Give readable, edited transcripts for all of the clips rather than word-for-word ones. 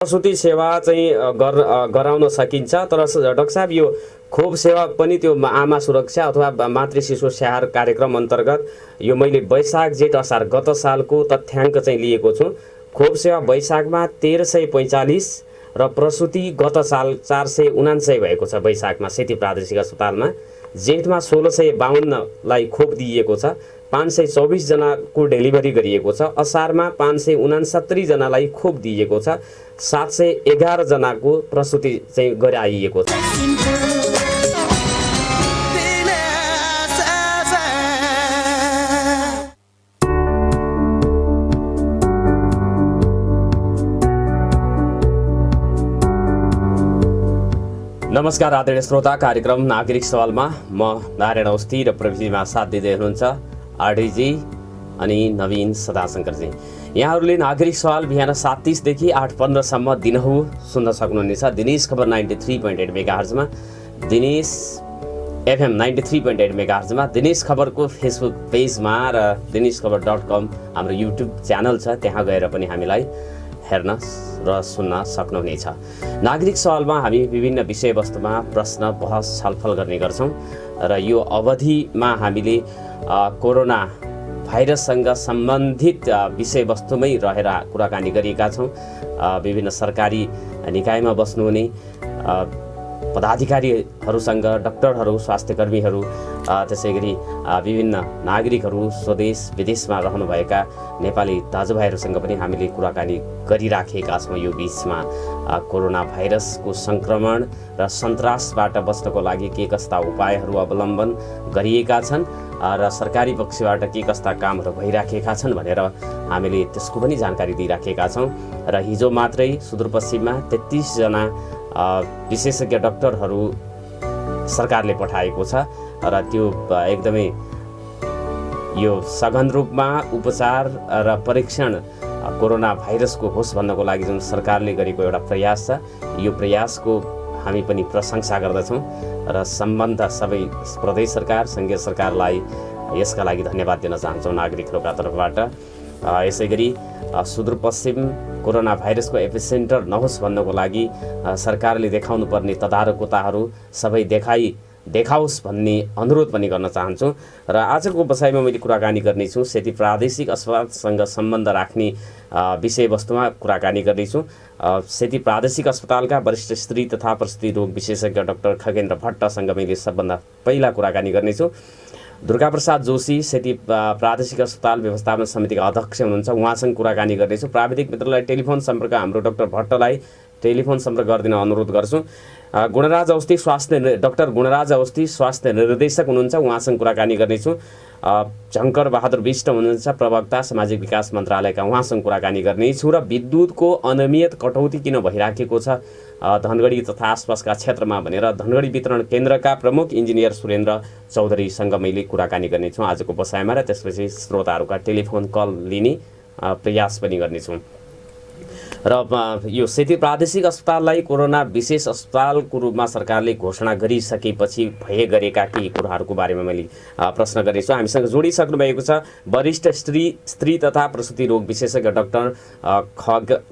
प्रसुति सेवा चाहिँ गराउन सकिन्छ। तर डाक्टर साहब यो खोप सेवा पनि त्यो आमा सुरक्षा अथवा मातृ शिशु स्याहार कार्यक्रम अन्तर्गत यो मैले वैशाख जेठ असार गत सालको तथ्याङ्क चाहिँ लिएको छु। खोप सेवा वैशाखमा 1345 र प्रसुति गत साल 479 भएको छ वैशाखमा सेती प्रादेशिक अस्पतालमा। जेठमा 1652लाई खोप दिइएको छ, 524 जनाको डेलिभरी गरिएको छ। असारमा 569 जनालाई खोप दिइएको छ, 711 जनाको प्रसुति चाहिँ गराइएको छ। नमस्कार आदरणीय श्रोता, कार्यक्रम नागरिक सवालमा म नारायण अवस्थी र प्रविधिमा साथ दिँदै हुनुहुन्छ आरडीजी अनि नवीन सदाशंकरजी। यहाँहरूले नागरिक सवाल बिहान 7:30 देखि 8:15 सम्म दिनहु सुन्न सक्नुहुनेछ। दिनेश खबर 93.8 मेगाहर्जमा, दिनेश एफएम 93.8 मेगाहर्जमा, दिनेश खबरको फेसबुक पेजमा र dineshkhabar.com हाम्रो युट्युब च्यानल छ, त्यहाँ गएर पनि हामीलाई हेर्न र सुन्न सक्नुहुनेछ। नागरिक सवालमा हामी विभिन्न विषयवस्तुमा प्रश्न बहस छलफल गर्ने गर्छौँ र यो अवधिमा हामीले कोरोना भाइरससँग सम्बन्धित विषयवस्तुमै रहेर कुराकानी गरिएका छौँ। विभिन्न सरकारी निकायमा बस्नुहुने पदाधिकारीहरूसँग, डाक्टरहरू, स्वास्थ्यकर्मीहरू, त्यसै गरी विभिन्न नागरिकहरू, स्वदेश विदेशमा रहनुभएका नेपाली दाजुभाइहरूसँग पनि हामीले कुराकानी गरिराखेका छौँ। यो बिचमा कोरोना भाइरसको सङ्क्रमण र सन्तासबाट बच्नको लागि के कस्ता उपायहरू अवलम्बन गरिएका छन् र सरकारी पक्षबाट के कस्ता कामहरू भइराखेका छन् भनेर हामीले त्यसको पनि जानकारी दिइराखेका छौँ। र हिजो मात्रै सुदूरपश्चिममा 33 जना विशेषज्ञ डाक्टरहरू सरकारले पठाएको छ र त्यो एकदमै यो सघन रूपमा उपचार र परीक्षण कोरोना भाइरसको होस् भन्नको लागि जुन सरकारले गरेको एउटा प्रयास छ, यो प्रयासको हामी पनि प्रशंसा गर्दछौँ र सम्बन्ध सबै प्रदेश सरकार, सङ्घीय सरकारलाई यसका लागि धन्यवाद दिन चाहन्छौँ नागरिकहरूका तर्फबाट। यसै गरी सुदूरपश्चिम कोरोना भाइरसको एपिसेन्टर नहोस् भन्नको लागि सरकारले देखाउनु पर्ने तदारकताहरू सबै देखाओस् भन्ने अनुरोध पनि गर्न चाहन्छु। र आजको बसाइमा मैले कुराकानी गर्नेछु सेती प्रादेशिक अस्पतालसँग सम्बन्ध राख्ने विषयवस्तुमा कुराकानी गर्नेछु। सेती प्रादेशिक अस्पतालका वरिष्ठ स्त्री तथा प्रसुति रोग विशेषज्ञ डाक्टर खगेन्द्र भट्टसँग मैले सबभन्दा पहिला कुराकानी गर्नेछु। दुर्गाप्रसाद जोशी सेती प्रादेशिक अस्पताल व्यवस्थापन समितिका अध्यक्ष हुनुहुन्छ, उहाँसँग कुराकानी गर्नेछु। प्राविधिक मित्रलाई टेलिफोन सम्पर्क हाम्रो डाक्टर भट्टलाई टेलिफोन सम्पर्क गरिदिन अनुरोध गर्छु। गुणराज अवस्थी डाक्टर गुणराज अवस्थी स्वास्थ्य निर्देशक हुनुहुन्छ, उहाँसँग कुराकानी गर्नेछु। झङ्कर बहादुर विष्ट हुनुहुन्छ, प्रवक्ता सामाजिक विकास मन्त्रालयका, उहाँसँग कुराकानी गर्नेछु। र विद्युतको अनियमित कटौती किन भइराखेको छ धनगढी तथा आसपासका क्षेत्रमा भनेर धनगढी वितरण केन्द्रका प्रमुख इन्जिनियर सुरेन्द्र चौधरीसँग मैले कुराकानी गर्नेछु आजको बसाइमा, र त्यसपछि श्रोताहरूका टेलिफोन कल लिने प्रयास पनि गर्नेछौँ। र यो सेती प्रादेशिक अस्पताललाई कोरोना विशेष अस्पतालको रूपमा सरकारले घोषणा गरिसकेपछि गरेका केही कुराहरूको बारेमा मैले प्रश्न गर्नेछु। हामीसँग जोडिसक्नु भएको छ वरिष्ठ स्त्री तथा प्रसुति रोग विशेषज्ञ डाक्टर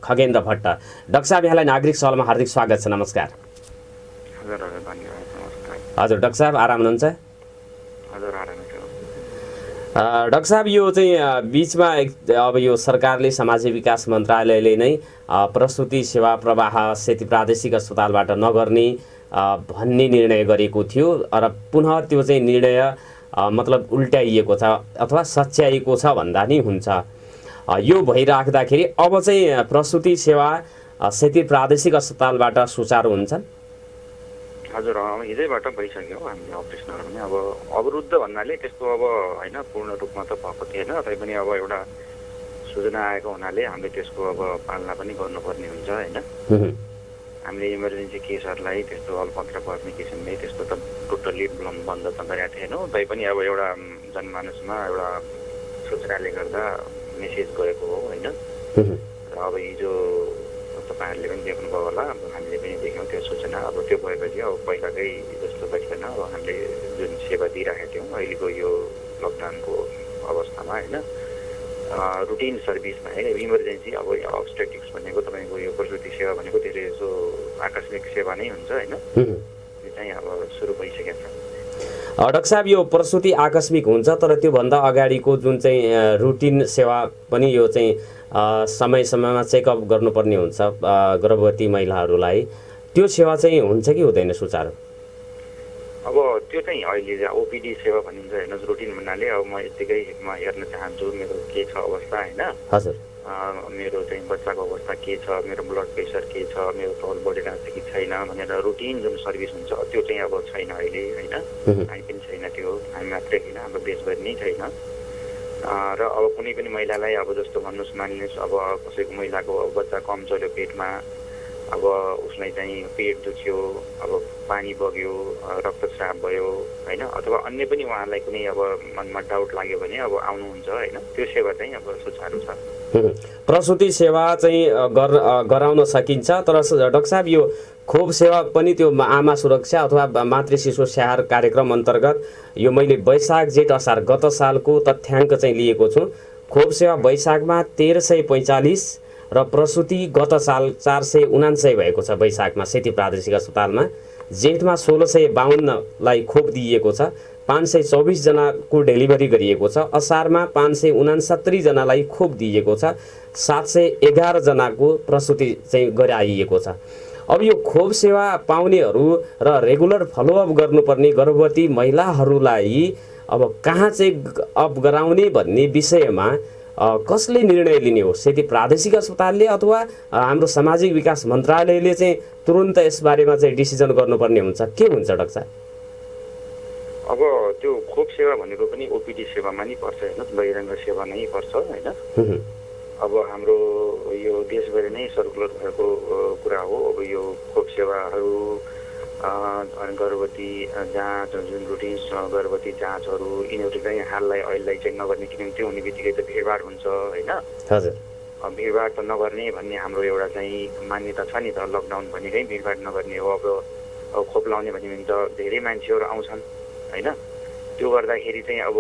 खगेन्द्र भट्ट। डाक्टर साहब, यहाँलाई नागरिक सवालमा हार्दिक स्वागत छ। नमस्कार। हजुर डाक्टर साहब, आराम हुनुहुन्छ? डाक्टर साहब, यो चाहिँ बिचमा अब यो सरकारले सामाजिक विकास मन्त्रालयले नै प्रसुति सेवा प्रवाह सेती प्रादेशिक अस्पतालबाट नगर्ने भन्ने निर्णय गरेको थियो र पुनः त्यो चाहिँ निर्णय मतलब उल्ट्याइएको छ अथवा सच्याइएको छ भन्दा नि हुन्छ। यो भइराख्दाखेरि अब चाहिँ प्रसुति सेवा सेती प्रादेशिक अस्पतालबाट सुचारू हुन्छन्? हजुर, हिजैबाट भइसक्यो हामीले अपरेसनहरू पनि। अब अवरुद्ध भन्नाले त्यस्तो अब होइन, पूर्ण रूपमा त भएको थिएन, तैपनि अब एउटा सूचना आएको हुनाले हामीले त्यसको अब पालना पनि गर्नुपर्ने हुन्छ होइन। हामीले इमर्जेन्सी केसहरूलाई त्यस्तो अल्पत्र कम्युनिकेसनले त्यस्तो त टोटल्ली बन्द त गरेका थिएनौँ, तैपनि अब एउटा जनमानसमा एउटा सूचनाले गर्दा मेसेज गएको हो होइन। र अब हिजो तपाईँहरूले पनि देख्नुभयो होला, अब हामीले पनि देख्यौँ त्यो सूचना। अब त्यो भएपछि अब पहिलाकै जस्तो भइसकेन, अब हामीले जुन सेवा दिइराखेका थियौँ अहिलेको यो लकडाउनको अवस्थामा होइन, रुटिन सर्भिसमा है इमर्जेन्सी अब अब्स्टेटिक्स भनेको तपाईँको यो प्रसुति सेवा भनेको धेरै जसो आकस्मिक सेवा नै हुन्छ होइन, यो चाहिँ अब सुरु भइसकेको छ। डाक्टर साहब, यो प्रसुति आकस्मिक हुन्छ तर त्योभन्दा अगाडिको जुन चाहिँ रुटिन सेवा पनि यो चाहिँ समय समयमा चेकअप गर्नुपर्ने हुन्छ गर्भवती महिलाहरूलाई, त्यो सेवा चाहिँ हुन्छ कि हुँदैन सुचारू? अब त्यो चाहिँ अहिले ओपिडी सेवा भनिन्छ हेर्नुहोस्, रुटिन भन्नाले अब म यत्तिकै हेर्न चाहन्छु मेरो के छ अवस्था होइन, हजुर, मेरो चाहिँ बच्चाको अवस्था के छ, मेरो ब्लड प्रेसर के छ, मेरो तौल बढिरहेको छ कि छैन भनेर रुटिन जुन सर्भिस हुन्छ त्यो चाहिँ अब छैन अहिले होइन, हामी पनि छैन, त्यो हामी मात्रै होइन हाम्रो देशभरि नै छैन। र अब कुनै पनि महिलालाई अब जस्तो भन्नुहोस् मानिनुहोस् अब कसैको महिलाको अब बच्चा कम चल्यो पेटमा, अब उसलाई चाहिँ पेट दुख्यो, अब पानी बग्यो, रक्तस्राव भयो होइन, अथवा अन्य पनि उहाँलाई कुनै अब मनमा डाउट लाग्यो भने अब आउनुहुन्छ होइन, त्यो सेवा चाहिँ अब सुचारू छ। प्रसुति सेवा चाहिँ गराउन सकिन्छ, तर डाक्टर साहब यो खोप सेवा पनि त्यो आमा सुरक्षा अथवा मातृ शिशु स्याहार कार्यक्रम अन्तर्गत यो मैले वैशाख जेठ असार गत सालको तथ्याङ्क चाहिँ लिएको छु। खोप सेवा वैशाखमा 1345 र प्रसुति गत साल 479 भएको छ वैशाखमा सेती प्रादेशिक अस्पतालमा। जेठमा 1652लाई खोप दिइएको छ, 524 जनाको डेलिभरी गरिएको छ। असारमा 569 जनालाई खोप दिइएको छ, 711 जनाको प्रसुति चाहिँ गराइएको छ। अब यो खोप सेवा पाउनेहरू र रेगुलर फलोअप गर्नुपर्ने गर्भवती महिलाहरूलाई अब कहाँ चाहिँ अप गराउने भन्ने विषयमा कसले निर्णय लिने हो? सेती प्रादेशिक अस्पतालले अथवा हाम्रो सामाजिक विकास मन्त्रालयले चाहिँ तुरुन्त यसबारेमा चाहिँ डिसिजन गर्नुपर्ने हुन्छ, के हुन्छ डाक्टर साहब? अब त्यो खोप सेवा भनेको पनि ओपिडी सेवामा नै पर्छ होइन, बहिरङ्ग सेवा नै पर्छ होइन। अब हाम्रो यो देशभरि नै सर्कुलर भएको कुरा हो। अब यो खोप सेवाहरू गर्भवती जाँच जुन रुटिन गर्भवती जाँचहरू यिनीहरू चाहिँ हाललाई अहिलेलाई चाहिँ नगर्ने, किनभने त्यो हुने बित्तिकै त भिडभाड हुन्छ होइन। हजुर, भिडभाड त नगर्ने भन्ने हाम्रो एउटा चाहिँ मान्यता छ नि त, लकडाउन भनेकै भिडभाड नगर्ने हो। अब खोप लाउने भने त धेरै मान्छेहरू आउँछन् होइन, त्यो गर्दाखेरि चाहिँ अब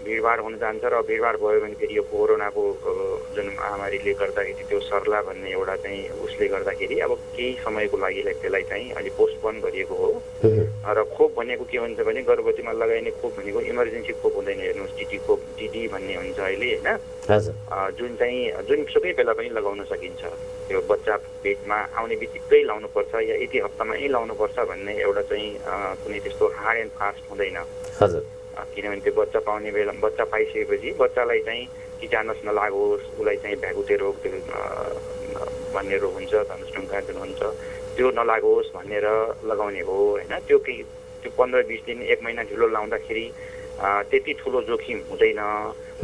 भिडभाड हुन जान्छ र भिडभाड भयो भने फेरि यो कोरोनाको जुन महामारीले गर्दाखेरि त्यो सर्ला भन्ने एउटा चाहिँ उसले गर्दाखेरि अब केही समयको लागि त्यसलाई चाहिँ अहिले पोस्टपोन गरिएको हो। र खोप भनेको के भन्छ भने गर्भवतीमा लगाइने खोप भनेको इमर्जेन्सी खोप हुँदैन, हेर्नुहोस् डिडी खोप डिडी भन्ने हुन्छ अहिले होइन, जुन चाहिँ जुनसुकै बेला पनि लगाउन सकिन्छ। त्यो बच्चा पेटमा आउने बित्तिकै लाउनुपर्छ या यति हप्तामा यही लाउनुपर्छ भन्ने एउटा चाहिँ कुनै त्यस्तो हार्ड एन्ड फास्ट हुँदैन। किनभने त्यो बच्चा पाउने बेला बच्चा पाइसकेपछि बच्चालाई चाहिँ टिटानस नलागोस्, उसलाई चाहिँ भ्यागुते रोग भन्ने रोग हुन्छ, धनुष्टुङ्गा जुन हुन्छ त्यो नलागोस् भनेर लगाउने हो होइन। त्यो 15-20 दिन 1 महिना ढिलो लाउँदाखेरि त्यति ठुलो जोखिम हुँदैन।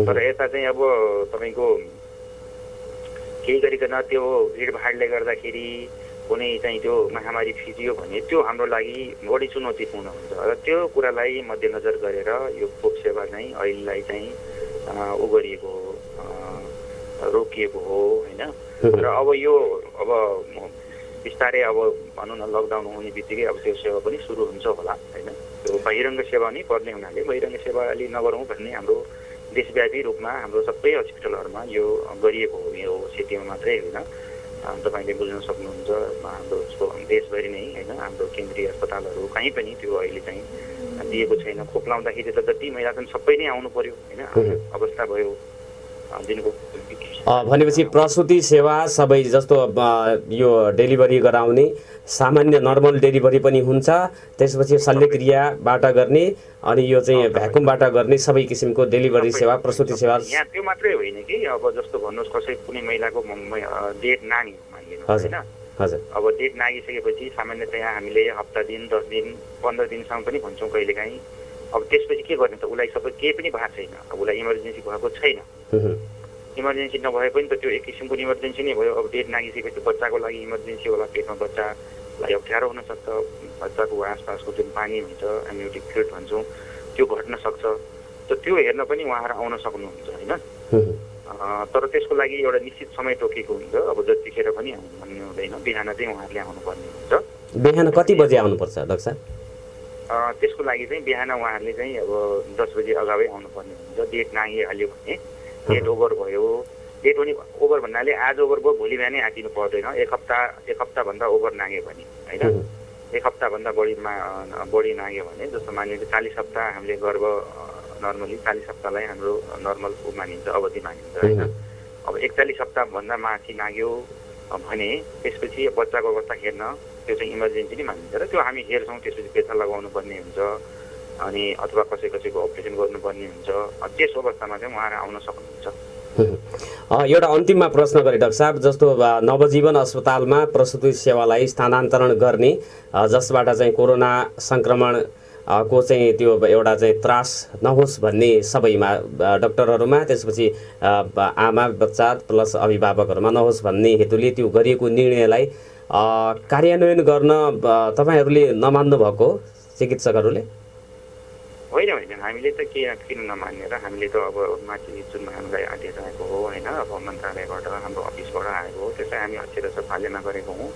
तर यता चाहिँ अब तपाईँको केही गरिकन त्यो भिडभाडले गर्दाखेरि कुनै चाहिँ त्यो महामारी फिजियो भने त्यो हाम्रो लागि बढी चुनौतीपूर्ण हुन्छ र त्यो कुरालाई मध्यनजर गरेर यो खोप सेवा चाहिँ अहिलेलाई चाहिँ गरिएको हो, रोकिएको हो होइन। र अब यो अब बिस्तारै अब भनौँ न लकडाउन हुने बित्तिकै अब त्यो सेवा पनि सुरु हुन्छ होला होइन। त्यो बहिरङ्ग सेवा नै पर्ने हुनाले बहिरङ्ग सेवा अलि नगरौँ भन्ने हाम्रो देशव्यापी रूपमा हाम्रो सबै हस्पिटलहरूमा यो गरिएको हो। यो सेतीमा मात्रै होइन, तपाईँले बुझ्न सक्नुहुन्छ हाम्रो देशभरि नै होइन, हाम्रो केन्द्रीय अस्पतालहरू कहीँ पनि त्यो अहिले चाहिँ दिएको छैन। खोप लाउँदाखेरि त जति महिला छन् सबै नै आउनु पर्यो होइन, अवस्था भयो दिनको। भनेपछि प्रसुति सेवा सबै जस्तो यो डेलिभरी गराउने सामान्य नर्मल डेलिभरी पनि हुन्छ, त्यसपछि शल्यक्रियाबाट गर्ने अनि यो चाहिँ भ्याकुमबाट गर्ने सबै किसिमको डेलिभरी सेवा प्रसुति सेवा। यहाँ त्यो मात्रै होइन कि अब जस्तो भन्नुहोस् कसै कुनै महिलाको डेट नानी मानिलिनु होइन, हजुर अब डेट नागिसकेपछि सामान्यतया हामीले हप्ता दिन 10 दिन 15 दिनसम्म पनि भन्छौँ कहिलेकाहीँ। अब त्यसपछि के गर्ने त, उसलाई सबै केही पनि भएको छैन, अब उसलाई इमर्जेन्सी भएको छैन। इमर्जेन्सी नभए पनि त त्यो एक किसिमको इमर्जेन्सी नै भयो। अब डेट नागिसकेपछि बच्चाको लागि इमर्जेन्सी होला, पेटमा बच्चालाई अप्ठ्यारो हुनसक्छ, बच्चाको आसपासको जुन पानी हुन्छ एम्नियोटिक फ्लुइड भन्छौँ त्यो घट्न सक्छ। त त्यो हेर्न पनि उहाँहरू आउन सक्नुहुन्छ होइन। तर त्यसको लागि एउटा निश्चित समय तोकेको हुन्छ। अब जतिखेर पनि भन्ने हुँदैन, बिहान चाहिँ उहाँहरूले आउनुपर्ने हुन्छ। बिहान कति बजे आउनुपर्छ डाक्टर साहब? त्यसको लागि चाहिँ बिहान उहाँहरूले चाहिँ अब 10 बजे अगावै आउनुपर्ने हुन्छ। डेट नागिहाल्यो भने डेट ओभर भयो, डेट पनि ओभर भन्नाले आज ओभर भयो भोलि बिहानै आँटिनु पर्दैन, एक हप्ताभन्दा ओभर नाग्यो भने होइन, एक हप्ताभन्दा बढी नाग्यो भने, जस्तो मानिन्छ 40 हप्ता हामीले गर्भ नर्मली 40 हप्तालाई हाम्रो नर्मल मानिन्छ, अवधि मानिन्छ होइन। अब 41 हप्ताभन्दा माथि नाग्यो भने त्यसपछि बच्चाको अवस्था हेर्न त्यो चाहिँ इमर्जेन्सी नै मानिन्छ र त्यो हामी हेर्छौँ। त्यसपछि पेचा लगाउनु पर्ने हुन्छ अनि अथवा कसैको अपरेसन गर्नुपर्ने हुन्छ। त्यस अवस्थामा चाहिँ उहाँहरू आउन सक्नुहुन्छ। एउटा अन्तिममा प्रश्न गरेँ डाक्टर साहब, जस्तो नवजीवन अस्पतालमा प्रसुति सेवालाई स्थानान्तरण गर्ने, जसबाट चाहिँ कोरोना सङ्क्रमण को चाहिँ त्यो एउटा चाहिँ त्रास नहोस् भन्ने सबैमा डाक्टरहरूमा, त्यसपछि आमा बच्चा प्लस अभिभावकहरूमा नहोस् भन्ने हेतुले त्यो गरिएको निर्णयलाई कार्यान्वयन गर्न तपाईँहरूले नमान्नु भएको चिकित्सकहरूले? होइन, हामीले त किन नमान्ने र हामीले त अब माथि जुन हामीलाई आदेश आएको हो होइन, अब मन्त्रालयबाट हाम्रो अफिसबाट आएको हो, त्यसलाई हामी अक्षरशः पालना गरेको हौँ।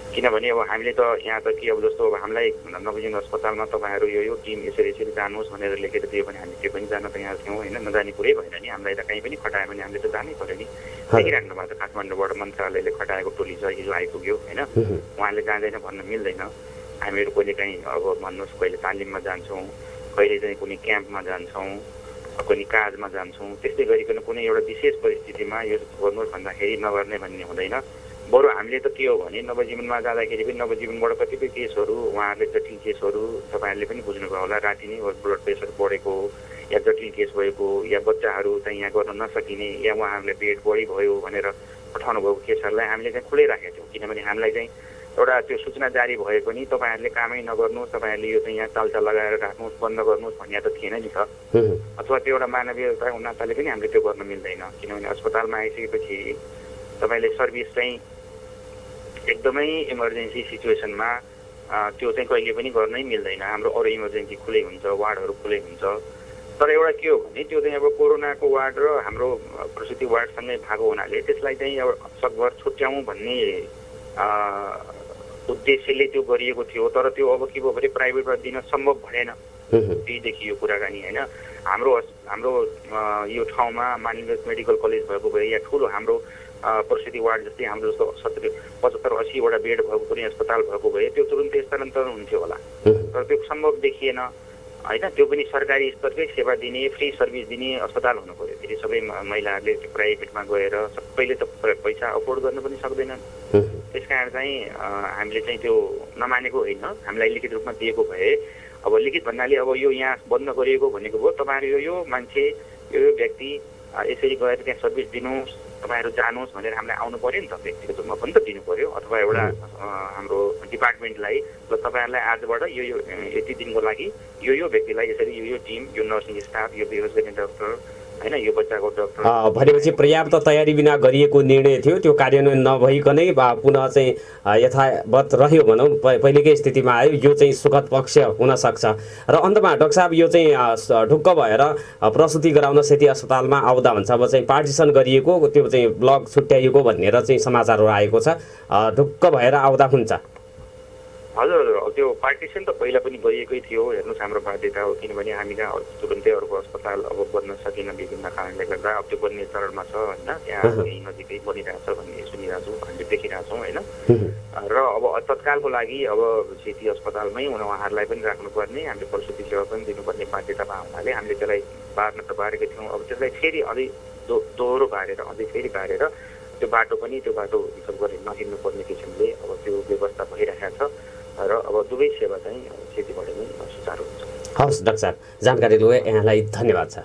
किनभने अब हामीले त यहाँ त के अब जस्तो अब हामीलाई नवजीवन अस्पतालमा तपाईँहरू यो टिम यसरी जानुहोस् भनेर लेखेर दियो भने हामी त्यो पनि जान तयार थियौँ होइन। नजाने कुरै भएन नि, हामीलाई त कहीँ पनि खटायो भने हामीले त जानै पऱ्यो नि। देखिराख्नु भएको छ काठमाडौँबाट मन्त्रालयले खटाएको टोली छ, हिजो आइपुग्यो होइन। उहाँले जाँदैन भन्न मिल्दैन। हामीहरू कहिले काहीँ अब भन्नुहोस् कहिले तालिममा जान्छौँ, कहिले चाहिँ कुनै क्याम्पमा जान्छौँ, कुनै काजमा जान्छौँ। त्यस्तै गरिकन कुनै एउटा विशेष परिस्थितिमा यो गर्नुहोस् भन्दाखेरि नगर्ने भन्ने हुँदैन। बरु हामीले त के हो भने नवजीवनमा जाँदाखेरि पनि नवजीवनबाट कतिपय केसहरू उहाँहरूले जटिल केसहरू तपाईँहरूले पनि बुझ्नुभयो होला, राति नै ब्लड प्रेसर बढेको या जटिल केस भएको या बच्चाहरू चाहिँ यहाँ गर्न नसकिने या उहाँहरूले बेड बढी भयो भनेर पठाउनु भएको केसहरूलाई हामीले चाहिँ खुलै राखेका थियौँ। किनभने हामीलाई चाहिँ एउटा त्यो सूचना जारी भए पनि तपाईँहरूले कामै नगर्नुहोस्, तपाईँहरूले यो चाहिँ यहाँ चाल्चा लगाएर राख्नुहोस्, बन्द गर्नुहोस् भन्ने त थिएन नि त। अथवा त्यो एउटा मानवीयताको नाताले पनि हामीले त्यो गर्न मिल्दैन। किनभने अस्पतालमा आइसकेपछि तपाईँले सर्भिस चाहिँ एकदमै इमर्जेन्सी सिचुएसनमा त्यो चाहिँ कहिले पनि गर्नै मिल्दैन। हाम्रो अरू इमर्जेन्सी खुलै हुन्छ, वार्डहरू खुलै हुन्छ। तर एउटा के हो भने त्यो चाहिँ अब कोरोनाको वार्ड र हाम्रो प्रसुति वार्डसँगै भएको हुनाले त्यसलाई चाहिँ अब सकभर छुट्याउँ भन्ने उद्देश्यले त्यो गरिएको थियो। तर त्यो अब के भयो भने प्राइभेटबाट दिन सम्भव भएन, त्यही देखियो कुराकानी होइन। हाम्रो यो ठाउँमा मानिलिनुहोस् मेडिकल कलेज भएको भए या ठुलो हाम्रो प्रसुति वार्ड जस्तै हाम्रो जस्तो 75-80वटा बेड भएको कुनै अस्पताल भएको भए त्यो तुरुन्तै स्थानान्तरण हुन्थ्यो होला। तर त्यो सम्भव देखिएन होइन। त्यो पनि सरकारी स्तरकै सेवा दिने, फ्री सर्भिस दिने अस्पताल हुनु पऱ्यो। फेरि सबै महिलाहरूले प्राइभेटमा गएर सबैले त पैसा अफोर्ड गर्न पनि सक्दैनन्। त्यस कारण चाहिँ हामीले चाहिँ त्यो नमानेको होइन, हामीलाई लिखित रूपमा दिएको भए अब लिखित भन्नाले अब यो यहाँ बन्द गरिएको भनेको भयो तपाईँहरू यो मान्छे यो व्यक्ति यसरी गएर त्यहाँ सर्भिस दिनुहोस्, तपाईँहरू जानुहोस् भनेर हामीलाई आउनु पऱ्यो नि त, व्यक्तिगत रूपमा पनि त दिनु पऱ्यो। अथवा एउटा हाम्रो डिपार्टमेन्टलाई ल तपाईँहरूलाई आजबाट यो यति दिनको लागि यो व्यक्तिलाई यसरी यो टिम, यो नर्सिङ स्टाफ, यो बेहोस गर्ने डाक्टर होइन, यो बच्चाको डाक्टर भनेपछि पर्याप्त तयारी बिना गरिएको निर्णय थियो। त्यो कार्यान्वयन नभइकनै पुनः चाहिँ यथावत रह्यो भनौँ, पहिलेकै स्थितिमा आयो। यो चाहिँ सुखद पक्ष हुनसक्छ। र अन्तमा डाक्टर साहब यो चाहिँ ढुक्क भएर प्रसुति गराउन सेती अस्पतालमा आउँदा हुन्छ अब चाहिँ पार्टिसन गरिएको त्यो चाहिँ ब्लक छुट्याइएको भनेर चाहिँ समाचारहरू आएको छ, ढुक्क भएर आउँदा हुन्छ? हजुर, त्यो पार्टिसन त पहिला पनि गरिएकै थियो। हेर्नुहोस् हाम्रो बाध्यता हो, किनभने हामीलाई तुरुन्तै अर्को अस्पताल अब बन्न सकेन विभिन्न कारणले गर्दा। अब त्यो बन्ने चरणमा छ होइन, त्यहाँ यहीँ नजिकै बनिरहेछ भन्ने सुनिरहेको छौँ, हामीले देखिरहेको छौँ होइन। र अब तत्कालको लागि अब सेती अस्पतालमै उहाँहरूलाई पनि राख्नुपर्ने, हामीले प्रसुति सेवा पनि दिनुपर्ने बाध्यतामा हुनाले हामीले त्यसलाई बार्न त बारेको थियौँ। अब त्यसलाई फेरि अझै दोहोरो बारेर अझै फेरि बारेर त्यो बाटो हिसाब गरेर नहिँड्नु पर्ने किसिमले अब त्यो व्यवस्था भइरहेको छ र अब दुवै सेवा चाहिँ सेतीबाट नै सुचारू हुन्छ। हवस् डाक्टर साहब, जानकारी लिए यहाँलाई धन्यवाद छ।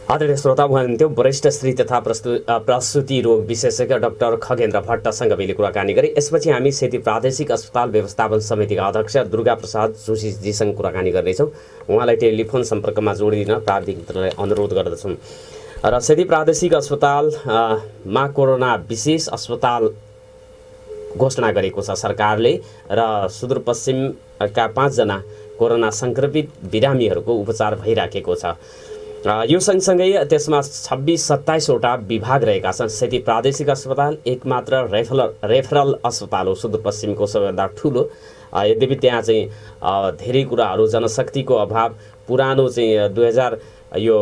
आदरणीय श्रोता, हुनुहुन्थ्यो वरिष्ठ स्त्री तथा प्रसुति रोग विशेषज्ञ डाक्टर खगेन्द्र भट्टसँग मैले कुराकानी गरेँ। यसपछि हामी सेती प्रादेशिक अस्पताल व्यवस्थापन समितिका अध्यक्ष दुर्गा प्रसाद जोशीजीसँग कुराकानी गर्नेछौँ। उहाँलाई टेलिफोन सम्पर्कमा जोडिदिन प्राविधिक मित्रलाई अनुरोध गर्दछौँ। र सेती प्रादेशिक अस्पतालमा कोरोना विशेष अस्पताल घोषणा गरेको छ सरकारले र सुदूरपश्चिमका 5 जना कोरोना सङ्क्रमित बिरामीहरूको उपचार भइराखेको छ। यो सँगसँगै त्यसमा 26-27वटा विभाग रहेका छन्। सेती प्रादेशिक अस्पताल एकमात्र रेफरल अस्पताल हो, सुदूरपश्चिमको सबैभन्दा ठुलो। यद्यपि त्यहाँ चाहिँ धेरै कुराहरू जनशक्तिको अभाव, पुरानो चाहिँ यो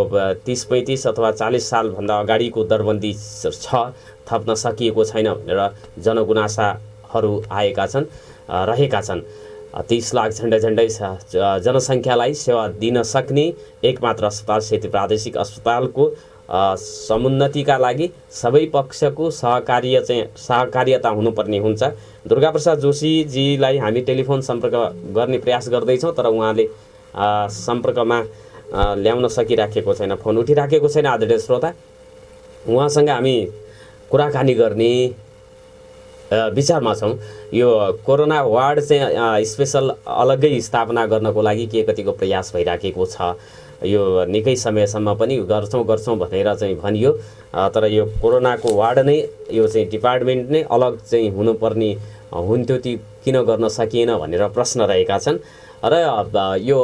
30-35 अथवा 40 सालभन्दा अगाडिको दरबन्दी छ, थप्न सकिएको छैन भनेर जनगुनासाहरू आएका छन्, रहेका छन्। 30 लाख झन्डै जनसङ्ख्यालाई सेवा दिन सक्ने एकमात्र अस्पताल सेती प्रादेशिक अस्पतालको समुन्नतिका लागि सबै पक्षको सहकार्यता हुनुपर्ने हुन्छ। दुर्गाप्रसाद जोशीजीलाई हामी टेलिफोन सम्पर्क गर्ने प्रयास गर्दैछौँ, तर उहाँले सम्पर्कमा ल्याउन सकिराखेको छैन, फोन उठिराखेको छैन। आदरणीय श्रोता, उहाँसँग हामी कुराकानी गर्ने विचारमा छौँ। यो कोरोना वार्ड चाहिँ स्पेसल अलग्गै स्थापना गर्नको लागि के कतिको प्रयास भइराखेको छ। यो निकै समयसम्म पनि गर्छौँ भनेर चाहिँ भनियो, तर यो कोरोनाको वार्ड नै, यो चाहिँ डिपार्टमेन्ट नै अलग चाहिँ हुनुपर्ने हुन्थ्यो, ती किन गर्न सकिएन भनेर प्रश्न रहेका छन्। र यो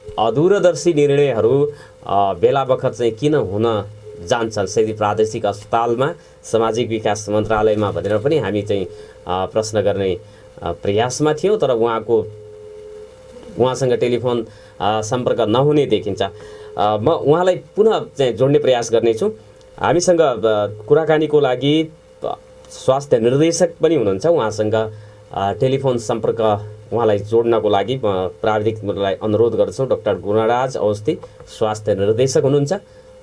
अदूरदर्शी निर्णयहरू बेला बखत चाहिँ किन हुन जान्छन् सेती प्रादेशिक अस्पतालमा, सामाजिक विकास मन्त्रालयमा भनेर पनि हामी चाहिँ प्रश्न गर्ने प्रयासमा थियौँ, तर उहाँसँग टेलिफोन सम्पर्क नहुने देखिन्छ। म उहाँलाई पुनः चाहिँ जोड्ने प्रयास गर्नेछु। हामीसँग कुराकानीको लागि स्वास्थ्य निर्देशक पनि हुनुहुन्छ, उहाँसँग टेलिफोन सम्पर्क उहाँलाई जोड्नको लागि म प्राविधिकलाई अनुरोध गर्छु। डाक्टर गुणराज अवस्थी स्वास्थ्य निर्देशक हुनुहुन्छ,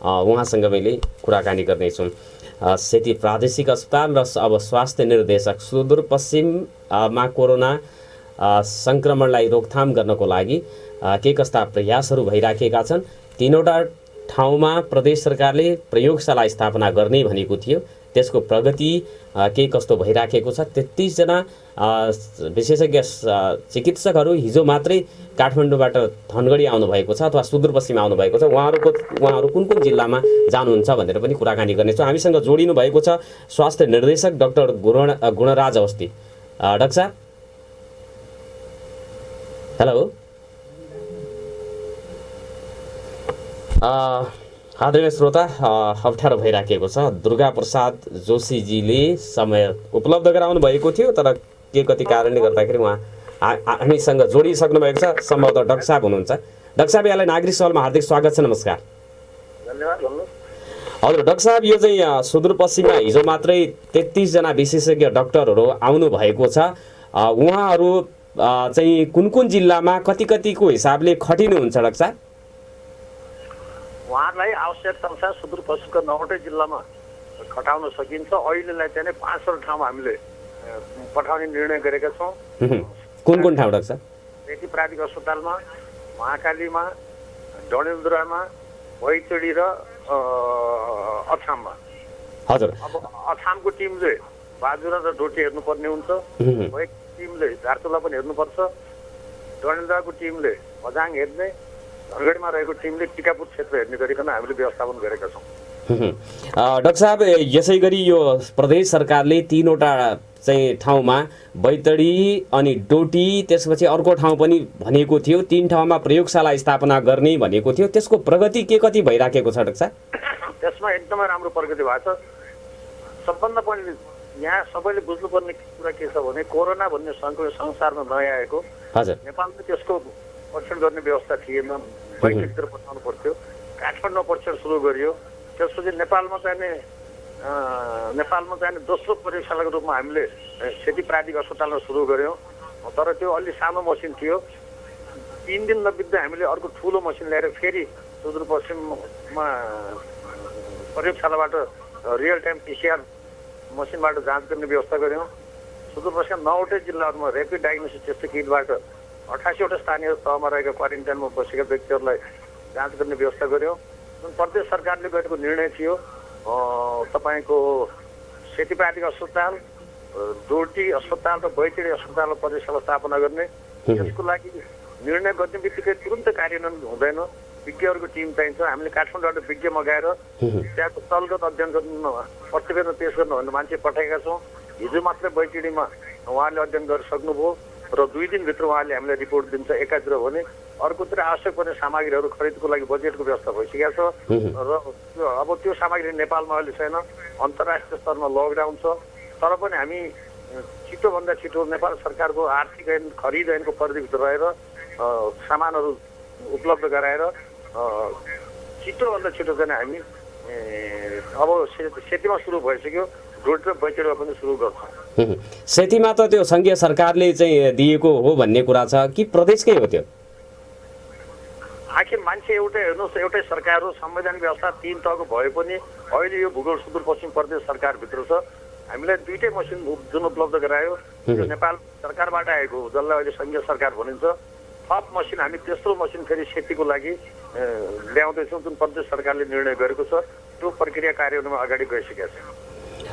उहाँसँग मैले कुराकानी गर्नेछु। सेती प्रादेशिक अस्पताल र अब स्वास्थ्य निर्देशक, सुदूरपश्चिममा कोरोना सङ्क्रमणलाई रोकथाम गर्नको लागि के कस्ता प्रयासहरू भइराखेका छन्। 3वटा ठाउँमा प्रदेश सरकारले प्रयोगशाला स्थापना गर्ने भनेको थियो, त्यसको प्रगति के कस्तो भइराखेको छ। 33 जना विशेषज्ञ चिकित्सकहरू हिजो मात्रै काठमाडौँबाट धनगढी आउनुभएको छ अथवा सुदूरपश्चिम आउनुभएको छ। उहाँहरू कुन कुन जिल्लामा जानुहुन्छ भनेर पनि कुराकानी गर्नेछौँ। हामीसँग जोडिनु भएको छ स्वास्थ्य निर्देशक डाक्टर गुणराज अवस्थी। डाक्टर साहब, हेलो। आदरणीय श्रोता, अप्ठ्यारो भइराखेको छ। दुर्गाप्रसाद जोशीजीले समय उपलब्ध गराउनु भएको थियो, तर के कति कारणले गर्दाखेरि उहाँ हामीसँग जोडिसक्नु भएको छ। सम्भवतः डाक्टर साहब हुनुहुन्छ। डाक्टर साहब, यहाँलाई नागरिक सवालमा हार्दिक स्वागत छ। नमस्कार। धन्यवाद। हजुर डाक्टर साहब, यो चाहिँ सुदूरपश्चिममा हिजो मात्रै 33 जना विशेषज्ञ डाक्टरहरू आउनु भएको छ। उहाँहरू चाहिँ कुन कुन जिल्लामा कतिको हिसाबले खटिनुहुन्छ डाक्टर साहब? उहाँहरूलाई आवश्यकता अनुसार सुदूरपश्चिमको 9वटै जिल्लामा खटाउन सकिन्छ। अहिलेलाई चाहिँ 5 ठाउँमा हामीले पठाउने निर्णय गरेका छौँ। कुन कुन ठाउँ डाक्टर साहब? सेती प्रादेशिक अस्पतालमा, महाकालीमा, डडेलधुरामा, भैचडी र अछाममा। हजुर। अब अछामको टिमले बाजुरा र डोटी हेर्नुपर्ने हुन्छ, भैचडी टिमले दार्चुला पनि हेर्नुपर्छ, डडेलधुराको टिमले बझाङ हेर्ने, धनगढीमा रहेको टिमले टिकापुर क्षेत्र हेर्ने गरिकन हामीले व्यवस्थापन गरेका छौँ। डाक्टर साहब, यसै गरी यो प्रदेश सरकारले 3वटा चाहिँ ठाउँमा बैतडी अनि डोटी, त्यसपछि अर्को ठाउँ पनि भनेको थियो, 3 ठाउँमा प्रयोगशाला स्थापना गर्ने भनेको थियो। त्यसको प्रगति के कति भइराखेको छ डाक्टर साहब? त्यसमा एकदमै राम्रो प्रगति भएको छ। सबभन्दा पहिले यहाँ सबैले बुझ्नुपर्ने कुरा के छ भने कोरोना भन्ने सङ्कट संसारमा नआएको। हजुर। नेपालमा त्यसको परीक्षण गर्ने व्यवस्था थिएन, बैठकतिर पठाउनु पर्थ्यो। काठमाडौँमा परीक्षण सुरु गरियो। त्यसपछि नेपालमा चाहिँ दोस्रो प्रयोगशालाको रूपमा हामीले सेती प्रादेशिक अस्पतालमा सुरु गऱ्यौँ। तर त्यो अलि सानो मसिन थियो। 3 दिन नबित्दै हामीले अर्को ठुलो मसिन ल्याएर फेरि सुदूरपश्चिममा प्रयोगशालाबाट रियल टाइम PCR मसिनबाट जाँच गर्ने व्यवस्था गऱ्यौँ। सुदूरपश्चिम 9वटै जिल्लाहरूमा ऱ्यापिड डायग्नोसिस टेस्ट किटबाट 88वटा स्थानीय तहमा रहेका क्वारेन्टाइनमा बसेका व्यक्तिहरूलाई जाँच गर्ने व्यवस्था गऱ्यौँ। जुन प्रदेश सरकारले गरेको निर्णय थियो तपाईँको सेती प्रादेशिक अस्पताल, डोटी अस्पताल र बैतडी अस्पतालमा प्रयोगशाला स्थापना गर्ने, त्यसको लागि निर्णय गर्ने बित्तिकै तुरुन्तै कार्यान्वयन हुँदैन। विज्ञहरूको टिम चाहिन्छ। हामीले काठमाडौँबाट विज्ञ मगाएर त्यहाँको तलगत अध्ययन गर्नु, प्रतिवेदन पेश गर्नु भनेर मान्छे पठाएका छौँ। हिजो मात्रै बैतडीमा उहाँले अध्ययन गरिसक्नुभयो र 2 दिनभित्र उहाँले हामीलाई रिपोर्ट दिन्छ। एकातिर भने अर्कोतिर आवश्यक पर्ने सामग्रीहरू खरिदको लागि बजेटको व्यवस्था भइसकेको छ र अब त्यो सामग्री नेपालमा अहिले छैन। अन्तर्राष्ट्रिय स्तरमा लकडाउन छ, तर पनि हामी छिटोभन्दा छिटो नेपाल सरकारको आर्थिक ऐन, खरिद ऐनको परिधिभित्र रहेर सामानहरू उपलब्ध गराएर छिटोभन्दा छिटो चाहिँ हामी अब सेतीमा सुरु भइसक्यो, रोड र बैचेडमा पनि सुरु गर्छौँ। सेतीमा त त्यो सङ्घीय सरकारले चाहिँ दिएको हो भन्ने कुरा छ कि प्रदेशकै हो त्यो? आखिर मान्छे एउटै हेर्नुहोस्, एउटै सरकार हो, संविधान व्यवस्था 3 तहको भए पनि अहिले यो भूगोल सुदूरपश्चिम प्रदेश सरकारभित्र छ। हामीलाई दुईटै मसिन जुन उपलब्ध गरायो त्यो नेपाल सरकारबाट आएको हो, जसलाई अहिले सङ्घीय सरकार भनिन्छ। थप मसिन हामी तेस्रो मसिन फेरि सेतीको लागि ल्याउँदैछौँ, जुन प्रदेश सरकारले निर्णय गरेको छ। त्यो प्रक्रिया कार्यान्वयनमा अगाडि गइसकेको छ।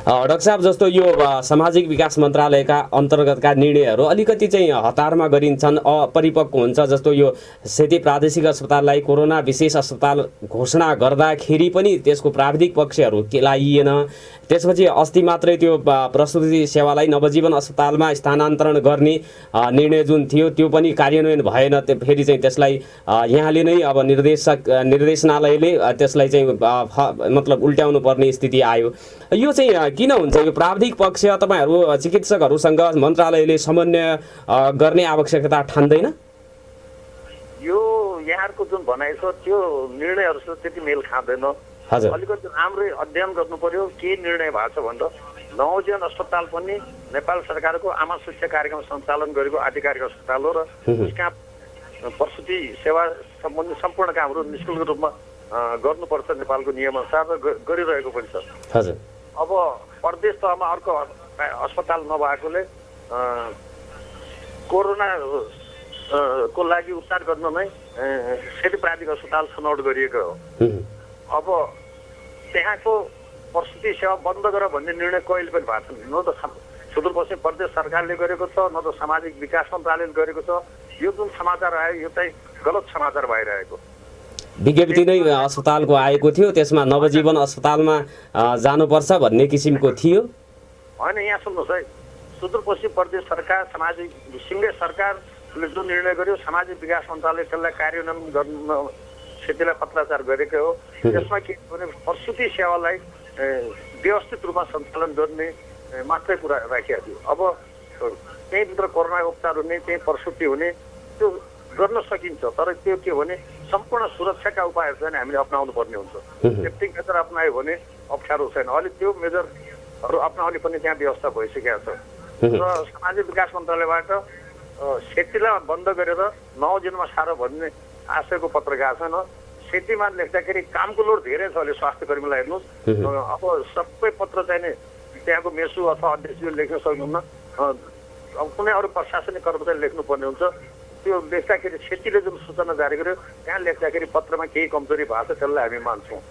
डाक्टर साहब, जस्तो यो सामाजिक विकास मन्त्रालयका अन्तर्गतका निर्णयहरू अलिकति चाहिँ हतारमा गरिन्छन्, अपरिपक्व हुन्छ। जस्तो यो सेती प्रादेशिक अस्पताललाई कोरोना विशेष अस्पताल घोषणा गर्दाखेरि पनि त्यसको प्राविधिक पक्षहरू केलाइएन। त्यसपछि अस्ति मात्रै त्यो प्रसुति सेवालाई नवजीवन अस्पतालमा स्थानान्तरण गर्ने निर्णय जुन थियो त्यो पनि कार्यान्वयन भएन। फेरि चाहिँ त्यसलाई यहाँले नै अब निर्देशनालयले त्यसलाई चाहिँ मतलब उल्ट्याउनु पर्ने स्थिति आयो। यो चाहिँ किन हुन्छ? यो प्राविधिक पक्ष तपाईँहरू चिकित्सकहरूसँग मन्त्रालयले समन्वय गर्ने आवश्यकता ठान्दैन? यो यहाँहरूको जुन भनाइ छ त्यो निर्णयहरूसँग त्यति मेल खाँदैन। अलिकति राम्रै अध्ययन गर्नु पर्यो के निर्णय भएको छ भनेर। नवजीवन अस्पताल पनि नेपाल सरकारको आमा शिक्षा कार्यक्रम सञ्चालन गरेको आधिकारिक अस्पताल हो र उसका प्रसुति सेवा सम्बन्धी सम्पूर्ण कामहरू निःशुल्क रूपमा गर्नुपर्छ नेपालको नियमअनुसार र गरिरहेको पनि छ। हजुर, अब प्रदेश तहमा अर्को अस्पताल नभएकोले कोरोना को लागि उपचार गर्न नै सेती प्राविधिक अस्पताल छनौट गरिएको हो। अब त्यहाँको प्रसुति सेवा बन्द गर भन्ने निर्णय कहिले पनि भएको छैन। न त सुदूरपश्चिम प्रदेश सरकारले गरेको छ, न त सामाजिक विकास मन्त्रालयले गरेको छ। यो जुन समाचार आयो यो चाहिँ गलत समाचार भइरहेको। विज्ञप्ति नै अस्पतालको आएको थियो, त्यसमा नवजीवन अस्पतालमा जानुपर्छ भन्ने किसिमको थियो। होइन, यहाँ सुन्नुहोस् है, सुदूरपश्चिम प्रदेश सरकार सामाजिक सिङ्गै सरकारले जुन निर्णय गर्यो सामाजिक विकास मन्त्रालयले त्यसलाई कार्यान्वयन गर्न सेतीलाई पत्राचार गरेको हो। त्यसमा के भने प्रसुति सेवालाई व्यवस्थित रूपमा सञ्चालन गर्ने मात्रै कुरा राखिएको थियो। अब त्यहीँभित्र कोरोना उपचार हुने, त्यहीँ प्रसुति हुने त्यो गर्न सकिन्छ, तर त्यो के भने सम्पूर्ण सुरक्षाका उपायहरू चाहिँ हामीले अप्नाउनु पर्ने हुन्छ। सेफ्टी मेजर अप्नायो भने अप्ठ्यारो छैन। अहिले त्यो मेजरहरू अप्नाउने पनि त्यहाँ व्यवस्था भइसकेको छ र सामाजिक विकास मन्त्रालयबाट सेतीलाई बन्द गरेर नवजीवनमा सारो भन्ने आशयको पत्र गएको छैन। सेतीमा लेख्दाखेरि कामको लोड धेरै छ अहिले स्वास्थ्य कर्मीलाई हेर्नुहोस्। अब सबै पत्र चाहिने त्यहाँको मेसु अथवा अध्यक्षले लेख्न सक्नुहुन्न, अब कुनै अरू प्रशासनिक कर्मचारी लेख्नुपर्ने हुन्छ। त्यो लेख्दाखेरि सेतीले जुन सूचना जारी गर्यो त्यहाँ लेख्दाखेरि पत्रमा केही कमजोरी भएको छ, त्यसलाई हामी मान्छौँ।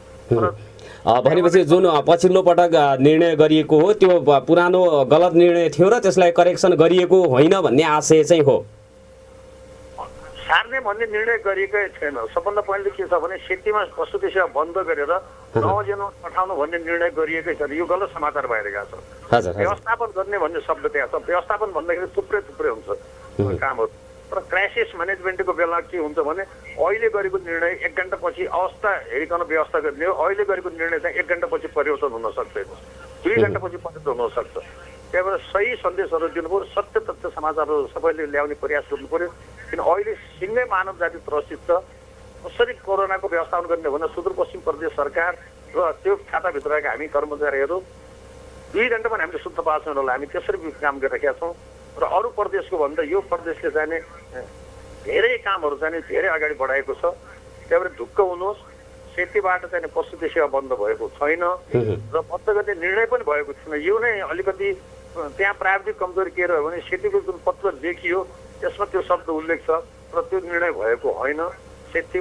भनेपछि जुन पछिल्लो पटक निर्णय गरिएको हो त्यो पुरानो गलत निर्णय थियो र त्यसलाई करेक्सन गरिएको होइन भन्ने आशय चाहिँ हो। सार्ने भन्ने निर्णय गरिएकै छैन। सबभन्दा पहिले के छ भने सेतीमा प्रसुति सेवा बन्द गरेर नवजीवनमा पठाउनु भन्ने निर्णय गरिएकै छैन। यो गलत समाचार भइरहेको छ। व्यवस्थापन गर्ने भन्ने शब्द त्यहाँ छ। व्यवस्थापन भन्दाखेरि थुप्रै हुन्छ कामहरू, तर क्राइसिस म्यानेजमेन्टको बेला के हुन्छ भने अहिले गरेको निर्णय 1 घण्टा पछि अवस्था हेरिकन व्यवस्था गर्ने हो। अहिले गरेको निर्णय चाहिँ 1 घण्टा पछि परिवर्तन हुन सक्दैन, 2 घण्टा पछि परिवर्तन हुन सक्छ। त्यही भएर सही सन्देशहरू दिनु पर्यो, सत्य तथ्य समाचारहरू सबैले ल्याउने प्रयास गर्नु पर्यो। किन अहिले सिङ्गै मानव जाति त्रसित छ। कसरी कोरोनाको व्यवस्थापन गर्ने भने सुदूरपश्चिम प्रदेश सरकार र त्यो खाताभित्रका हामी कर्मचारीहरू 2 घण्टा पनि हामीले सुत्न पाएको छैनौँ होला। हामी त्यसरी काम गरिरहेका छौँ र अरू प्रदेशको भन्दा यो प्रदेशले चाहिँ धेरै कामहरू चाहिँ धेरै अगाडि बढाएको छ। त्यही भएर ढुक्क हुनुहोस्, सेतीबाट चाहिँ प्रसुति सेवा बन्द भएको छैन र बन्द गर्ने निर्णय पनि भएको छैन। यो नै अलिकति त्यहाँ प्राविधिक कमजोरी के रह्यो भने सेतीको जुन पत्र देखियो त्यसमा त्यो शब्द उल्लेख छ र त्यो निर्णय भएको होइन। सेती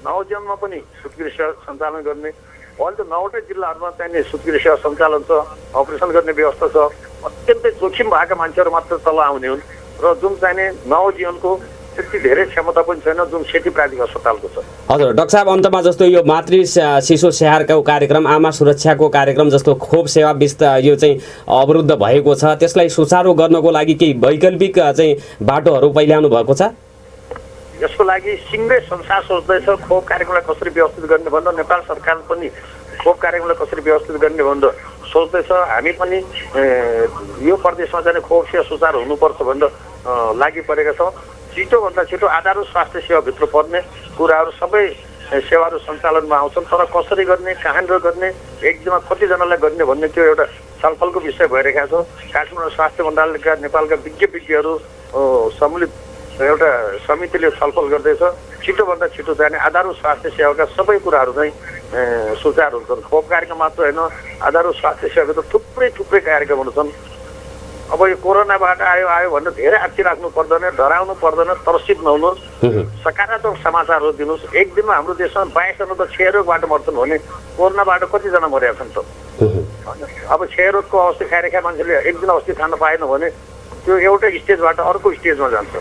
नवजीवनमा पनि सुत्केरी सेवा सञ्चालन गर्ने, अहिले त 9वटै जिल्लाहरूमा चाहिँ सुत्केरी सेवा सञ्चालन छ, अपरेसन गर्ने व्यवस्था छ। अत्यन्तै जोखिम भएका मान्छेहरू मात्र तल आउने हुन् र जुन चाहिँ नवजीवनको त्यति धेरै क्षमता पनि छैन जुन सेती प्राविधिक अस्पतालको छ। हजुर डाक्टर साहब, अन्तमा जस्तो यो मातृ शिशु स्याहारको कार्यक्रम, आमा सुरक्षाको कार्यक्रम जस्तो खोप सेवा यो चाहिँ अवरुद्ध भएको छ, त्यसलाई सुचारू गर्नको लागि केही वैकल्पिक चाहिँ बाटोहरू पहिल्याउनु भएको छ? यसको लागि सिङ्गै संसार सोच्दैछ खोप कार्यक्रमलाई कसरी व्यवस्थित गर्ने भन्दा नेपाल सरकार पनि खोप कार्यक्रमलाई कसरी व्यवस्थित गर्ने भनेर सोच्दैछ। हामी पनि यो प्रदेशमा चाहिँ खोप सेवा सुचारू हुनुपर्छ भनेर लागि परेका छौँ। छिटोभन्दा छिटो आधारभूत स्वास्थ्य सेवाभित्र पर्ने कुराहरू सबै सेवाहरू सञ्चालनमा आउँछन्, तर कसरी गर्ने, कहाँनिर गर्ने, एक दिनमा कतिजनालाई गर्ने भन्ने त्यो एउटा छलफलको विषय भइरहेका छ। काठमाडौँ स्वास्थ्य मन्त्रालयका नेपालका विज्ञहरू सम्मिलित एउटा समितिले छलफल गर्दैछ। छिटोभन्दा छिटो जाने आधारभूत स्वास्थ्य सेवाका सबै कुराहरू चाहिँ सुचारू हुन्छन्। खोप कार्यक्रम मात्र होइन, आधारभूत स्वास्थ्य सेवाको त थुप्रै कार्यक्रमहरू छन्। अब यो कोरोनाबाट आयो भनेर धेरै आत्ति राख्नु पर्दैन, डराउनु पर्दैन, त्रसित नहुनुहोस्, सकारात्मक समाचारहरू दिनुहोस्। एक दिनमा हाम्रो देशमा 22 जना त क्षयरोगबाट मर्छन् भने कोरोनाबाट कतिजना मरेका छन् त? अब क्षयरोगको औषधि खाइरहेका मान्छेले एक दिन औषधि खान पाएन भने त्यो एउटै स्टेजबाट अर्को स्टेजमा जान्छ।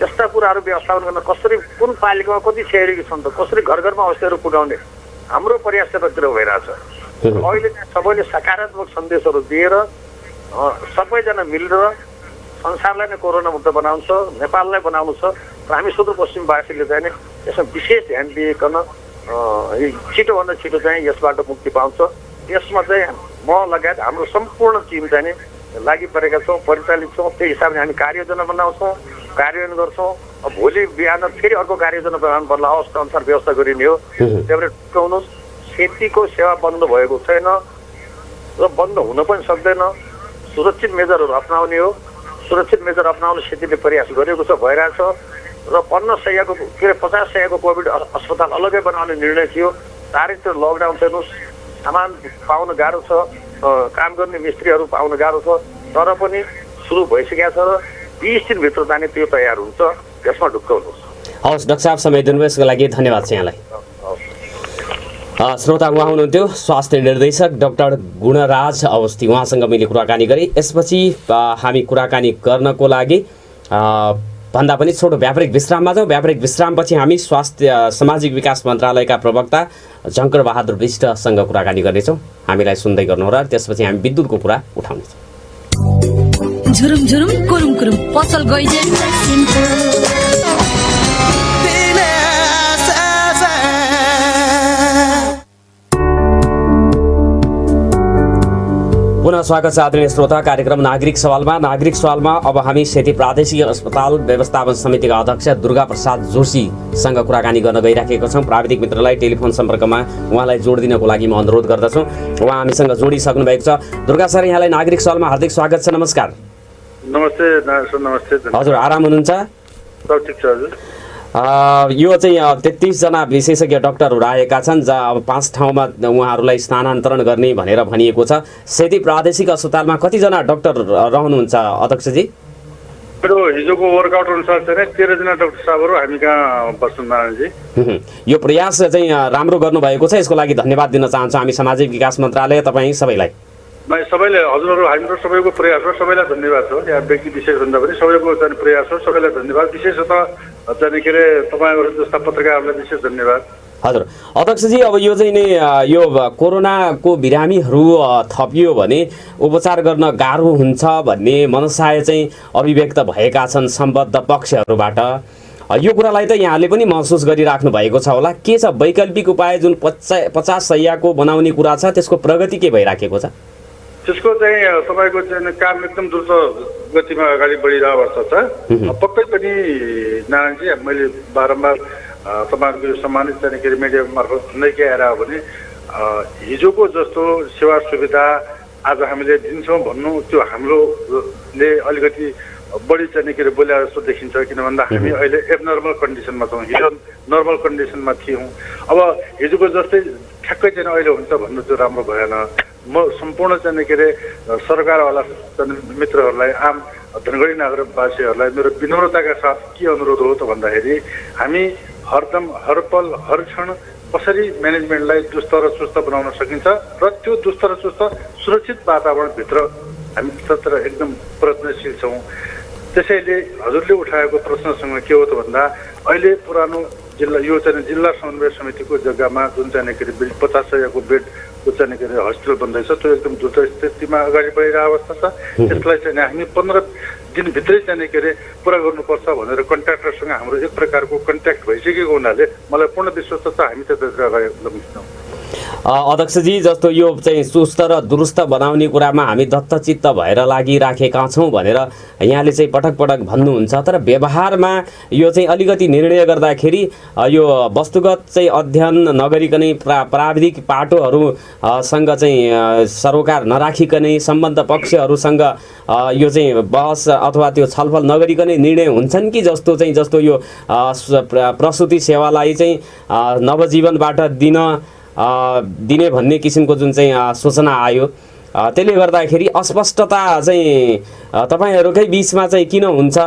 त्यस्ता कुराहरू व्यवस्थापन गर्न कसरी, कुन पालिकामा कति क्षयरोगी छन् त, कसरी घर घरमा औषधिहरू पुर्याउने हाम्रो प्रयास त्यतातिर भइरहेछ। अहिले चाहिँ सबैले सकारात्मक सन्देशहरू दिएर सबैजना मिलेर संसारलाई नै कोरोना मुक्त बनाउनु छ, नेपाललाई बनाउनु छ र हामी सुदूरपश्चिमवासीले चाहिँ यसमा विशेष ध्यान दिइकन छिटोभन्दा छिटो चाहिँ यसबाट मुक्ति पाउँछ। यसमा चाहिँ म लगायत हाम्रो सम्पूर्ण टिम चाहिँ लागि परेका छौँ, परिचालित छौँ। त्यही हिसाबले हामी कार्ययोजना बनाउँछौँ, कार्यान्वयन गर्छौँ। अब भोलि बिहान फेरि अर्को कार्ययोजना बनाउनु पर्ला, अवस्था अनुसार व्यवस्था गरिने हो। त्यहाँबाट टुकाउनुहोस्, सेतीको सेवा बन्द भएको छैन र बन्द हुन पनि सक्दैन। सुरक्षित मेजरहरू अप्नाउने हो, सुरक्षित मेजर अप्नाउन सेतीले प्रयास गरेको छ, भइरहेछ। र 50 शय्याको कोभिड अस्पताल अलग्गै बनाउने निर्णय थियो। चारैतिर लकडाउन छैनस्, सामान पाउन गाह्रो छ, काम गर्ने मिस्त्रीहरू पाउन गाह्रो छ, तर पनि सुरु भइसकेको छ र 20 दिनभित्र जाने त्यो तयार हुन्छ। यसमा ढुक्काउनुहोस्। हवस् डाक्टर साहब, समय दिनुभयो यसको लागि धन्यवाद छ यहाँलाई। श्रोता, उहाँ हुनुहुन्थ्यो स्वास्थ्य निर्देशक डाक्टर गुणराज अवस्थी। उहाँसँग मैले कुराकानी गरेँ। यसपछि हामी कुराकानी गर्नको लागि भन्दा पनि छोटो व्यापारिक विश्राममा जाउँ। व्यापारिक विश्रामपछि हामी स्वास्थ्य सामाजिक विकास मन्त्रालयका प्रवक्ता झङ्कर बहादुर विष्टसँग कुराकानी गर्नेछौँ। हामीलाई सुन्दै गर्नुहोला। त्यसपछि हामी विद्युतको कुरा उठाउनेछौँ। झुरुम झुरुम कुरुम कुरुम पसल गइजे पुनः स्वागत छ आदरणीय श्रोता। कार्यक्रम नागरिक सवालमा अब हामी सेती प्रादेशिक अस्पताल व्यवस्थापन समितिका अध्यक्ष दुर्गा प्रसाद जोशीसँग कुराकानी गर्न गइराखेका छौँ। प्राविधिक मित्रलाई टेलिफोन सम्पर्कमा उहाँलाई जोड दिनको लागि म अनुरोध गर्दछु। उहाँ हामीसँग जोडिसक्नु भएको छ। दुर्गा सर, यहाँलाई नागरिक सवालमा हार्दिक स्वागत छ। नमस्कार। नमस्ते नमस्ते हजुर, आराम हुनुहुन्छ? सब ठिक छ हजुर। यो चाहिँ 33 जना विशेषज्ञ डाक्टरहरू आएका छन्, जहाँ अब 5 ठाउँमा उहाँहरूलाई स्थानान्तरण गर्ने भनेर भनिएको छ। सेती प्रादेशिक अस्पतालमा कतिजना डाक्टर रहनुहुन्छ अध्यक्षजी? मेरो हिजोको वर्कआउट अनुसार चाहिँ 13 जना डाक्टर साहबहरू हामी कहाँ बस्छन् नारायणजी। यो प्रयास चाहिँ राम्रो गर्नुभएको छ, यसको लागि धन्यवाद दिन चाहन्छु हामी सामाजिक विकास मन्त्रालय तपाईँ सबैलाई। सबैले हजुरहरू हाम्रो सबैको प्रयास हो, सबैलाई धन्यवाद हो। यहाँ व्यक्ति विशेष भन्दा पनि सबैको चाहिँ प्रयास हो, सबैलाई धन्यवाद। विशेषतः चाहिँ के अरे तपाईँहरू जस्ता पत्रकारहरूलाई विशेष धन्यवाद। हजुर अध्यक्षजी, अब यो चाहिँ नि यो कोरोनाको बिरामीहरू थपियो भने उपचार गर्न गाह्रो हुन्छ भन्ने मनसाय चाहिँ अभिव्यक्त भएका छन् सम्बद्ध पक्षहरूबाट। यो कुरालाई त यहाँले पनि महसुस गरिराख्नु भएको छ होला। के छ वैकल्पिक उपाय? जुन 50 शय्याको बनाउने कुरा छ, त्यसको प्रगति के भइराखेको छ? त्यसको चाहिँ तपाईँको चाहिँ काम एकदम द्रुत गतिमा अगाडि बढिरहेको अवस्था छ। पक्कै पनि नारायणजी, मैले बारम्बार तपाईँहरूको यो सम्मानित चाहिँ के अरे मिडिया मार्फत भन्दै के आएर हो भने हिजोको जस्तो सेवा सुविधा आज हामीले दिन्छौँ भन्नु त्यो हाम्रोले अलिकति बढी चाहिँ के अरे बोल्या जस्तो देखिन्छ। किन भन्दा हामी अहिले एबनर्मल कन्डिसनमा छौँ, हिजो नर्मल कन्डिसनमा थियौँ। अब हिजोको जस्तै ठ्याक्कै चाहिँ अहिले हुन्छ भन्नु चाहिँ राम्रो भएन। म सम्पूर्ण चाहिँ के अरे सरकारवाला मित्रहरूलाई, आम धनगढी नगरवासीहरूलाई मेरो विनम्रताका साथ के अनुरोध हो त भन्दाखेरि हामी हरदम हरपल हर क्षण कसरी म्यानेजमेन्टलाई दुस्त र चुस्त बनाउन सकिन्छ र त्यो दुस्त र चुस्त सुरक्षित वातावरणभित्र हामी तत्र एकदम प्रयत्नशील छौँ। त्यसैले हजुरले उठाएको प्रश्नसँग के हो त भन्दा अहिले पुरानो जिल्ला यो चाहिँ जिल्ला समन्वय समितिको जग्गामा जुन चाहिँ के अरे 50 शय्याको बेडको चाहिँ के अरे हस्पिटल बन्दैछ, त्यो एकदम द्रुत स्थितिमा अगाडि बढिरहेको अवस्था छ। त्यसलाई चाहिँ हामी 15 दिनभित्रै चाहिँ के अरे पुरा गर्नुपर्छ भनेर कन्ट्र्याक्टरसँग हाम्रो एक प्रकारको कन्ट्याक्ट भइसकेको हुनाले मलाई पूर्ण विश्वास छ हामी त्यतातिर अगाडि लग्छौँ। अध्यक्षजी, जस्तो यो चाहिँ सुस्त र दुरुस्त बनाउने कुरामा हामी दत्तचित्त भएर लागिराखेका छौँ भनेर यहाँले चाहिँ पटक पटक भन्नुहुन्छ, तर व्यवहारमा यो चाहिँ अलिकति निर्णय गर्दाखेरि यो वस्तुगत चाहिँ अध्ययन नगरिकनै प्राविधिक पाटोहरूसँग चाहिँ सरोकार नराखिकनै सम्बन्ध पक्षहरूसँग यो चाहिँ बहस अथवा त्यो छलफल नगरिकनै निर्णय हुन्छन् कि जस्तो यो प्रसुति सेवालाई चाहिँ नवजीवनबाट दिने भन्ने किसिमको जुन चाहिँ सूचना आयो, त्यसले गर्दाखेरि अस्पष्टता चाहिँ तपाईँहरूकै बिचमा चाहिँ किन हुन्छ?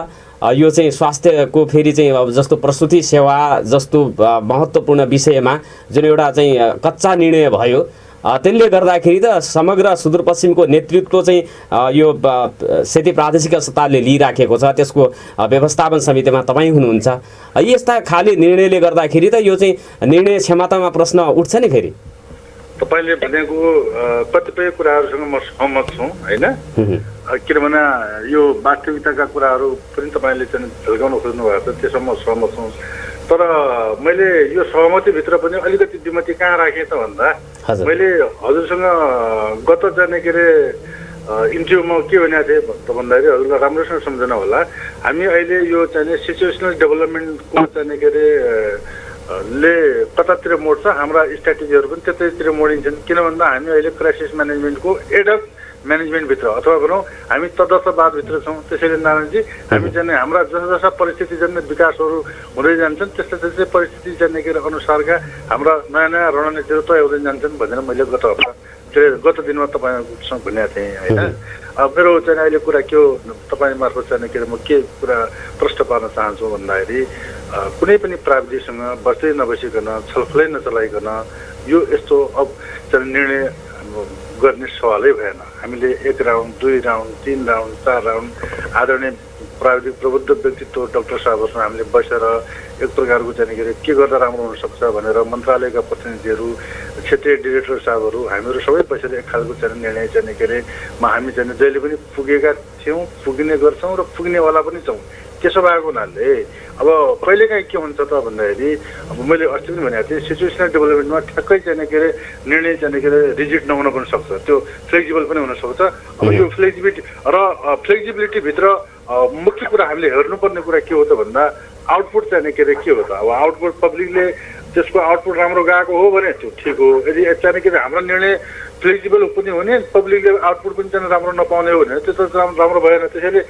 यो चाहिँ स्वास्थ्यको फेरि चाहिँ अब जस्तो प्रसुति सेवा जस्तो महत्त्वपूर्ण विषयमा जुन एउटा चाहिँ कच्चा निर्णय भयो, त्यसले गर्दाखेरि त समग्र सुदूरपश्चिमको नेतृत्व चाहिँ यो सेती प्रादेशिक अस्पतालले लिइराखेको छ, त्यसको व्यवस्थापन समितिमा तपाईँ हुनुहुन्छ। यस्ता खाली निर्णयले गर्दाखेरि त यो चाहिँ निर्णय क्षमतामा प्रश्न उठ्छ नि। फेरि तपाईँले भनेको कतिपय कुराहरूसँग म सहमत छु होइन, किनभने यो वास्तविकताका कुराहरू पनि तपाईँले चाहिँ झल्काउन खोज्नु भएको छ, त्यसमा म सहमत छु। तर मैले यो सहमतिभित्र पनि अलिकति विमति कहाँ राखेँ त भन्दा, मैले हजुरसँग गत जाने के अरे इन्टरभ्यूमा के भनेको थिएँ त भन्दाखेरि हजुरलाई राम्रोसँग सम्झना होला, हामी अहिले यो चाहिँ सिचुएसनल डेभलपमेन्टको चाहिँ के अरे ले कतातिर मोड्छ, हाम्रा स्ट्राटेजीहरू पनि त्यतैतिर मोडिन्छन्। किन भन्दा हामी अहिले क्राइसिस म्यानेजमेन्टको एडक म्यानेजमेन्टभित्र अथवा भनौँ हामी तदर्थवादभित्र छौँ। त्यसैले नारायणजी हामी चाहिँ हाम्रा जसा परिस्थितिजन्य विकासहरू हुँदै जान्छन् त्यस्तै त्यस्तै परिस्थिति जाने के अनुसारका हाम्रा नयाँ नयाँ रणनीतिहरू तय हुँदै जान्छन् भनेर मैले गत दिनमा तपाईँसँग भनेको थिएँ होइन। मेरो चाहिँ अहिले कुरा के हो तपाईँ मार्फत चाहिँ के म के कुरा प्रश्न पार्न चाहन्छु भन्दाखेरि कुनै पनि प्राविधिकसँग बस्दै नबसिकन छलफलै नचलाइकन यो यस्तो अब चाहिँ निर्णय गर्ने सवालै भएन। हामीले 1 राउन्ड 2 राउन्ड 3 राउन्ड 4 राउन्ड आदरणीय प्राविधिक प्रबुद्ध व्यक्तित्व डाक्टर साहबहरूसँग हामीले बसेर एक प्रकारको चाहिँ के गर्दा राम्रो हुनसक्छ भनेर मन्त्रालयका प्रतिनिधिहरू क्षेत्रीय डिरेक्टर साहबहरू हामीहरू सबै बसेर एक खालको चाहिँ निर्णय चाहिँ के अरे हामी चाहिँ जहिले पनि पुगेका थियौँ, पुगिने गर्छौँ र पुग्नेवाला पनि छौँ। त्यसो भएको हुनाले अब कहिलेकाहीँ के हुन्छ त भन्दाखेरि अब मैले अस्ति पनि भनेको थिएँ सिचुएसनल डेभलपमेन्टमा ठ्याक्कै चाहिँ के अरे निर्णय चाहिँ के अरे रिजिड नहुन पनि सक्छ, त्यो फ्लेक्जिबल पनि हुनसक्छ। अब यो फ्लेक्जिबिलिटीभित्र मुख्य कुरा हामीले हेर्नुपर्ने कुरा के हो त भन्दा आउटपुट चाहिँ के अरे के हो त। अब आउटपुट पब्लिकले त्यसको आउटपुट राम्रो गएको हो भने त्यो ठिक हो, यदि चाहिँ के अरे हाम्रो निर्णय फ्लेक्जिबल पनि हुने पब्लिकले आउटपुट पनि चाहिँ राम्रो नपाउने हो भने त्यो त राम्रो भएन। त्यसैले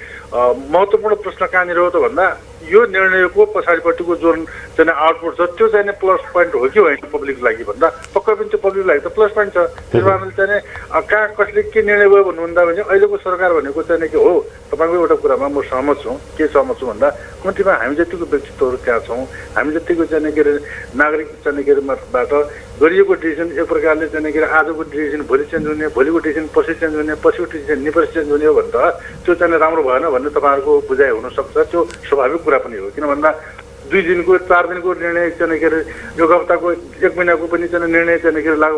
महत्त्वपूर्ण प्रश्न कहाँनिर हो त भन्दा यो निर्णयको पछाडिपट्टिको जुन चाहिँ आउटपुट छ त्यो चाहिँ प्लस पोइन्ट हो कि होइन पब्लिकको लागि भन्दा पक्कै पनि त्यो पब्लिकको लागि त प्लस पोइन्ट छ। त्यस कारणले चाहिँ कहाँ कसले के निर्णय भयो भन्नुभन्दा भने अहिलेको सरकार भनेको चाहिँ के हो, तपाईँको एउटा कुरामा म सहमत छु। के सहमत छु भन्दा कम्तीमा हामी जतिको व्यक्तित्वहरू त्यहाँ छौँ, हामी जतिको चाहिँ के अरे नागरिक चाहिँ के अरेबाट गरिएको डिसिजन एक प्रकारले चाहिँ के अरे आजको डिसिजन भोलि चेन्ज हुने, भोलिको डिसिजन पछि चेन्ज हुने, पछिको डिसिजन निपछि चेन्ज हुने हो भने त त्यो चाहिँ राम्रो भएन भन्ने तपाईँहरूको बुझाइ हुनसक्छ। त्यो स्वाभाविक कुरा पनि हो, किन भन्दा 2 दिनको 4 दिनको निर्णय चाहिँ के अरे एक हप्ताको 1 महिनाको पनि चाहिँ निर्णय चाहिँ के अरे लागु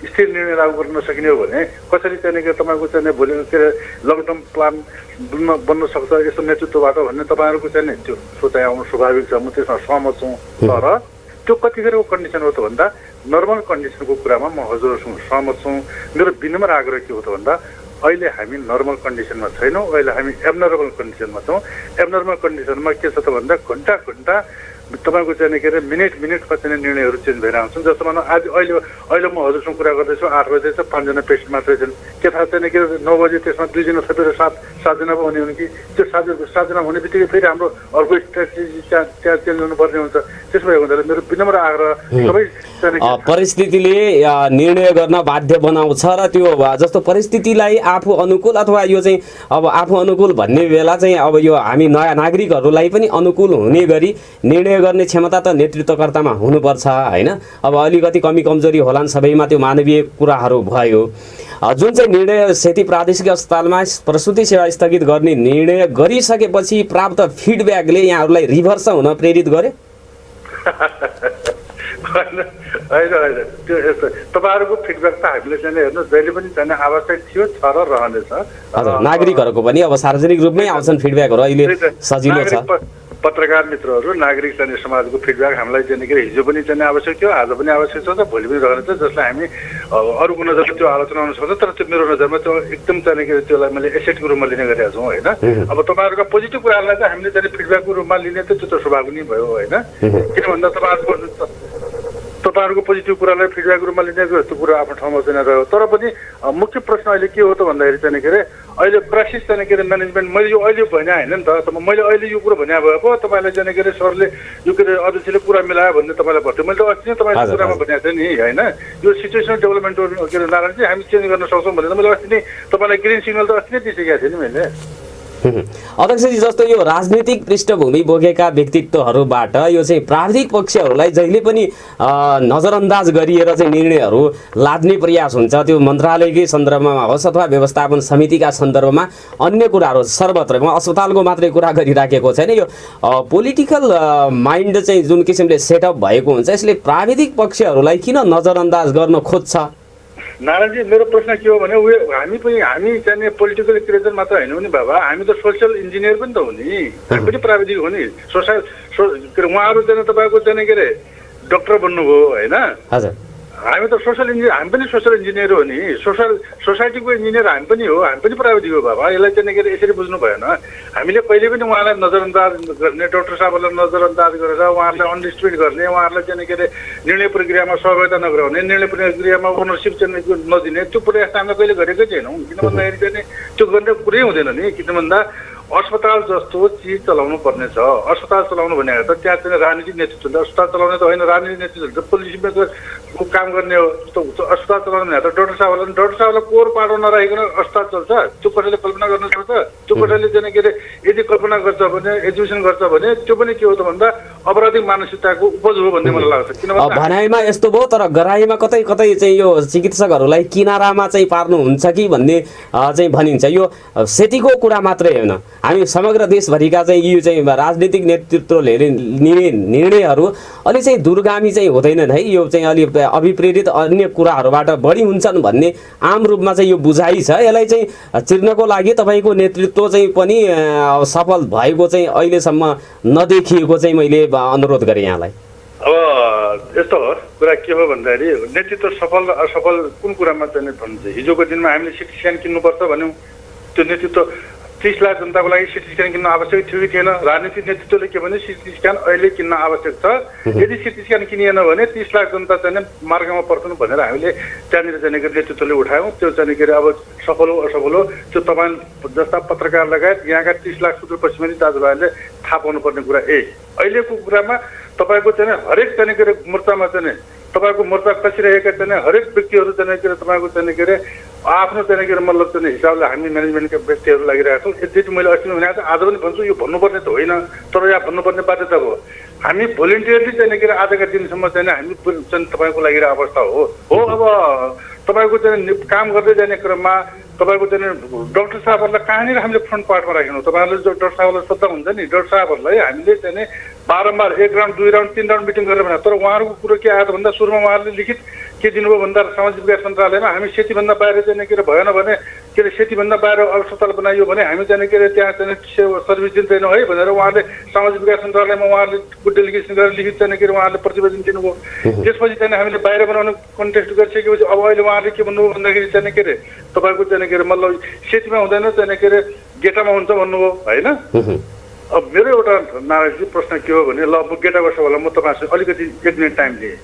स्थिर निर्णय लागू गर्न नसकिने हो भने कसरी चाहिँ के तपाईँको चाहिँ भोलि के अरे लङ टर्म प्लान बन्न सक्छ यस्तो नेतृत्वबाट भन्ने तपाईँहरूको चाहिँ त्यो सोचाइ आउनु स्वाभाविक छ। म त्यसमा सहमत छु। तर त्यो कतिखेरको कन्डिसन हो त भन्दा नर्मल कन्डिसनको कुरामा म हजुरहरूसँग सहमत छु। मेरो विनम्र आग्रह के हो त भन्दा अहिले हामी नर्मल कन्डिसनमा छैनौँ, अहिले हामी एबनर्मल कन्डिसनमा छौँ। एबनर्मल कन्डिसनमा के छ त भन्दा घन्टा घन्टा तपाईँको चाहिँ के अरे मिनटमा चाहिँ निर्णयहरू चेन्ज भएर आउँछन्। जस्तो मानौँ अहिले म हजुरसँग कुरा गर्दैछु 8 बजे चाहिँ 5 जना पेसेन्ट मात्रै छन्, के थाहा छैन के 9 बजे त्यसमा 2 जना थपेर 7 जना पो हुने हुन् कि त्यो 7 जना हुने बित्तिकै फेरि हाम्रो अर्को स्ट्राटेजी त्यहाँ चेन्ज हुनुपर्ने हुन्छ। त्यसो भएको हुँदाखेरि मेरो विनम्र आग्रह सबै परिस्थितिले निर्णय गर्न बाध्य बनाउँछ र त्यो जस्तो परिस्थितिलाई आफू अनुकूल अथवा यो चाहिँ अब आफू अनुकूल भन्ने बेला चाहिँ अब यो हामी नयाँ नागरिकहरूलाई पनि अनुकूल हुने गरी निर्णय गर्ने क्षमता त नेतृत्वकर्तामा हुनुपर्छ होइन। अब अलिकति कमी कमजोरी होलान् सबैमा, त्यो मानवीय कुराहरू भयो। जुन चाहिँ निर्णय सेती प्रादेशिक अस्पतालमा प्रसुति सेवा स्थगित गर्ने निर्णय गरिसकेपछि प्राप्त फिडब्याकले यहाँहरूलाई रिभर्स हुन प्रेरित गरे? होइन त्यो यस्तो तपाईँहरूको फिडब्याक त हामीले चाहिँ हेर्नुहोस् जहिले पनि चाहिँ आवश्यक थियो छ र रहनेछ। हजुर, नागरिकहरूको पनि अब सार्वजनिक रूपमै आउँछन् फिडब्याकहरू, अहिले सजिलो छ। पत्रकार मित्रहरू नागरिक चाहिँ समाजको फिडब्याक हामीलाई चाहिँ के हिजो पनि चाहिँ आवश्यक थियो, आज पनि आवश्यक छ, भोलि पनि रहन्छ, जसलाई हामी अरूको नजरमा त्यो आलोचना हुन सक्छ, तर त्यो मेरो नजरमा त्यो एकदम चाहिँ के त्यसलाई मैले एसेटको रूपमा लिने गरेका छौँ होइन। अब तपाईँहरूका पोजिटिभ कुराहरूलाई चाहिँ हामीले चाहिँ फिडब्याकको रूपमा लिने त्यो त स्वभाव पनि भयो होइन। किन भन्दा तपाईँहरूको पोजिटिभ कुरालाई फिडब्याकको रूपमा लिने त्यो कुरा आफ्नो ठाउँमा चाहिँ रह्यो। तर पनि मुख्य प्रश्न अहिले के हो त भन्दाखेरि चाहिँ के अरे अहिले क्राइसिस चाहिँ के अरे म्यानेजमेन्ट मैले यो अहिले भने होइन नि त, मैले अहिले यो कुरा भने भए पो तपाईँलाई चाहिँ के अरे सरले यो के अरे अध्यक्षले कुरा मिलायो भन्ने तपाईँलाई भन्थ्यो। मैले त अस्ति नै तपाईँको कुरामा भनेको थिएँ नि होइन, यो सिचुएसनल डेभलपमेन्ट के अरे नारायण चाहिँ हामी चेन्ज गर्न सक्छौँ भनेर मैले अस्ति नै तपाईँलाई ग्रिन सिग्नल त अस्ति नै दिइसकेको थिएँ नि मैले। अध्यक्षजी, जस्तो यो राजनीतिक पृष्ठभूमि बोकेका व्यक्तित्वहरूबाट यो चाहिँ प्राविधिक पक्षहरूलाई जहिले पनि नजरअन्दाज गरिएर चाहिँ निर्णयहरू लाद्ने प्रयास हुन्छ, त्यो मन्त्रालयकै सन्दर्भमा होस् अथवा व्यवस्थापन समितिका सन्दर्भमा अन्य कुराहरू सर्वत्र। म अस्पतालको मात्रै कुरा गरिराखेको छैन, यो पोलिटिकल माइन्ड चाहिँ जुन किसिमले सेटअप भएको हुन्छ यसले प्राविधिक पक्षहरूलाई किन नजरअन्दाज गर्न खोज्छ? नारायणजी, मेरो प्रश्न के हो भने हामी चाहिँ पोलिटिकल क्रिएटर मात्र होइन नि बाबा, हामी त सोसियल इन्जिनियर पनि त हो नि, हामी पनि प्राविधिक हो नि। उहाँहरू चाहिँ तपाईँको चाहिँ के अरे डक्टर बन्नुभयो होइन, हजुर हामी त सोसियल इन्जिनियर, हामी पनि सोसियल इन्जिनियर हो नि, सोसाइटीको इन्जिनियर हामी पनि हो, हामी पनि प्राविधिक हो बाबा। यसलाई चाहिँ के अरे यसरी बुझ्नु भएन। हामीले कहिले पनि उहाँलाई नजरअन्दाज गर्ने, डाक्टर साहबलाई नजरअन्दाज गरेर उहाँहरूलाई अनडिस्ट्रिब्युट गर्ने, उहाँहरूलाई चाहिँ के अरे निर्णय प्रक्रियामा सहभागिता नगराउने, निर्णय प्रक्रियामा ओनरसिप चाहिँ नदिने, त्यो प्रयास हामीले कहिले गरेकै छैनौँ। किन भन्दाखेरि चाहिँ त्यो गर्ने कुरै हुँदैन नि। किन भन्दा अस्पताल जस्तो चिज चलाउनु पर्ने छ। अस्पताल चलाउनु भनेको त त्यहाँ चाहिँ राजनीतिक नेतृत्व हुन्छ, अस्पताल चलाउने त होइन, राजनीतिक नेतृत्व हुन्छ, पुलिस मेकरको काम गर्ने हो। अस्पताल चलाउनु भने त डाक्टर साहबलाई कोर पाडो नराखिकन अस्पताल चल्छ, त्यो कसैले कल्पना गर्न सक्छ? त्यो कसैले चाहिँ के अरे यदि कल्पना गर्छ भने, एजुकेसन गर्छ भने त्यो पनि के हो त भन्दा अपराधिक मानसिकताको उपज हो भन्ने मलाई लाग्छ। किनभने भनाइमा यस्तो भयो, तर गराइमा कतै कतै चाहिँ यो चिकित्सकहरूलाई किनारामा चाहिँ पार्नुहुन्छ कि भन्ने चाहिँ भनिन्छ। यो सेतीको कुरा मात्रै होइन, हामी समग्र देशभरिका चाहिँ यो चाहिँ राजनीतिक नेतृत्वले लिने निर्णयहरू अलि चाहिँ दूरगामी चाहिँ हुँदैनन् है, यो चाहिँ अलि अभिप्रेरित अन्य कुराहरूबाट बढी हुन्छन् भन्ने आम रूपमा चाहिँ यो बुझाइ छ। यसलाई चाहिँ चिर्नको लागि तपाईँको नेतृत्व चाहिँ पनि सफल भएको चाहिँ अहिलेसम्म नदेखिएको चाहिँ मैले अनुरोध गरेँ यहाँलाई। अब यस्तो हो कुरा, के हो भन्दाखेरि नेतृत्व सफल र असफल कुन कुरामा चाहिँ भन्छ। हिजोको दिनमा हामीले सिटी स्क्यान किन्नुपर्छ भन्यौँ, त्यो नेतृत्व 30 लाख जनताको लागि सिटी स्क्यान किन्न आवश्यक थियो कि थिएन? राजनीतिक नेतृत्वले के भने सिटी स्क्यान अहिले किन्न आवश्यक छ, यदि सिटी स्क्यान किनिएन भने 30 लाख जनता चाहिँ मार्गमा पर्छन् भनेर हामीले त्यहाँनिर चाहिँ नेतृत्वले उठायौँ। त्यो चाहिँ के अरे अब सफल हो असफल हो त्यो तपाईँ जस्ता पत्रकार लगायत यहाँका 30 लाख सुदूरपश्चिमेली दाजुभाइहरूले थाहा पाउनुपर्ने कुरा। अहिलेको कुरामा तपाईँको चाहिँ हरेक चाहिँ के अरे मोर्चामा चाहिँ तपाईँको मोर्चा कसिरहेका चाहिँ हरेक व्यक्तिहरू चाहिँ के अरे तपाईँको चाहिँ के अरे आफ्नो चाहिँ के अरे मतलब चाहिँ हिसाबले हामी म्यानेजमेन्टका व्यक्तिहरू लागिरहेका छौँ। यति मैले अस्ति भनेको छ, आज पनि भन्छु, यो भन्नुपर्ने त होइन, तर यहाँ भन्नुपर्ने बाध्यता हो। हामी भोलिन्टियरली चाहिँ के अरे आजका दिनसम्म चाहिँ हामी चाहिँ तपाईँको लागिरहेको अवस्था हो। अब तपाईँको चाहिँ काम गर्दै जाने क्रममा तपाईँको चाहिँ डाक्टर साहबहरूलाई कहाँनिर हामीले फ्रन्ट पार्टमा राखेनौँ। तपाईँहरूले जो डाक्टर साहबलाई सोध्दा हुन्छ नि, डाक्टर साहबहरूलाई हामीले चाहिँ बारम्बार 1 राउन्ड 2 राउन्ड 3 राउन्ड मिटिङ गरेर भने, तर उहाँहरूको कुरो के आयो त भन्दा सुरुमा उहाँहरूले लिखित के दिनुभयो भन्दा सामाजिक विकास मन्त्रालयमा हामी सेतीभन्दा बाहिर चाहिँ के अरे भएन भने के अरे सेतीभन्दा बाहिर अस्पताल बनाइयो भने हामी चाहिँ के अरे त्यहाँ चाहिँ सर्भिस दिँदैनौँ है भनेर उहाँहरूले सामाजिक विकास मन्त्रालयमा उहाँहरूले डेलिगेसन गरेर लिखित चाहिँ के अरे उहाँहरूले प्रतिवेदन दिनुभयो। त्यसपछि चाहिँ हामीले बाहिर बनाउने कन्टेक्स्ट गरिसकेपछि अब अहिले उहाँहरूले के भन्नुभयो भन्दाखेरि चाहिँ के अरे तपाईँको चाहिँ के अरे मतलब सेतीमा हुँदैन चाहिँ के अरे गेटामा हुन्छ भन्नुभयो होइन। अब मेरो एउटा नारायणजी प्रश्न के हो भने, ल म गेटाको सवाललाई म तपाईँसँग अलिकति 1 मिनट टाइम दिएँ।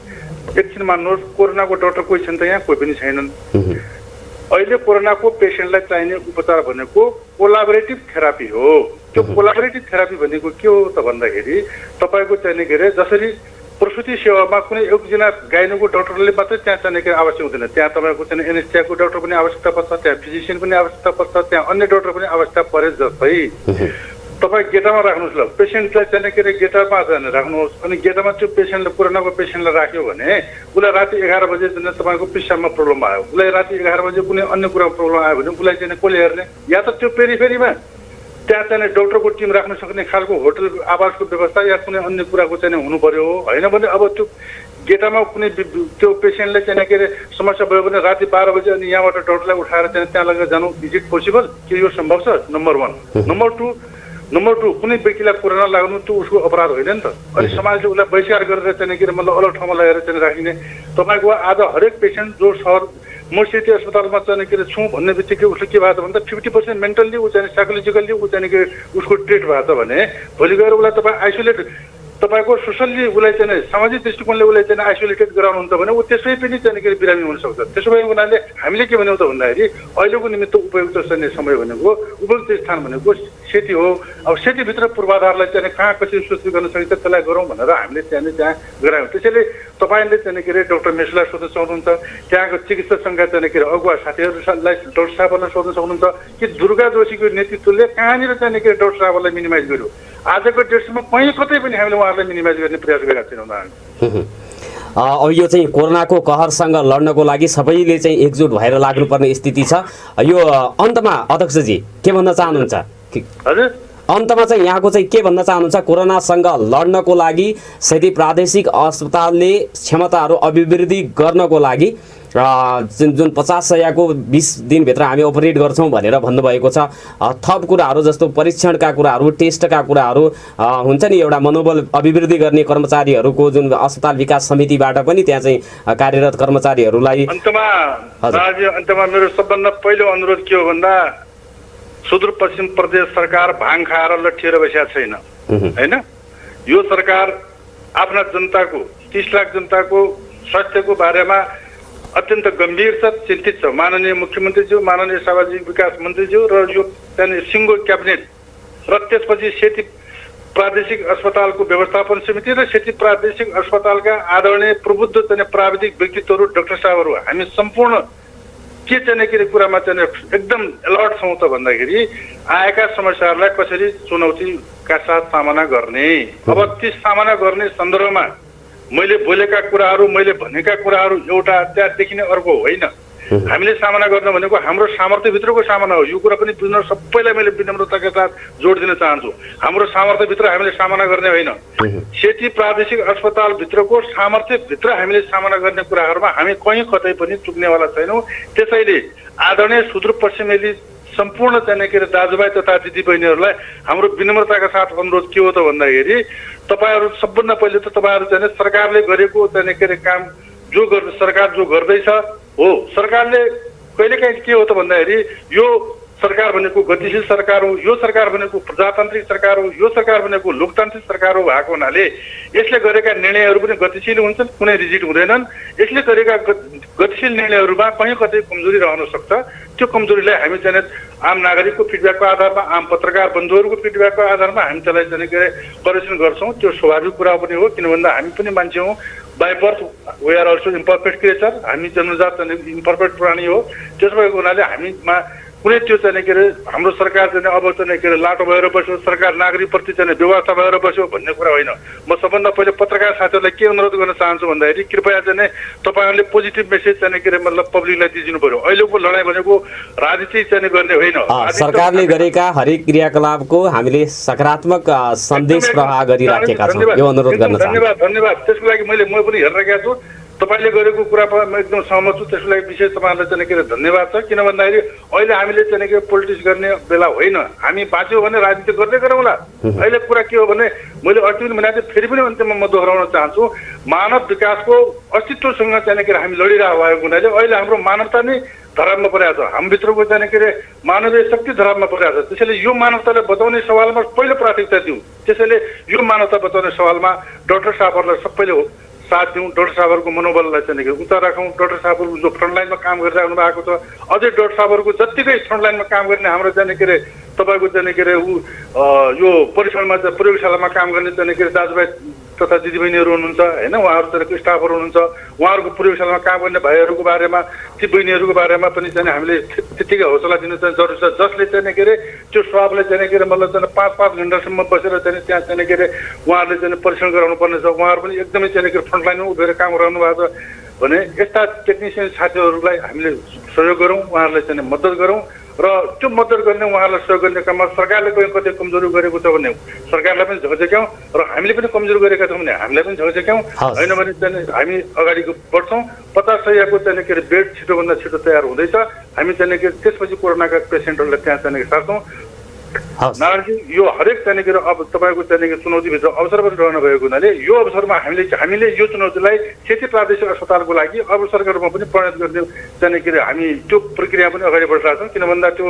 एकछिन मान्नुहोस्, कोरोनाको डाक्टर कोही छन् त यहाँ? कोही पनि छैनन्। अहिले कोरोनाको पेसेन्टलाई चाहिने उपचार भनेको कोलाबोरेटिभ थेरापी हो। त्यो कोलाबोरेटिभ थेरापी भनेको के हो त भन्दाखेरि तपाईँको चाहिने के अरे जसरी प्रसुति सेवामा कुनै एकजना गाइनको डाक्टरले मात्रै त्यहाँ चाहिने के आवश्यक हुँदैन, त्यहाँ तपाईँको चाहिँ एनेस्थेसियाको डाक्टर पनि आवश्यकता पर्छ, त्यहाँ फिजिसियन पनि आवश्यकता पर्छ, त्यहाँ अन्य डाक्टर पनि आवश्यकता परे जस्तै तपाईँ गेटामा राख्नुहोस्। ल पेसेन्टलाई चाहिँ के अरे गेटामा राख्नुहोस्, अनि गेटामा त्यो पेसेन्टले कोरोनाको पेसेन्टलाई राख्यो भने उसलाई राति 11 बजे चाहिँ तपाईँको पिसाबमा प्रब्लम आयो, उसलाई राति 11 बजे कुनै अन्य कुरामा प्रब्लम आयो भने उसलाई चाहिँ कसले हेर्ने? या त त्यो पेरिफेरीमा त्यहाँ चाहिँ डाक्टरको टिम राख्न सक्ने खालको होटल आवासको व्यवस्था या कुनै अन्य कुराको चाहिँ हुनु पर्यो होइन भने अब त्यो गेटामा कुनै त्यो पेसेन्टले चाहिँ के अरे समस्या भयो भने राति 12 बजे अनि यहाँबाट डाक्टरलाई उठाएर चाहिँ त्यहाँ लगेर जानु, इज इट पोसिबल? के यो सम्भव छ? नम्बर 1। नम्बर 2, नम्बर 2 कुनै व्यक्तिलाई कोरोना लाग्नु त्यो उसको अपराध होइन नि त। अनि समाजले उसलाई बहिष्कार गरेर चाहिँ के अरे मतलब अलग ठाउँमा लगेर चाहिँ राखिने। तपाईँको आज हरेक पेसेन्ट जो सहर म सिटी अस्पतालमा चाहिँ के अरे छु भन्ने बित्तिकै उसले के भएको छ भन्दा 50% मेन्टल्ली ऊ चाहिँ साइकोलोजिकल्ली ऊ चाहिँ के उसको ट्रिट भएको छ भने भोलि गएर उसलाई तपाईँ आइसोलेट तपाईँको सोसल्ली उसलाई चाहिँ सामाजिक दृष्टिकोणले उसलाई चाहिँ आइसोलेटेड गराउनुहुन्छ भने ऊ त्यसै पनि चाहिँ के अरे बिरामी हुनसक्छ। त्यसो भए उनीहरूले हामीले के भन्यौँ त भन्दाखेरि अहिलेको निमित्त उपयुक्त चाहिँ समय भनेको उपयुक्त स्थान भनेको सेती हो। अब सेतीभित्र पूर्वाधारलाई चाहिँ कहाँ कसरी सुरक्षित गर्न सकिन्छ त्यसलाई गरौँ भनेर हामीले त्यहाँ गरायौँ। त्यसैले तपाईँले चाहिँ के अरे डाक्टर मेसुलाई सोध्न सक्नुहुन्छ, त्यहाँको चिकित्सकसँग चाहिँ के अरे अगुवा साथीहरूलाई डाक्टर साहबहरूलाई सोध्न सक्नुहुन्छ कि दुर्गा जोशीको नेतृत्वले कहाँनिर चाहिँ के अरे डाक्टर साहबहरूलाई मिनिमाइज गर्यो। आजको डेटसम्म कहीँ कतै पनि हामीले उहाँहरूलाई मिनिमाइज गर्ने प्रयास गरेका छैनौँ हामी। अब यो चाहिँ कोरोनाको कहरसँग लड्नको लागि सबैले चाहिँ एकजुट भएर लाग्नुपर्ने स्थिति छ। यो अन्तमा अध्यक्षजी के भन्न चाहनुहुन्छ? हजुर अन्तमा चाहिँ यहाँको चाहिँ के भन्न चाहनुहुन्छ? कोरोनासँग लड्नको लागि सेती प्रादेशिक अस्पतालले क्षमताहरू अभिवृद्धि गर्नको लागि जुन 50-100को 20 दिनभित्र हामी अपरेट गर्छौँ भनेर भन्नुभएको छ। थप कुराहरू जस्तो परीक्षणका कुराहरू, टेस्टका कुराहरू हुन्छ नि, एउटा मनोबल अभिवृद्धि गर्ने कर्मचारीहरूको जुन अस्पताल विकास समितिबाट पनि त्यहाँ चाहिँ कार्यरत कर्मचारीहरूलाई अन्तमा मेरो सबभन्दा पहिलो अनुरोध के हो भन्दा सुदूरपश्चिम प्रदेश सरकार भाङ खाएर लट्ठिएर बसेको छैन होइन। यो सरकार आफ्ना जनताको 30 लाख जनताको स्वास्थ्यको बारेमा अत्यन्त गम्भीर छ, चिन्तित छ। माननीय मुख्यमन्त्रीज्यू, माननीय सामाजिक विकास मन्त्रीज्यू र यो चाहिँ सिङ्गो क्याबिनेट र त्यसपछि सेती प्रादेशिक अस्पतालको व्यवस्थापन समिति र सेती प्रादेशिक अस्पतालका आदरणीय प्रबुद्ध चाहिँ प्राविधिक व्यक्तित्वहरू डाक्टर साहबहरू हामी सम्पूर्ण के चाहिँ के अरे कुरामा चाहिँ एकदम अलर्ट छौँ त भन्दाखेरि आएका समस्याहरूलाई कसरी चुनौतीका साथ सामना गर्ने। अब ती सामना गर्ने सन्दर्भमा मैले बोलेका कुराहरू, मैले भनेका कुराहरू एउटा त्यहाँदेखि नै अर्को होइन। हामीले सामना गर्न भनेको हाम्रो सामर्थ्यभित्रको सामना हो। यो कुरा पनि बुझ्न सबैलाई मैले विनम्रताका साथ जोड दिन चाहन्छु। हाम्रो सामर्थ्यभित्र हामीले सामना गर्ने होइन, सेती प्रादेशिक अस्पतालभित्रको सामर्थ्यभित्र हामीले सामना गर्ने कुराहरूमा हामी कहीँ कतै पनि चुक्नेवाला छैनौँ। त्यसैले आदरणीय सुदूरपश्चिमेली सम्पूर्ण चाहिँ के अरे दाजुभाइ तथा दिदीबहिनीहरूलाई हाम्रो विनम्रताका साथ अनुरोध के हो त भन्दाखेरि तपाईँहरू सबभन्दा पहिले त तपाईँहरू चाहिँ सरकारले गरेको चाहिँ के अरे काम सरकार जो गर्दैछ हो, सरकारले कहिलेकाहीँ के हो त भन्दाखेरि यो सरकार भनेको गतिशील सरकार हो, यो सरकार भनेको प्रजातान्त्रिक सरकार हो, यो सरकार भनेको लोकतान्त्रिक सरकार हो भएको हुनाले यसले गरेका निर्णयहरू पनि गतिशील हुन्छन्, कुनै रिजिट हुँदैनन्। यसले गरेका गतिशील निर्णयहरूमा कहीँ कतै कमजोरी रहन सक्छ। त्यो कमजोरीलाई हामी चाहिँ आम नागरिकको फिडब्याकको आधारमा, आम पत्रकार बन्धुहरूको फिडब्याकको आधारमा हामी त्यसलाई चाहिँ के अरे करेक्सन गर्छौँ। त्यो स्वाभाविक कुरा पनि हो, किन भन्दा हामी पनि मान्छे हौँ। By birth we are also imperfect creature. हामी जन्मजात चाहिँ इम्पर्फेक्ट प्राणी हो। त्यसो भएको हुनाले हामीमा कुनै त्यो चाहिँ के अरे हाम्रो सरकार चाहिँ अब चाहिँ के अरे लाटो भएर बस्यो, सरकार नागरिकप्रति चाहिँ व्यवस्था भएर बस्यो भन्ने कुरा होइन। म सबभन्दा पहिले पत्रकार साथीहरूलाई के अनुरोध गर्न चाहन्छु भन्दाखेरि कृपया चाहिँ तपाईँहरूले पोजिटिभ मेसेज चाहिँ के अरे मतलब पब्लिकलाई दिइदिनु पर्यो। अहिलेको लडाइँ भनेको राजनीति चाहिँ गर्ने होइन। सरकारले गरेका हरेक क्रियाकलापको हामीले सकारात्मक सन्देश प्रवाह गरिराखेका छौँ, यो अनुरोध गर्न चाहन्छु। धन्यवाद। त्यसको लागि म पनि हेरिरहेको छु। तपाईँले गरेको कुरामा म एकदम सहमत छु। त्यसको लागि विशेष तपाईँहरूलाई चाहिँ के अरे धन्यवाद छ। किन भन्दाखेरि अहिले हामीले चाहिँ के पोलिटिक्स गर्ने बेला होइन। हामी बाँच्यौँ भने राजनीति गर्दै गरौँला। अहिले कुरा के हो भने मैले अघि पनि भनेको थिएँ, फेरि पनि अन्त्यमा म दोहोऱ्याउन चाहन्छु, मानव विकासको अस्तित्वसँग चाहिँ के अरे हामी लडिरहेको भएको हुनाले अहिले हाम्रो मानवता नै धरापमा परेको छ। हामीभित्रको चाहिँ के अरे मानवीय शक्ति धरापमा परेको छ। त्यसैले यो मानवतालाई बचाउने सवालमा पहिलो प्राथमिकता दिउँ। त्यसैले यो मानवता बचाउने सवालमा डाक्टर साहबहरूलाई सबैले साथ दिउँ। डाक्टर साहबहरूको मनोबललाई चाहिँ उता राखौँ। डाक्टर साहबहरू जो फ्रन्टलाइनमा काम गरिरहनु भएको छ, अझै डाक्टर साहबहरूको जत्तिकै फ्रन्टलाइनमा काम गर्ने हाम्रो चाहिँ के अरे तपाईँको चाहिँ के अरे यो परीक्षणमा चाहिँ प्रयोगशालामा काम गर्ने चाहिँ के अरे दाजुभाइ तथा दिदीबहिनीहरू हुनुहुन्छ होइन, उहाँहरू चाहिँ स्टाफहरू हुनुहुन्छ। उहाँहरूको प्रयोगशालामा काम गर्ने भाइहरूको बारेमा, ती बहिनीहरूको बारेमा पनि चाहिँ हामीले त्यतिकै हौसला दिनु चाहिँ जरुरी छ, जसले चाहिँ के अरे त्यो स्वाबलाई चाहिँ के अरे मतलब चाहिँ 5-5 घन्टासम्म बसेर चाहिँ त्यहाँ चाहिँ के अरे उहाँहरूले चाहिँ परीक्षण गराउनु पर्ने छ। उहाँहरू पनि एकदमै चाहिँ के अरे फ्रन्टलाइनमा उभिएर काम गराउनु भएको छ भने यस्ता टेक्निसियन साथीहरूलाई हामीले सहयोग गरौँ, उहाँहरूलाई चाहिँ मद्दत गरौँ। र त्यो मद्दत गर्ने, उहाँहरूलाई सहयोग गर्ने काममा सरकारले कहीँ कतै कमजोरी गरेको छ भने सरकारलाई पनि झकझक्याउँ र हामीले पनि कमजोरी गरेका छौँ भने हामीलाई पनि झकझक्याउँ। होइन भने चाहिँ हामी अगाडि बढ्छौँ। 50-100को चाहिँ के अरे बेड छिटोभन्दा छिटो तयार हुँदैछ। हामी चाहिँ के त्यसपछि कोरोनाका पेसेन्टहरूलाई त्यहाँ चाहिँ सार्छौँ। हवस्। नारायणजी यो हरेक त्यहाँनिर अब तपाईँको त्यहाँनिर चुनौतीभित्र अवसर पनि रहनु भएको हुनाले यो अवसरमा हामीले यो चुनौतीलाई क्षेत्रीय प्रादेशिक अस्पतालको लागि अवसरका रूपमा पनि परिणत गर्ने त्यहाँनिर हामी त्यो प्रक्रिया पनि अगाडि बढिरहेका छौँ। किन भन्दा त्यो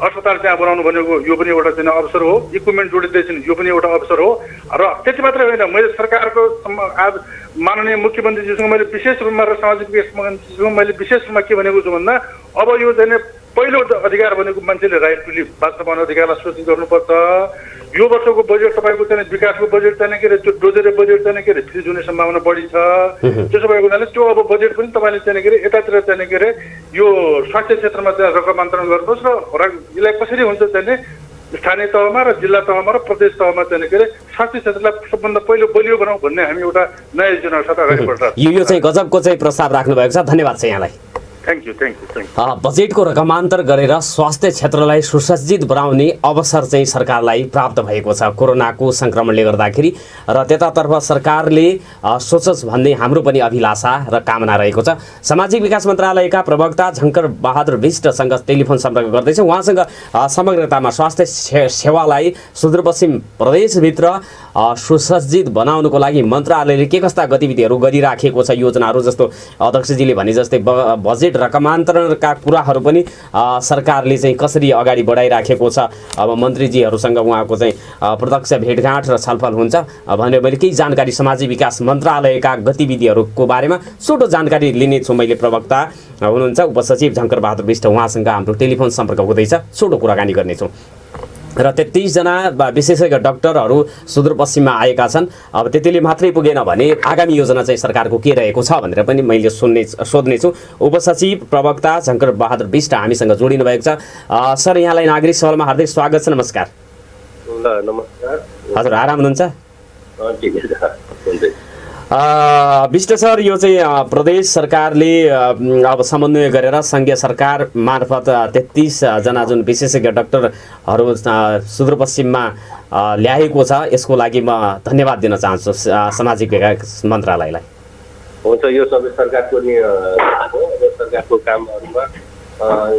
अस्पताल त्यहाँ बनाउनु भनेको यो पनि एउटा चाहिँ अवसर हो, इक्विपमेन्ट जोडिँदैछन् यो पनि एउटा अवसर हो। र त्यति मात्रै होइन, मैले सरकारको आज माननीय मुख्यमन्त्रीजीसँग मैले विशेष रूपमा र सामाजिक विकास मन्त्रीसँग मैले विशेष रूपमा के भनेको छु भन्दा अब यो चाहिँ पहिलो अधिकार भनेको मान्छेले राइट टु लिभ, बाँच्न पाउने अधिकारलाई सुनिश्चित गर्नुपर्छ। यो वर्षको बजेट तपाईँको चाहिँ विकासको बजेट चाहिँ के अरे त्यो डोजेर बजेट चाहिँ के अरे फ्रिज हुने सम्भावना बढी छ। त्यसो भएको हुनाले त्यो अब बजेट पनि तपाईँले चाहिँ के अरे यतातिर चाहिँ के अरे यो स्वास्थ्य क्षेत्रमा चाहिँ रकम अन्तरण गर्नुहोस् र यसलाई कसरी हुन्छ चाहिँ स्थानीय तहमा र जिल्ला तहमा र प्रदेश तहमा चाहिँ के अरे स्वास्थ्य क्षेत्रलाई सबभन्दा पहिलो बलियो बनाऊ भन्ने हामी एउटा नयाँ योजना साथ अगाडि बढ्छ। यो चाहिँ गजबको चाहिँ प्रस्ताव राख्नु भएको छ, धन्यवाद छ यहाँलाई। Thank you. बजेटको रकमान्तर गरेर स्वास्थ्य क्षेत्रलाई सुसज्जित बनाउने अवसर चाहिँ सरकारलाई प्राप्त भएको छ कोरोनाको सङ्क्रमणले गर्दाखेरि, र त्यतातर्फ सरकारले सोचोस् भन्ने हाम्रो पनि अभिलाषा र कामना रहेको छ। सामाजिक विकास मन्त्रालयका प्रवक्ता झङ्कर बहादुर विष्टसँग टेलिफोन सम्पर्क गर्दैछ। उहाँसँग समग्रतामा स्वास्थ्य सेवालाई सुदूरपश्चिम प्रदेशभित्र सुसज्जित बनाउनुको लागि मन्त्रालयले के कस्ता गतिविधिहरू गरिराखेको छ, योजनाहरू जस्तो अध्यक्षजीले भने जस्तै बजेट रकमान्तरणका कुराहरू पनि सरकारले चाहिँ कसरी अगाडि बढाइराखेको छ। अब मन्त्रीजीहरूसँग उहाँको चाहिँ प्रत्यक्ष भेटघाट र छलफल हुन्छ भनेर मैले केही जानकारी सामाजिक विकास मन्त्रालयका गतिविधिहरूको बारेमा छोटो जानकारी लिनेछु। मैले प्रवक्ता हुनुहुन्छ उपसचिव झङ्कर बहादुर विष्ट, उहाँसँग हाम्रो टेलिफोन सम्पर्क हुँदैछ, छोटो कुराकानी गर्नेछौँ। र 33जना विशेषज्ञ डाक्टरहरू सुदूरपश्चिममा आएका छन्। अब त्यतिले मात्रै पुगेन भने आगामी योजना चाहिँ सरकारको के रहेको छ भनेर पनि मैले सोध्नेछु। उपसचिव प्रवक्ता झङ्कर बहादुर विष्ट हामीसँग जोडिनु भएको छ। सर, यहाँलाई नागरिक सवालमा हार्दिक स्वागत छ। नमस्कार। नमस्कार। हजुर, आराम हुनुहुन्छ? ठिकै छ। विष्ट सर, यो चाहिँ प्रदेश सरकारले अब समन्वय गरेर सङ्घीय सरकार मार्फत 33जना जुन विशेषज्ञ डाक्टरहरू सुदूरपश्चिममा ल्याएको छ, यसको लागि म धन्यवाद दिन चाहन्छु सामाजिक विकास मन्त्रालयलाई। हुन्छ, यो सबै सरकारको सरकारको कामहरूमा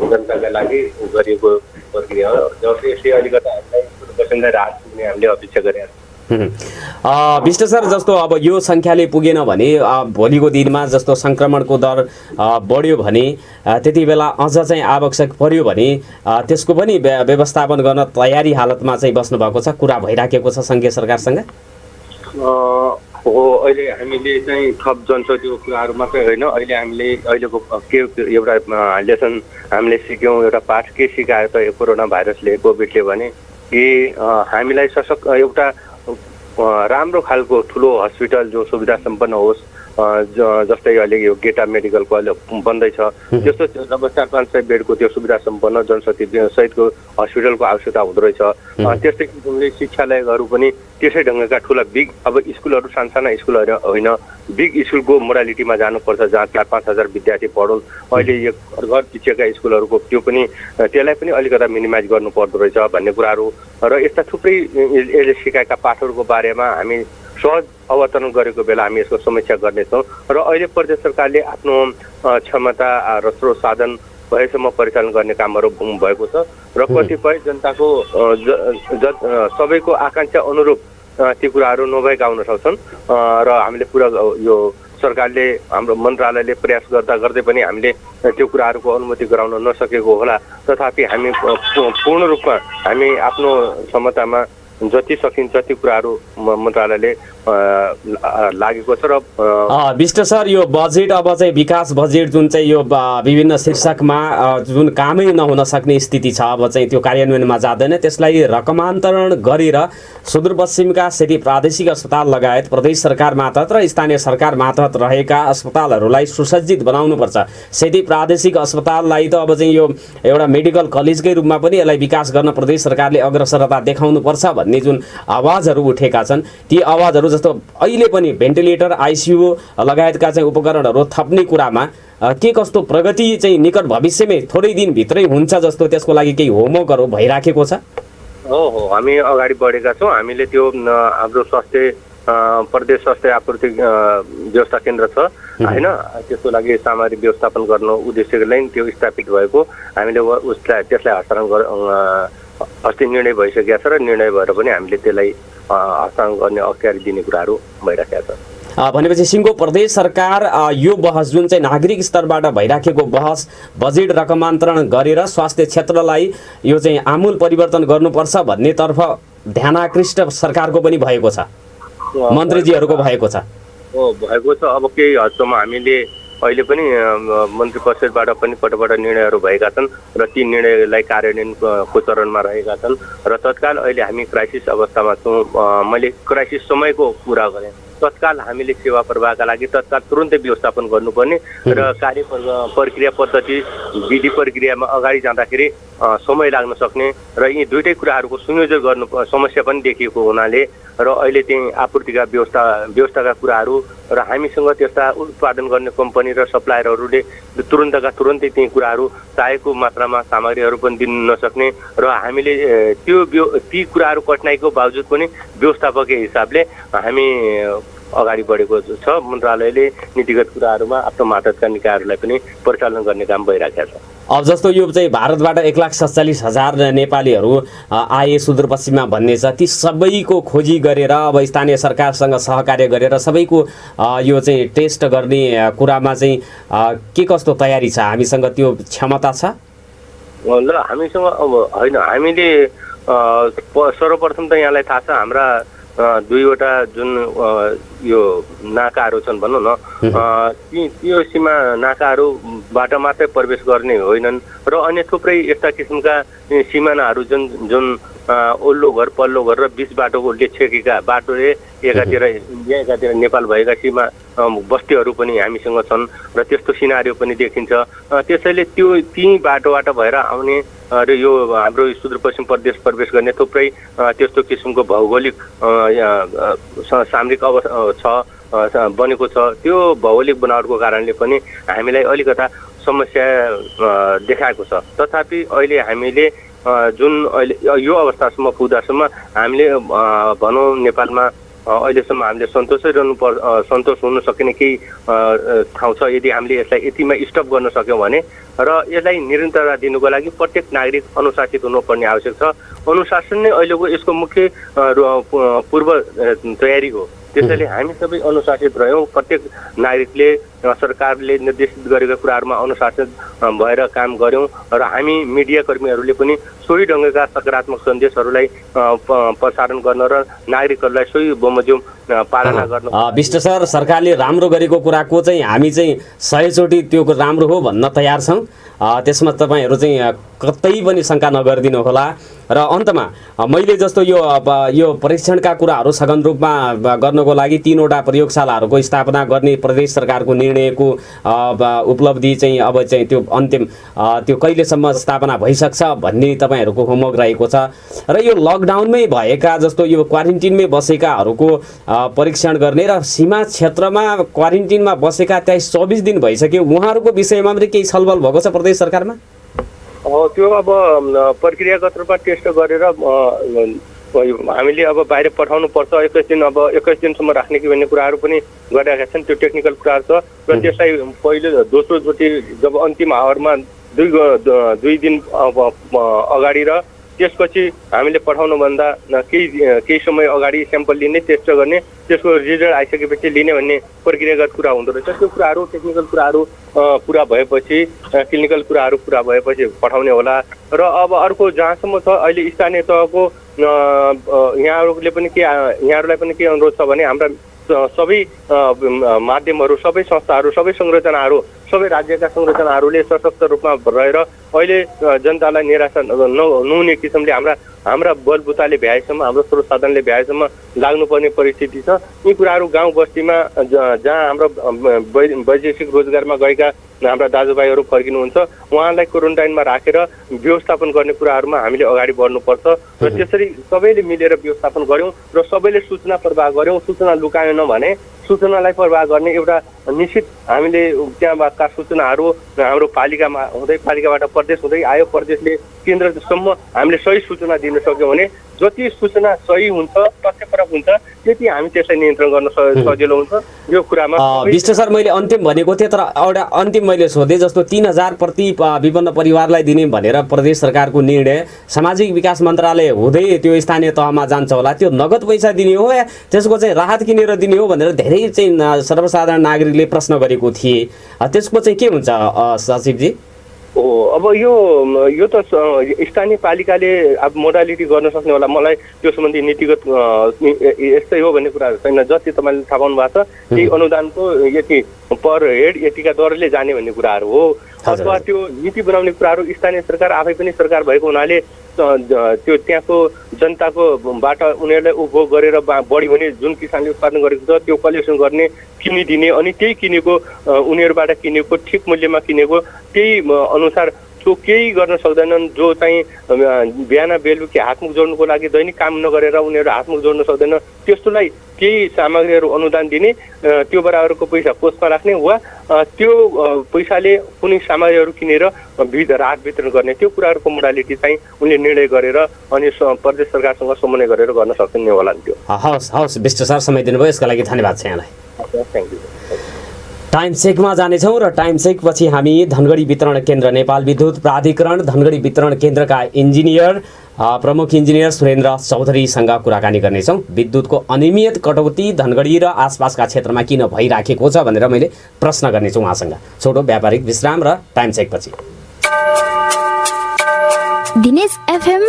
जनताका लागि गरिएको प्रक्रिया हो, जसले यसले अलिकति हामीलाई सुदूरपश्चिमलाई राहत पुग्ने हामीले अपेक्षा गरेका छौँ। विष्ट सर, जस्तो अब यो सङ्ख्याले पुगेन भने भोलिको दिनमा जस्तो सङ्क्रमणको दर बढ्यो भने त्यति बेला अझ चाहिँ आवश्यक पर्यो भने त्यसको पनि व्यवस्थापन गर्न तयारी हालतमा चाहिँ बस्नुभएको छ, कुरा भइराखेको छ सङ्घीय सरकारसँग? हो, अहिले हामीले चाहिँ थप जनशक्तिको कुराहरू मात्रै होइन, अहिले हामीले अहिलेको के एउटा लेसन हामीले सिक्यौँ, एउटा पाठ के सिकायो त यो कोरोना भाइरसले, कोभिडले भने कि हामीलाई सशक्त एउटा राम्रो खालको ठुलो हस्पिटल जो सुविधा सम्पन्न होस्, जस्तै अहिले यो गेटा मेडिकलको अहिले बन्दैछ, त्यस्तो जब 400-500 बेडको त्यो सुविधा सम्पन्न जनशक्ति सहितको हस्पिटलको आवश्यकता हुँदो रहेछ। त्यस्तै किसिमले शिक्षालयहरू पनि त्यसै ढङ्गका ठुला बिग, अब स्कुलहरू सानसाना स्कुलहरू होइन, बिग स्कुलको मोडालिटीमा जानुपर्छ जहाँ 4-5 हजार विद्यार्थी पढुन्। अहिले यो घर पिछेका स्कुलहरूको त्यो पनि त्यसलाई पनि अलिकता मिनिमाइज गर्नु पर्दो रहेछ भन्ने कुराहरू र यस्ता थुप्रै यसले सिकाएका पाठहरूको बारेमा हामी सहज अवतरण गरेको बेला हामी यसको समीक्षा गर्नेछौँ। र अहिले प्रदेश सरकारले आफ्नो क्षमता र स्रोत साधन भएसम्म परिचालन गर्ने कामहरू भएको छ र कतिपय जनताको सबैको आकाङ्क्षा अनुरूप ती कुराहरू नभएका हुन सक्छन् र हामीले पुरा यो सरकारले हाम्रो मन्त्रालयले प्रयास गर्दै पनि हामीले त्यो कुराहरूको अनुमति गराउन नसकेको होला। तथापि हामी पूर्ण रूपमा हामी आफ्नो क्षमतामा जति सकिन्छ ती कुराहरू मन्त्रालयले लागेको छ। र विष्ट सर, यो बजेट अब चाहिँ विकास बजेट जुन चाहिँ यो विभिन्न शीर्षकमा जुन कामै नहुन सक्ने स्थिति छ, अब चाहिँ त्यो कार्यान्वयनमा जाँदैन, त्यसलाई रकमान्तरण गरेर सुदूरपश्चिमका सेती प्रादेशिक अस्पताल लगायत प्रदेश सरकार मातहत र स्थानीय सरकार मातहत रहेका अस्पतालहरूलाई सुसज्जित बनाउनुपर्छ। सेती प्रादेशिक अस्पताललाई त अब चाहिँ यो एउटा मेडिकल कलेजकै रूपमा पनि यसलाई विकास गर्न प्रदेश सरकारले अग्रसरता देखाउनुपर्छ भन्ने जुन आवाजहरू उठेका छन्, ती आवाजहरू जस्तो अहिले पनि भेन्टिलेटर, आइसियु लगायतका चाहिँ उपकरणहरू थप्ने कुरामा के कस्तो प्रगति चाहिँ निकट भविष्यमै थोरै दिनभित्रै हुन्छ जस्तो त्यसको लागि केही होमवर्कहरू भइराखेको छ? हो, हामी अगाडि बढेका छौँ। हामीले त्यो हाम्रो प्रदेश स्वास्थ्य आपूर्ति व्यवस्था केन्द्र छ होइन, त्यसको लागि सामग्री व्यवस्थापन गर्न उद्देश्यले त्यो स्थापित भएको हामीले त्यसलाई हस्तान्तरण अस्ति निर्णय भइसकेको छ र निर्णय भएर पनि हामीले त्यसलाई हस्तान्तरण गर्ने अख्तियारी दिने कुराहरू भइराखेका छ। भनेपछि सिङ्गो प्रदेश सरकार यो बहस जुन चाहिँ नागरिक स्तरबाट भइराखेको बहस बजेट रकमान्तरण गरेर स्वास्थ्य क्षेत्रलाई यो चाहिँ आमूल परिवर्तन गर्नुपर्छ भन्नेतर्फ ध्यानाकृष्ट सरकारको पनि भएको छ, मन्त्रीजीहरूको भएको छ। भएको छ। अब केही हदसम्म हामीले अहिले पनि मन्त्री परिषदबाट पनि पटपट निर्णयहरू भएका छन् र ती निर्णयलाई कार्यान्वयनको चरणमा रहेका छन् र तत्काल अहिले हामी क्राइसिस अवस्थामा छौँ। मैले क्राइसिस समयको कुरा गरेँ। तत्काल हामीले सेवा प्रवाहका लागि तत्काल तुरुन्तै व्यवस्थापन गर्नुपर्ने र कार्य प्रक्रिया पद्धति विधि प्रक्रियामा अगाडि जाँदाखेरि समय लाग्न सक्ने र यी दुईटै कुराहरूको संयोजन गर्नु समस्या पनि देखिएको हुनाले र अहिले चाहिँ आपूर्तिका व्यवस्थाका कुराहरू र हामीसँग त्यस्ता उत्पादन गर्ने कम्पनी र सप्लायरहरूले तुरुन्तका तुरुन्तै ती कुराहरू चाहेको मात्रामा सामग्रीहरू पनि दिन नसक्ने र हामीले ती कुराहरू कठिनाइको बावजुद पनि व्यवस्थापकीय हिसाबले हामी अगाडि बढेको छ। मन्त्रालयले नीतिगत कुराहरूमा आफ्नो मातहतका निकायहरूलाई पनि परिचालन गर्ने काम भइरहेको छ। अब जस्तो यो चाहिँ भारतबाट 1,47,000 नेपालीहरू आए सुदूरपश्चिममा भन्ने छ, ती सबैको खोजी गरेर अब स्थानीय सरकारसँग सहकार्य गरेर सबैको यो चाहिँ टेस्ट गर्ने कुरामा चाहिँ के कस्तो तयारी छ? हामीसँग त्यो क्षमता छ? ल हामीसँग अब होइन, हामीले सर्वप्रथम त यहाँलाई थाहा छ हाम्रा दुईवटा जुन यो नाकाहरू छन् भनौँ न, त्यो सीमा नाकाहरूबाट मात्रै प्रवेश गर्ने होइनन् र अन्य थुप्रै यस्ता किसिमका सिमानाहरू जुन ओल्लो घर पल्लो घर र बिच बाटोले छेकेका बाटोले एकातिर इन्डिया एकातिर नेपाल भएका सीमा बस्तीहरू पनि हामीसँग छन् र त्यस्तो सिनारियो पनि देखिन्छ। त्यसैले ती बाटोबाट भएर आउने र यो हाम्रो सुदूरपश्चिम प्रदेश प्रवेश गर्ने थुप्रै त्यस्तो किसिमको भौगोलिक सामरिक बनेको छ। त्यो भौगोलिक बनावटको कारणले पनि हामीलाई अलिकता समस्या देखाएको छ। तथापि अहिले हामीले जुन अहिले यो अवस्थासम्म पुग्दासम्म हामीले भनौँ नेपालमा अहिलेसम्म हामीले सन्तोष हुन सकिने केही ठाउँ छ। यदि हामीले यसलाई यतिमा स्टप गर्न सक्यौँ भने र यसलाई निरन्तरता दिनुको लागि प्रत्येक नागरिक अनुशासित हुनुपर्ने आवश्यक छ। अनुशासन नै अहिलेको यसको मुख्य पूर्व तयारी हो। त्यसैले हामी सबै अनुशासित रह्यौँ। प्रत्येक नागरिकले सरकारले निर्देशित गरेका कुराहरूमा अनुशासित भएर काम गर्यौँ र हामी मिडिया कर्मीहरूले पनि सोही ढङ्गका सकारात्मक सन्देशहरूलाई प्रसारण गर्न र नागरिकहरूलाई सोही बमोजिम पालना गर्न। विष्ट सर, सरकारले राम्रो गरेको कुराको चाहिँ हामी चाहिँ 100 चोटि त्यो राम्रो हो भन्न तयार छौँ। त्यसमा तपाईँहरू चाहिँ कतै पनि शङ्का नगरिदिनु होला। र अन्तमा मैले जस्तो यो परीक्षणका कुराहरू सघन रूपमा गर्नको लागि 3वटा प्रयोगशालाहरूको स्थापना गर्ने प्रदेश सरकारको निर्णयको उपलब्धि चाहिँ अब चाहिँ त्यो अन्तिम त्यो कहिलेसम्म स्थापना भइसक्छ भन्ने तपाईँहरूको होमवर्क रहेको छ। र यो लकडाउनमै भएका जस्तो यो क्वारेन्टिनमै बसेकाहरूको परीक्षण गर्ने र सीमा क्षेत्रमा क्वारेन्टिनमा बसेका 24 दिन भइसक्यो, उहाँहरूको विषयमा पनि केही छलफल भएको छ प्रदेश सरकारमा? त्यो अब प्रक्रियागत रूपमा टेस्ट गरेर हामीले अब बाहिर पठाउनु पर्छ। 21 दिन, अब 21 दिनसम्म राख्ने कि भन्ने कुराहरू पनि गरिरहेका छन्। त्यो टेक्निकल कुराहरू छ र त्यसलाई पहिलो दोस्रोचोटि जब अन्तिम आवरमा 2 दिन अगाडि र त्यसपछि हामीले पठाउनुभन्दा केही समय अगाडि स्याम्पल लिने, टेस्ट गर्ने, त्यसको रिजल्ट आइसकेपछि लिने भन्ने प्रक्रियागत कुरा हुँदो रहेछ। त्यो कुराहरू टेक्निकल कुराहरू पुरा भएपछि, क्लिनिकल कुराहरू पुरा भएपछि पठाउने होला। र अब अर्को जहाँसम्म छ अहिले स्थानीय तहको यहाँहरूलाई पनि के अनुरोध छ भने हाम्रा सबै माध्यमहरू, सबै संस्थाहरू, सबै संरचनाहरू, सबै राज्यका संरचनाहरूले सशक्त रूपमा रहेर अहिले जनतालाई निराशा नहुने किसिमले हाम्रा बलबुताले भ्याएसम्म, हाम्रो स्रोत साधनले भ्याएसम्म लाग्नुपर्ने परिस्थिति छ। यी कुराहरू गाउँ बस्तीमा जहाँ हाम्रो वैदेशिक रोजगारमा गएका हाम्रा दाजुभाइहरू फर्किनुहुन्छ, उहाँलाई क्वारेन्टाइनमा राखेर व्यवस्थापन गर्ने कुराहरूमा हामीले अगाडि बढ्नुपर्छ र त्यसरी सबैले मिलेर व्यवस्थापन गऱ्यौँ र सबैले सूचना प्रवाह गऱ्यौँ। सूचना लुकाएन भने सूचनालाई प्रवाह गर्ने एउटा निश्चित हामीले त्यहाँका सूचनाहरू हाम्रो पालिकामा हुँदै, पालिकाबाट प्रदेश हुँदै आयो, प्रदेशले केन्द्रसम्म हामीले सही सूचना दिन सक्यौँ भने जति सूचना सही हुन्छ तथ्यपरक हुन्छ त्यति हामी त्यसलाई नियन्त्रण गर्न सजिलो हुन्छ। यो कुरामा विष्ट सर मैले अन्तिम भनेको थिएँ तर एउटा अन्तिम मैले सोधेँ जस्तो 3000 प्रति विपन्न परिवारलाई दिने भनेर प्रदेश सरकारको निर्णय सामाजिक विकास मन्त्रालय हुँदै त्यो स्थानीय तहमा जान्छ होला, त्यो नगद पैसा दिने हो या त्यसको चाहिँ राहत किनेर दिने हो भनेर धेरै चाहिँ सर्वसाधारण नागरिकले प्रश्न गरेको थिए, त्यसको चाहिँ के हुन्छ सचिवजी? हो अब यो त स्थानीय पालिकाले अब मोडालिटी गर्न सक्ने होला। मलाई त्यो सम्बन्धी नीतिगत यस्तै हो भन्ने कुराहरू छैन। जति तपाईँले थाहा पाउनु भएको छ त्यही अनुदानको यति पर हेड यतिका दरले जाने भन्ने कुराहरू हो। अथवा त्यो नीति बनाउने कुराहरू स्थानीय सरकार आफै पनि सरकार भएको हुनाले त्यो त्यहाँको जनताकोबाट उनीहरूलाई उपभोग गरेर बढी भने जुन किसानले उत्पादन गरेको छ त्यो कलेक्सन गर्ने किनिदिने अनि त्यही किनेको उनीहरूबाट किनेको ठिक मूल्यमा किनेको त्यही अनुसार जो केही गर्न सक्दैनन्, जो चाहिँ बिहान बेलुकी हातमुख जोड्नुको लागि दैनिक काम नगरेर उनीहरू हातमुख जोड्न सक्दैन त्यस्तोलाई केही सामग्रीहरू अनुदान दिने, त्यो बराबरको पैसा कोषमा राख्ने वा त्यो पैसाले कुनै सामग्रीहरू किनेर राहत वितरण गर्ने, त्यो कुराहरूको मोडालिटी चाहिँ उनले निर्णय गरेर अनि प्रदेश सरकारसँग समन्वय गरेर गर्न सक्ने होला नि त्यो। हवस् हवस् विष्ट सर, समय दिनुभयो यसका लागि धन्यवाद छ यहाँलाई। Thank you. टाइम चेकमा जानेछौँ र टाइम चेक पछि हामी धनगढी वितरण केन्द्र नेपाल विद्युत प्राधिकरण धनगढी वितरण केन्द्रका इन्जिनियर प्रमुख इन्जिनियर सुरेन्द्र चौधरीसँग कुराकानी गर्नेछौँ। विद्युतको अनियमित कटौती धनगढी र आसपासका क्षेत्रमा किन भइराखेको छ भनेर मैले प्रश्न गर्नेछु उहाँसँग। छोटो व्यापारिक विश्राम र टाइम चेक पछि। दिनेश एफएम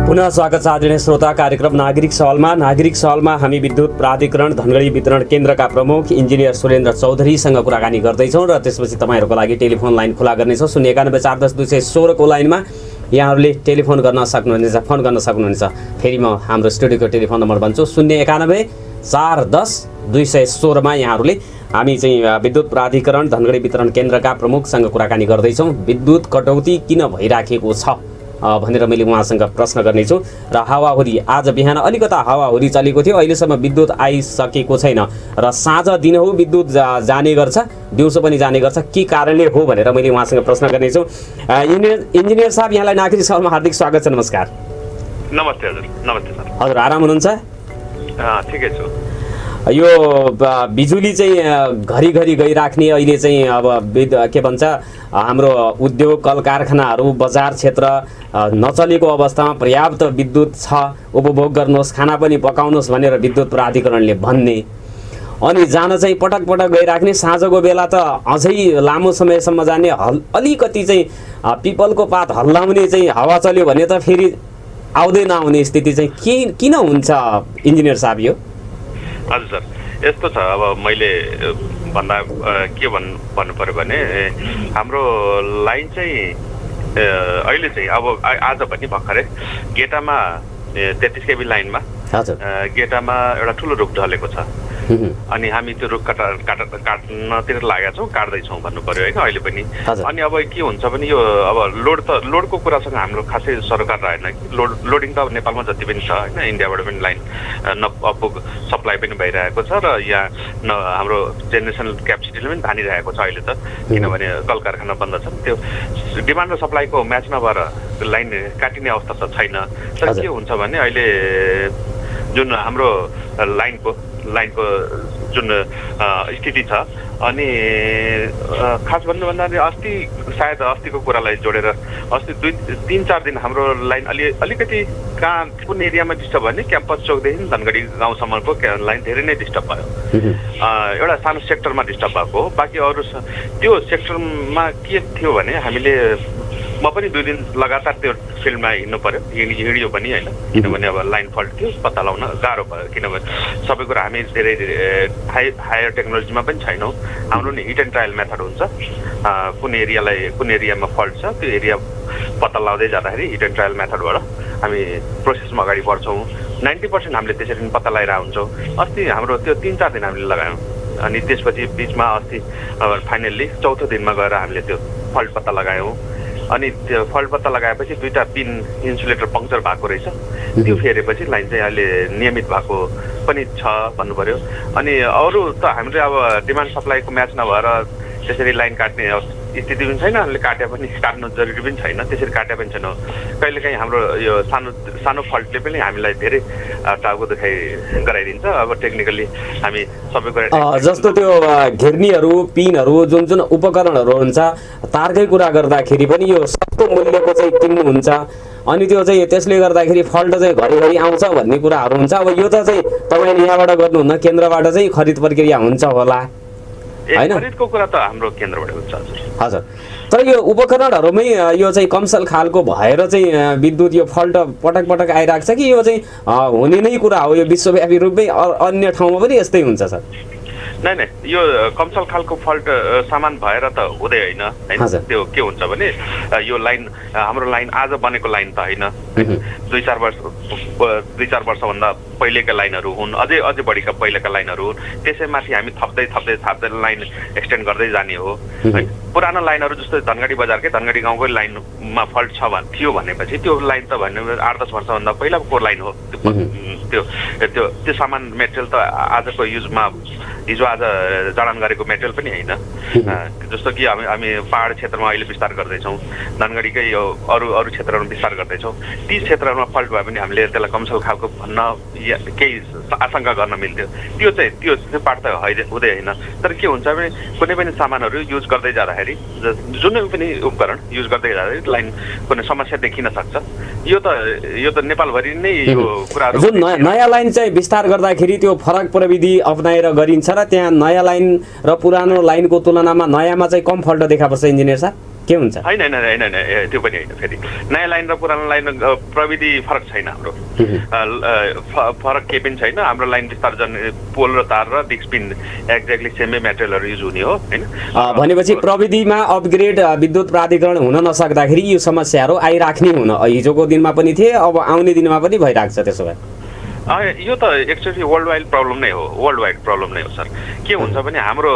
पुनः स्वागत छ आदरणीय श्रोता कार्यक्रम नागरिक सवालमा। नागरिक सवालमा हामी विद्युत प्राधिकरण धनगढी वितरण केन्द्रका प्रमुख इन्जिनियर सुरेन्द्र चौधरीसँग कुराकानी गर्दैछौँ र त्यसपछि तपाईँहरूको लागि टेलिफोन लाइन खुला गर्नेछौँ। 091 410 216 लाइनमा यहाँहरूले टेलिफोन गर्न सक्नुहुनेछ, फोन गर्न सक्नुहुनेछ। फेरि म हाम्रो स्टुडियोको टेलिफोन नम्बर भन्छु 091 410 216 यहाँहरूले हामी चाहिँ विद्युत प्राधिकरण धनगढी वितरण केन्द्रका प्रमुखसँग कुराकानी गर्दैछौँ। विद्युत कटौती किन भइराखेको छ भनेर मैले उहाँसँग प्रश्न गर्नेछु। र हावाहुरी आज बिहान अलिकता हावाहुरी चलेको थियो, अहिलेसम्म विद्युत आइसकेको छैन र साँझ दिन हो विद्युत जाने गर्छ, दिउँसो पनि जाने गर्छ, के कारणले हो भनेर मैले उहाँसँग प्रश्न गर्नेछु। इन्जिनियर साहब यहाँलाई नागरिक सवालमा हार्दिक स्वागत छ। नमस्कार। नमस्ते हजुर। नमस्ते सर। हजुर आराम हुनुहुन्छ? ठिकै छु। यो बिजुली चाहिँ घरिघरि गइराख्ने अहिले चाहिँ अब के भन्छ हाम्रो उद्योग कल कारखानाहरू बजार क्षेत्र नचलेको अवस्थामा पर्याप्त विद्युत छ, उपभोग गर्नुहोस्, खाना पनि पकाउनुहोस् भनेर विद्युत प्राधिकरणले भन्ने, अनि जान चाहिँ पटक पटक गइराख्ने, साँझको बेला त अझै लामो समयसम्म जाने, अलिकति चाहिँ पिपलको पात हल्लाउने चाहिँ हावा चल्यो भने त फेरि आउँदै नआउने स्थिति चाहिँ किन हुन्छ इन्जिनियर साहब? यो हजुर सर यस्तो छ। अब मैले के भन्नु पर्यो भने हाम्रो लाइन चाहिँ अहिले चाहिँ अब आज पनि भर्खरै गेटामा 33 केबी लाइनमा गेटामा एउटा ठुलो रुख ढलेको छ अनि हामी त्यो रुख काट्नतिर लागेका छौँ, काट्दैछौँ भन्नु पर्यो होइन अहिले पनि। अनि अब के हुन्छ भने यो अब लोडको कुरासँग हाम्रो खासै सरकार रहेन कि लोडिङ त अब नेपालमा जति पनि छ होइन, इन्डियाबाट पनि लाइन नपुग सप्लाई पनि भइरहेको छ र यहाँ हाम्रो जेनेरेसन क्यापेसिटीले पनि धानिरहेको छ अहिले त, किनभने कल कारखाना बन्द छ। त्यो डिमान्ड र सप्लाईको म्याच नभएर लाइन काटिने अवस्था त छैन। तर के हुन्छ भने अहिले जुन हाम्रो लाइनको जुन स्थिति छ अनि खास भन्नुभन्दा अस्ति सायद अस्तिको कुरालाई जोडेर अस्ति 2-3-4 दिन हाम्रो लाइन अलिकति कहाँ कुन एरियामा डिस्टर्ब भयो भने क्याम्पस चौकदेखि धनगढी गाउँसम्मको लाइन धेरै नै डिस्टर्ब भयो। एउटा सानो सेक्टरमा डिस्टर्ब भएको हो, बाँकी अरू त्यो सेक्टरमा के थियो भने हामीले म पनि 2 दिन लगातार त्यो फिल्डमा हिँड्नु पर्यो, हिँड्यो पनि होइन, किनभने अब लाइन फल्ट थियो, पत्ता लगाउन गाह्रो भयो। किनभने सबै कुरा हामी धेरै हायर टेक्नोलोजीमा पनि छैनौँ, हाम्रो नि हिट एन्ड ट्रायल मेथड हुन्छ। कुन एरियामा फल्ट छ त्यो एरिया पत्ता लगाउँदै जाँदाखेरि हिट एन्ड ट्रायल मेथडबाट हामी प्रोसेसमा अगाडि बढ्छौँ। 90% हामीले त्यसरी नै पत्ता लगाइरहेको हुन्छौँ। अस्ति हाम्रो त्यो 3-4 दिन हामीले लगायौँ अनि त्यसपछि बिचमा अस्ति फाइनल्ली चौथो दिनमा गएर हामीले त्यो फल्ट पत्ता लगायौँ। अनि त्यो फल्ट पत्ता लगाएपछि 2टा पिन इन्सुलेटर पङ्क्चर भएको रहेछ, त्यो फेरेपछि लाइन चाहिँ अहिले नियमित भएको पनि छ भन्नु पर्यो। अनि अरू त हामीले अब डिमान्ड सप्लाईको म्याच नभएर त्यसरी लाइन काट्ने स्थिति पनि छैन, हामीले काट्नु जरुरी पनि छैन, त्यसरी काट्या पनि छैन। कहिलेकाहीँ हाम्रो यो सानो फल्टले पनि हामीलाई धेरै टाउको दुखाइ गराइदिन्छ। अब टेक्निकली हामी सबै कुरा जस्तो त्यो घिर्नीहरू पिनहरू जुन उपकरणहरू हुन्छ तारकै कुरा गर्दाखेरि पनि यो सस्तो मूल्यको चाहिँ किन्नुहुन्छ, अनि त्यो चाहिँ त्यसले गर्दाखेरि फल्ट चाहिँ घरिघरि आउँछ भन्ने कुराहरू हुन्छ। अब यो त चाहिँ तपाईँले यहाँबाट गर्नुहुन्न, केन्द्रबाट चाहिँ खरिद प्रक्रिया हुन्छ होला हैन? खरिदको कुरा त हाम्रो केन्द्रबाट हुन्छ हजुर। तर यो उपकरणहरूमै यो चाहिँ कमसल खालको भएर चाहिँ विद्युत यो फल्ट पटक आइरहेको छ कि यो चाहिँ हुने नै कुरा हो, यो विश्वव्यापी रूपमै अन्य ठाउँमा पनि यस्तै हुन्छ सर? नै यो कमसल खालको फल्ट सामान भएर त हुँदै होइन हैन। त्यो के हुन्छ भने यो लाइन हाम्रो लाइन आज बनेको लाइन त होइन, 2-4 वर्षभन्दा पहिलेका लाइनहरू हुन्, अझै बढीका पहिलेका लाइनहरू हुन्। त्यसैमाथि हामी थप्दै लाइन एक्सटेन्ड गर्दै जाने हो है। पुरानो लाइनहरू जस्तो धनगढी बजारकै धनगढी गाउँकै लाइनमा फल्ट थियो भनेपछि त्यो लाइन त भन्ने 8-10 वर्षभन्दा पहिलाको लाइन हो। त्यो सामान मेटेरियल त आजको हिजो आज जडान गरेको मेटेरियल पनि होइन। जस्तो कि हामी पहाड क्षेत्रमा अहिले विस्तार गर्दैछौँ, धनगढीकै यो अरू क्षेत्रहरूमा विस्तार गर्दैछौँ। ती क्षेत्रहरूमा फल्ट भयो भने हामीले त्यसलाई कमसल खालको भन्न केही आशंका गर्न मिल्थ्यो। त्यो पार्ट त हुँदै होइन। तर के हुन्छ भने कुनै पनि सामानहरू युज गर्दै जाँदाखेरि जुनै पनि उपकरण युज गर्दै जाँदाखेरि लाइन कुनै समस्या देखिन सक्छ। यो त नेपालभरि नै यो कुराहरू जुन नयाँ लाइन चाहिँ विस्तार गर्दाखेरि त्यो फरक प्रविधि अप्नाएर गरिन्छ र त्यहाँ नयाँ लाइन र पुरानो लाइनको तुलनामा नयाँमा चाहिँ कम फल्ट देखा पर्छ इन्जिनियर साहब, के हुन्छ? होइन त्यो पनि होइन। फेरि नयाँ लाइन र पुरानो लाइन प्रविधि फरक छैन हाम्रो, फरक केही पनि छैन। हाम्रो लाइन विस्तार पोल र तार र डिस्क पिन एक्ज्याक्टली सेमै मेटेरियलहरू युज हुने हो होइन। भनेपछि प्रविधिमा अपग्रेड विद्युत प्राधिकरण हुन नसक्दाखेरि यो समस्याहरू आइराख्ने हुन हिजोको दिनमा पनि थिए, अब आउने दिनमा पनि भइरहेको छ। त्यसो भए यो त एक्चुअली वर्ल्ड वाइड प्रब्लम नै हो सर। के हुन्छ भने हाम्रो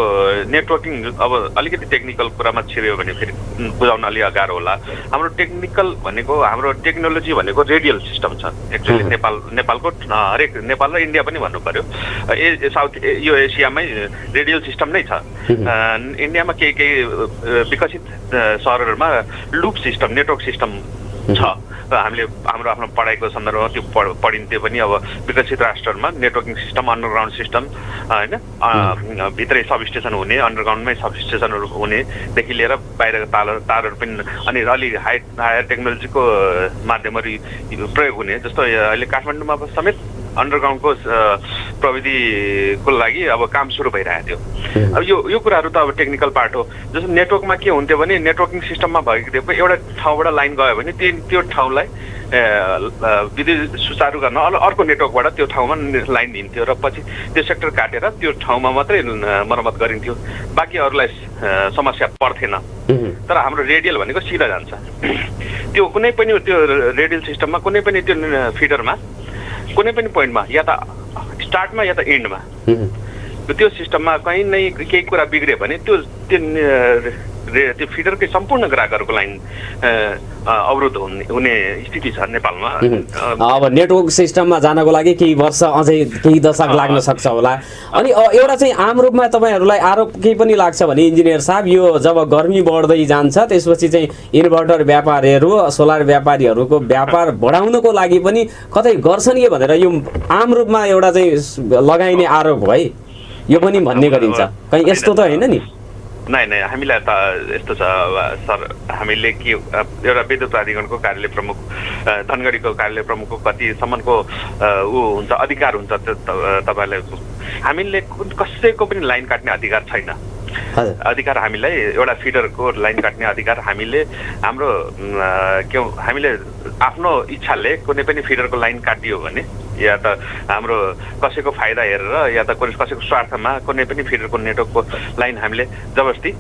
नेटवर्किङ अब अलिकति टेक्निकल कुरामा छिर्यो भने फेरि बुझाउन अलि गाह्रो होला। हाम्रो टेक्निकल भनेको हाम्रो टेक्नोलोजी भनेको रेडियल सिस्टम छ एक्चुअली। नेपालको हरेक नेपाल र इन्डिया पनि भन्नु पर्यो, यो एसियामै रेडियल सिस्टम नै छ। इन्डियामा केही विकसित सहरहरूमा लुप सिस्टम नेटवर्क सिस्टम छ। हामीले हाम्रो आफ्नो पढाइको सन्दर्भमा त्यो पढिन्थ्यो पनि। अब विकसित राष्ट्रहरूमा नेटवर्किङ सिस्टम अन्डरग्राउन्ड सिस्टम होइन, भित्रै सब स्टेसन हुने, अन्डरग्राउन्डमै सब स्टेसनहरू हुनेदेखि लिएर बाहिरको तारहरू पनि अनि अलि हायर टेक्नोलोजीको माध्यमहरू प्रयोग हुने। जस्तो अहिले काठमाडौँमा समेत अन्डरग्राउन्डको प्रविधिको लागि अब काम सुरु भइरहेको थियो। अब यो कुराहरू त अब टेक्निकल पार्ट हो। जस्तो नेटवर्कमा के हुन्थ्यो भने नेटवर्किङ सिस्टममा भएको थियो एउटा ठाउँबाट लाइन गयो भने त्यो ठाउँलाई विद्युत सुचारू गर्न अर्को नेटवर्कबाट त्यो ठाउँमा लाइन दिन्थ्यो र पछि त्यो सेक्टर काटेर त्यो ठाउँमा मात्रै मर्मत गरिन्थ्यो, बाँकी अरूलाई समस्या पर्थेन। तर हाम्रो रेडियल भनेको सिधा जान्छ। त्यो कुनै पनि त्यो रेडियल सिस्टममा कुनै पनि त्यो फिडरमा कुनै पनि पोइन्टमा या त स्टार्टमा या त एन्डमा त्यो सिस्टममा कहीँ नै केही कुरा बिग्रियो भने त्यो फिडरकै सम्पूर्ण ग्राहकहरूको लाइन अवरुद्ध हुने स्थिति छ नेपालमा। अब नेटवर्क सिस्टममा जानको लागि केही वर्ष अझै केही दशक लाग्न सक्छ होला। अनि एउटा चाहिँ आम रूपमा तपाईँहरूलाई आरोप केही पनि लाग्छ भने इन्जिनियर साहब, यो जब गर्मी बढ्दै जान्छ त्यसपछि चाहिँ इन्भर्टर व्यापारीहरू सोलर व्यापारीहरूको व्यापार बढाउनको लागि पनि कतै गर्छन् कि भनेर यो आम रूपमा एउटा चाहिँ लगाइने आरोप है, यो पनि भन्ने गरिन्छ। कहीँ यस्तो त होइन नि? नै हामीलाई त यस्तो छ सर, हामीले के एउटा विद्युत प्राधिकरणको कार्यालय प्रमुख धनगढीको कार्यालय प्रमुखको कतिसम्मको हुन्छ अधिकार हुन्छ तपाईँलाई। हामीले कसैको पनि लाइन काट्ने अधिकार छैन। अधिकार हामीलाई एउटा फिडरको लाइन काट्ने अधिकार हामीले हामीले आफ्नो इच्छाले कुनै पनि फिडरको लाइन काटियो भने या त हाम्रो कसैको फाइदा हेरेर या त कसैको स्वार्थमा कुनै पनि फिडरको नेटवर्कको लाइन हामीले जबरजस्ती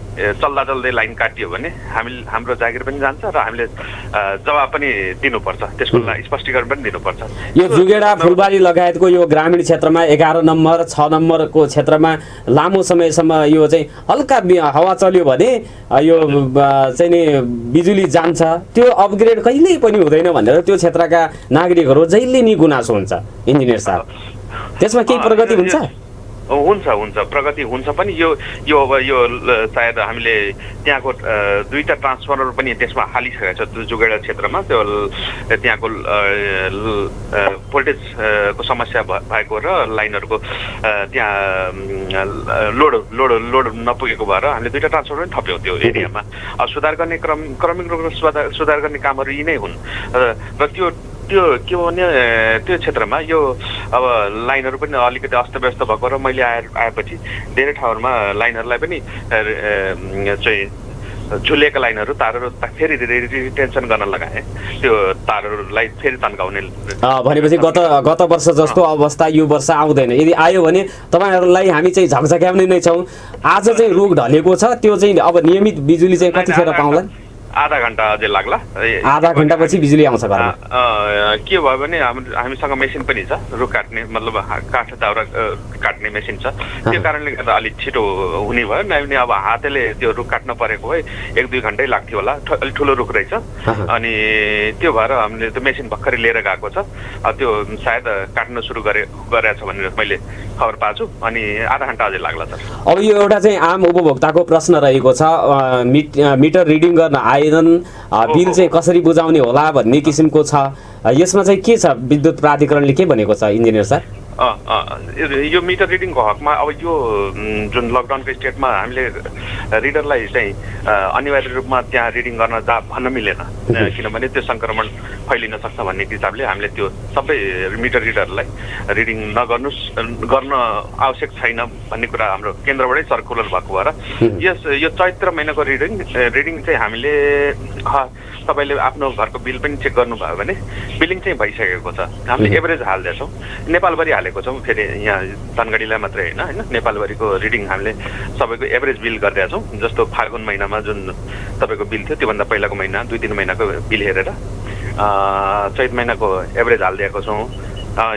चल्दै लाइन काटियो भने हाम्रो जागिर पनि जान्छ र हामीले जवाब पनि दिनुपर्छ, त्यसको स्पष्टीकरण पनि दिनुपर्छ। यो जुगेडा फुलबारी लगायतको यो ग्रामीण क्षेत्रमा 11 नम्बर 6 नम्बरको क्षेत्रमा लामो समयसम्म यो चाहिँ हल्का हावा चल्यो भने यो चाहिँ नि बिजुली जान्छ, त्यो अपग्रेड कहिल्यै पनि हुँदैन भनेर त्यो क्षेत्रका नागरिकहरू जहिले नि गुनासो हुन्छ इन्जिनियर साहब, त्यसमा केही प्रगति हुन्छ? हुन्छ प्रगति हुन्छ पनि यो अब यो सायद हामीले त्यहाँको दुईटा ट्रान्सफर्मर पनि त्यसमा हालिसकेको छ जुगेडा क्षेत्रमा त्यो त्यहाँको भोल्टेजको समस्या भएको र लाइनहरूको त्यहाँ लोड नपुगेको भएर हामीले दुईटा ट्रान्सफर्मर पनि थप्यौँ त्यो एरियामा। अब सुधार गर्ने क्रमिक रूपमा सुधार गर्ने कामहरू यी नै हुन् र त्यो के भने त्यो क्षेत्रमा यो अब लाइनहरू पनि अलिकति अस्तव्यस्त भएको र मैले आएपछि धेरै ठाउँहरूमा लाइनहरूलाई पनि चाहिँ झुलेका लाइनहरू तारहरू फेरि रिटेन्सन गर्न लगाए त्यो तारहरूलाई फेरि तन्काउने। भनेपछि गत वर्ष जस्तो अवस्था यो वर्ष आउँदैन। यदि आयो भने तपाईँहरूलाई हामी चाहिँ झकझक्याउने नै छौँ। आज चाहिँ रोग ढलेको छ त्यो चाहिँ अब नियमित बिजुली चाहिँ कतिखेर पाउँला? आधा घन्टा अझै लाग्ला। आधा घन्टापछि बिजुली आउँछ घरमा। के भयो भने हामीसँग मेसिन पनि छ, रुख काट्ने मतलब काठ दाउरा काट्ने मेसिन छ। त्यो कारणले गर्दा अलिक छिटो हुने भयो। नभए अब हातले त्यो रुख काट्न परेको भए 1-2 घन्टै लाग्थ्यो होला। अलिक ठुलो रुख रहेछ अनि त्यो भएर हामीले त्यो मेसिन भर्खरै लिएर गएको छ। त्यो सायद काट्न सुरु गरेछ भनेर मैले खबर पाछु अनि आधा घन्टा अझै लाग्ला सर। अब यो एउटा चाहिँ आम उपभोक्ताको प्रश्न रहेको छ, मिटर रिडिङ गर्न बिल चाहिँ कसरी बुझाउने होला भन्ने किसिमको छ। यसमा चाहिँ के छ? विद्युत प्राधिकरणले के भनेको छ इन्जिनियर सर? यो मिटर रिडिङको हकमा अब यो जुन लकडाउनको स्टेटमा हामीले रिडरलाई चाहिँ अनिवार्य रूपमा त्यहाँ रिडिङ गर्न भन्न मिलेन, किनभने त्यो सङ्क्रमण फैलिन सक्छ भन्ने हिसाबले हामीले त्यो सबै मिटर रिडरलाई रिडिङ गर्न आवश्यक छैन भन्ने कुरा हाम्रो केन्द्रबाटै सर्कुलर भएको भएर यो चैत्र महिनाको रिडिङ चाहिँ हामीले तपाईँले आफ्नो घरको बिल पनि चेक गर्नुभयो भने बिलिङ चाहिँ भइसकेको छ। हामीले एभरेज हाल्दैछौँ, नेपालभरि हालेको छौँ। फेरि यहाँ धनगढीलाई मात्रै होइन नेपालभरिको रिडिङ हामीले सबैको एभरेज बिल गरिदिएछौँ। जस्तो फागुन महिनामा जुन तपाईँको बिल थियो त्योभन्दा पहिलाको महिना 2-3 महिनाको बिल हेरेर चैत महिनाको एभरेज हालिदिएको छौँ।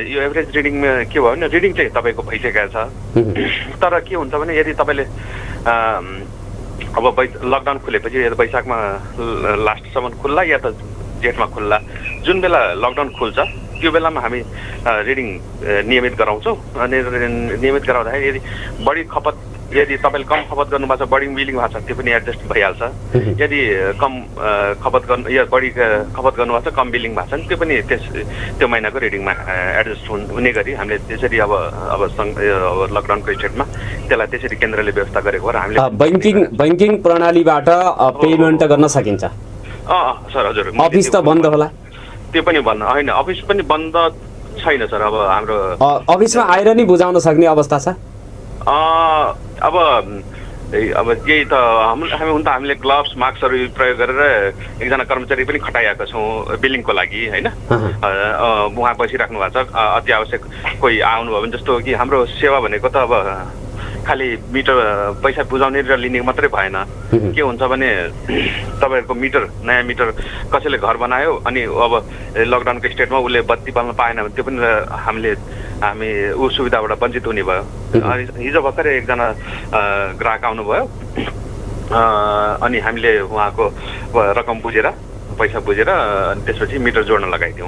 यो एभरेज रिडिङमा के भयो भने रिडिङ चाहिँ तपाईँको भइसकेको छ। तर के हुन्छ भने यदि तपाईँले अब लकडाउन खुलेपछि या त वैशाखमा लास्टसम्म खुल्ला या त जेठमा खुल्ला, जुन बेला लकडाउन खुल्छ त्यो बेलामा हामी रिडिङ नियमित गराउँछौँ। अनि नियमित गराउँदाखेरि यदि तपाईँले कम खपत गर्नुभएको छ, बढी बिलिङ भएको छ, त्यो पनि एडजस्ट भइहाल्छ। यदि कम खपत गर्नु या बढी खपत गर्नुभएको छ, कम बिलिङ भएको छ भने त्यो पनि त्यो महिनाको रिडिङमा एडजस्ट हुने गरी हामीले त्यसरी अब लकडाउनको स्टेटमा त्यसलाई त्यसरी केन्द्रले व्यवस्था गरेको भएर हामीले बैंकिङ प्रणालीबाट पेमेन्ट गर्न सकिन्छ। सर हजुर। अफिस त बन्द होला? त्यो पनि बन्द होइन, अफिस पनि बन्द छैन सर। अब हाम्रो अफिसमा आएर नि बुझाउन सक्ने अवस्था छ? अब यही त हामीले ग्लोभ्स मास्कहरू प्रयोग गरेर एकजना कर्मचारी पनि खटाइरहेका छौँ बिलिङको लागि होइन। उहाँ बसिराख्नु भएको छ। अति आवश्यक कोही आउनुभयो भने जस्तो कि हाम्रो सेवा भनेको त अब खालि मिटर पैसा बुझाउने र लिने मात्रै भएन। के हुन्छ भने तपाईँहरूको नयाँ मिटर कसैले घर बनायो अनि अब लकडाउनको स्टेटमा उसले बत्ती बाल्न पाएन भने त्यो पनि हामी ऊ सुविधाबाट वञ्चित हुने भयो। अनि हिजो भर्खरै एकजना ग्राहक आउनुभयो अनि हामीले उहाँको रकम बुझेर पैसा बुझेर अनि त्यसपछि मिटर जोड्न लगाइदिउँ।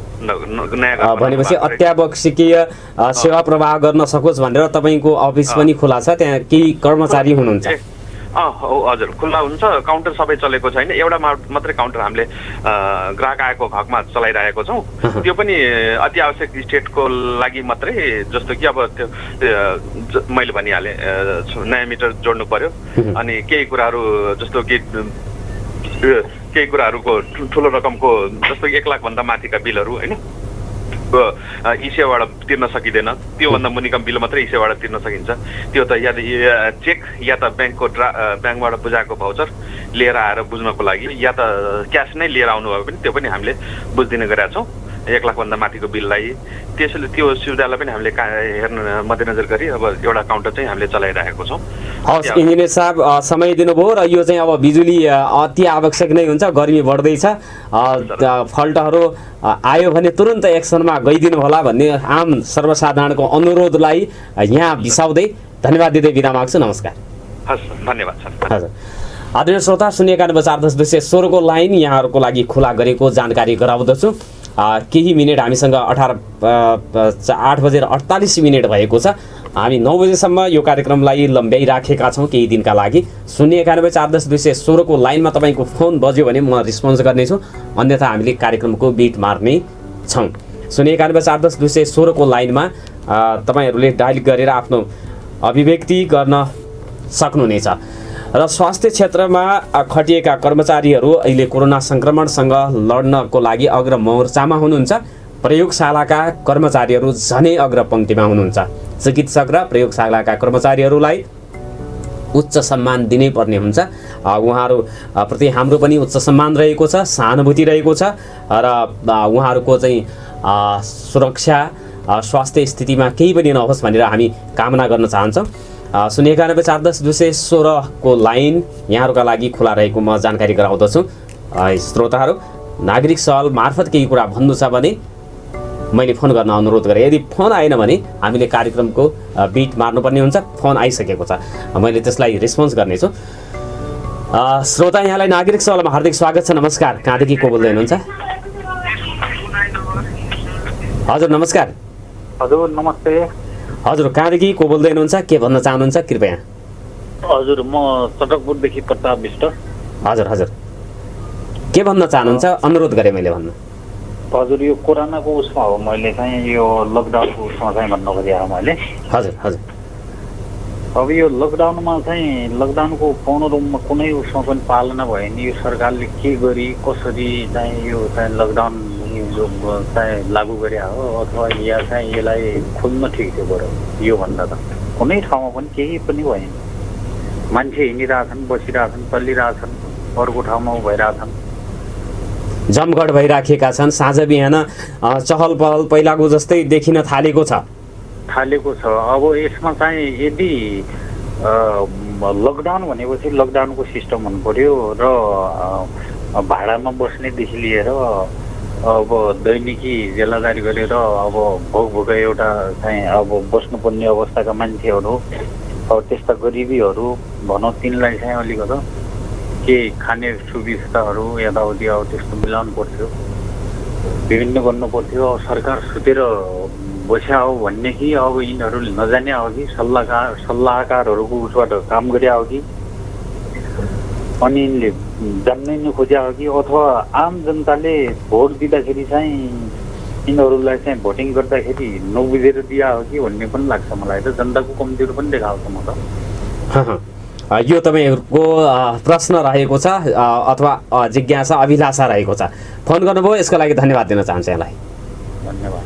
भनेपछि अत्यावश्यकीय सेवा प्रवाह गर्न सकोस् भनेर तपाईँको अफिस पनि खुला छ, त्यहाँ केही कर्मचारी हुनुहुन्छ? हजुर खुल्ला हुन्छ। काउन्टर सबै चलेको छैन, एउटा मात्रै काउन्टर हामीले ग्राहक आएको हकमा चलाइरहेको छौँ। त्यो पनि अति आवश्यक स्टेटको लागि मात्रै। जस्तो कि अब त्यो मैले भनिहालेँ नयाँ मिटर जोड्नु पर्यो अनि केही कुराहरू जस्तो कि केही कुराहरूको ठुलो रकमको जस्तो 1 लाखभन्दा माथिका बिलहरू होइन इसेवाबाट तिर्न सकिँदैन। त्योभन्दा मुनिका बिल मात्रै इसेवाबाट तिर्न सकिन्छ। त्यो त या चेक या त ब्याङ्कबाट बुझाएको भाउचर लिएर आएर बुझ्नको लागि या त क्यास नै लिएर आउनुभयो भने त्यो पनि हामीले बुझिदिने गरेका छौँ। 1 लाखभन्दा माथिको बिललाई त्यसैले त्यो सुविधालाई पनि हामीले हेर्न मध्यनजर गरी अब एउटा काउन्टर चाहिँ हामीले चलाइरहेको छौँ। हस् इन्जिनियर साहब समय दिनुभयो र यो चाहिँ अब बिजुली अति आवश्यक नै हुन्छ, गर्मी बढ्दैछ, फल्टहरू आयो भने तुरन्त एक्सनमा गइदिनु होला भन्ने आम सर्वसाधारणको अनुरोधलाई यहाँ बिसाउँदै धन्यवाद दिँदै बिदा माग्छु। नमस्कार। हस् धन्यवाद सर। हजुर आदरणीय श्रोता 091 को लाइन यहाँहरूको लागि खुला गरेको जानकारी गराउँदछु। केही मिनेट हामीसँग 8:48 भएको छ। हामी 9 बजेसम्म यो कार्यक्रमलाई लम्ब्याइराखेका छौँ केही दिनका लागि। 09140100216 को लाइनमा तपाईँको फोन बज्यो भने म रिस्पोन्स गर्नेछु, अन्यथा हामीले कार्यक्रमको बिट मार्ने छौँ। 09140100216 को लाइनमा तपाईँहरूले डायल गरेर आफ्नो अभिव्यक्ति गर्न सक्नुहुनेछ। र स्वास्थ्य क्षेत्रमा खटिएका कर्मचारीहरू अहिले कोरोना सङ्क्रमणसँग लड्नको लागि अग्रमोर्चामा हुनुहुन्छ। प्रयोगशालाका कर्मचारीहरू झनै अग्रपङ्क्तिमा हुनुहुन्छ। चिकित्सक र प्रयोगशालाका कर्मचारीहरूलाई उच्च सम्मान दिनै पर्ने हुन्छ। उहाँहरू प्रति हाम्रो पनि उच्च सम्मान रहेको छ, सहानुभूति रहेको छ र उहाँहरूको चाहिँ सुरक्षा स्वास्थ्य स्थितिमा केही पनि नहोस् भनेर हामी कामना गर्न चाहन्छौँ। 09140100216 को लाइन यहाँहरूका लागि खुला रहेको म जानकारी गराउँदछु। श्रोताहरू, नागरिक सहल मार्फत केही कुरा भन्नु छ भने मैले फोन गर्न अनुरोध गरेँ। यदि फोन आएन भने हामीले कार्यक्रमको बिट मार्नुपर्ने हुन्छ। फोन आइसकेको छ, मैले त्यसलाई रिस्पोन्स गर्नेछु। श्रोता, यहाँलाई नागरिक सहलमा हार्दिक स्वागत छ। नमस्कार, कहाँदेखि को बोल्दै हुनुहुन्छ? हजुर नमस्कार। हजुर नमस्ते। हजुर, कहाँदेखि को बोल्दै हुनुहुन्छ? के भन्न चाहनुहुन्छ कृपया? हजुर, म चटकपुरदेखि प्रताप विष्ट। हजुर हजुर, के भन्न चाहनुहुन्छ? अनुरोध गरेँ मैले भन्न। हजुर, यो कोरोनाको उसमा हो, मैले चाहिँ यो लकडाउनको उसमा चाहिँ भन्नु खोजेँ मैले। हजुर हजुर, अब यो लकडाउनमा चाहिँ लकडाउनको पूर्ण रूपमा कुनै उसमा पनि पालना भयो नि यो सरकारले के गरी कसरी चाहिँ यो चाहिँ लकडाउन चाहिँ लागू गरे हो अथवा या चाहिँ यसलाई खोल्न ठिक थियो बरु। योभन्दा त कुनै ठाउँमा पनि केही पनि भएन। मान्छे हिँडिरहेछन्, बसिरहेछन्, चलिरहेछन्, अर्को ठाउँमा भइरहेछन्, जमघट भइराखेका छन्। साँझ बिहान चहल पहल पहिलाको जस्तै देखिन थालेको छ। अब यसमा चाहिँ यदि लकडाउन भनेपछि लकडाउनको सिस्टम हुनु पर्यो र भाडामा बस्नेदेखि लिएर अब दैनिकी जेलादारी गरेर अब भोक एउटा चाहिँ अब बस्नुपर्ने अवस्थाका मान्छेहरू, अब त्यस्ता गरिबीहरू भनौँ, तिनलाई चाहिँ अलिकति के खाने सुविस्ताहरू यताउति अब त्यस्तो मिलाउनु पर्थ्यो, विभिन्न गर्नु पर्थ्यो। अब सरकार सुतेर बस्या हो भन्ने कि अब यिनीहरू नजाने हो कि सल्लाहकारहरूको उसबाट काम गरे हो कि अनि यिनले जान्नै नखोज्या हो कि अथवा आम जनताले भोट दिँदाखेरि चाहिँ यिनीहरूलाई चाहिँ भोटिङ गर्दाखेरि नबुझेर दिया हो कि भन्ने पनि लाग्छ मलाई त। जनताको कमजोरी पनि देखाउँछ म त। यो तपाईँहरूको प्रश्न रहेको छ अथवा जिज्ञासा अभिलाषा रहेको छ। फोन गर्नुभयो, यसको लागि धन्यवाद दिन चाहन्छु यहाँलाई। धन्यवाद।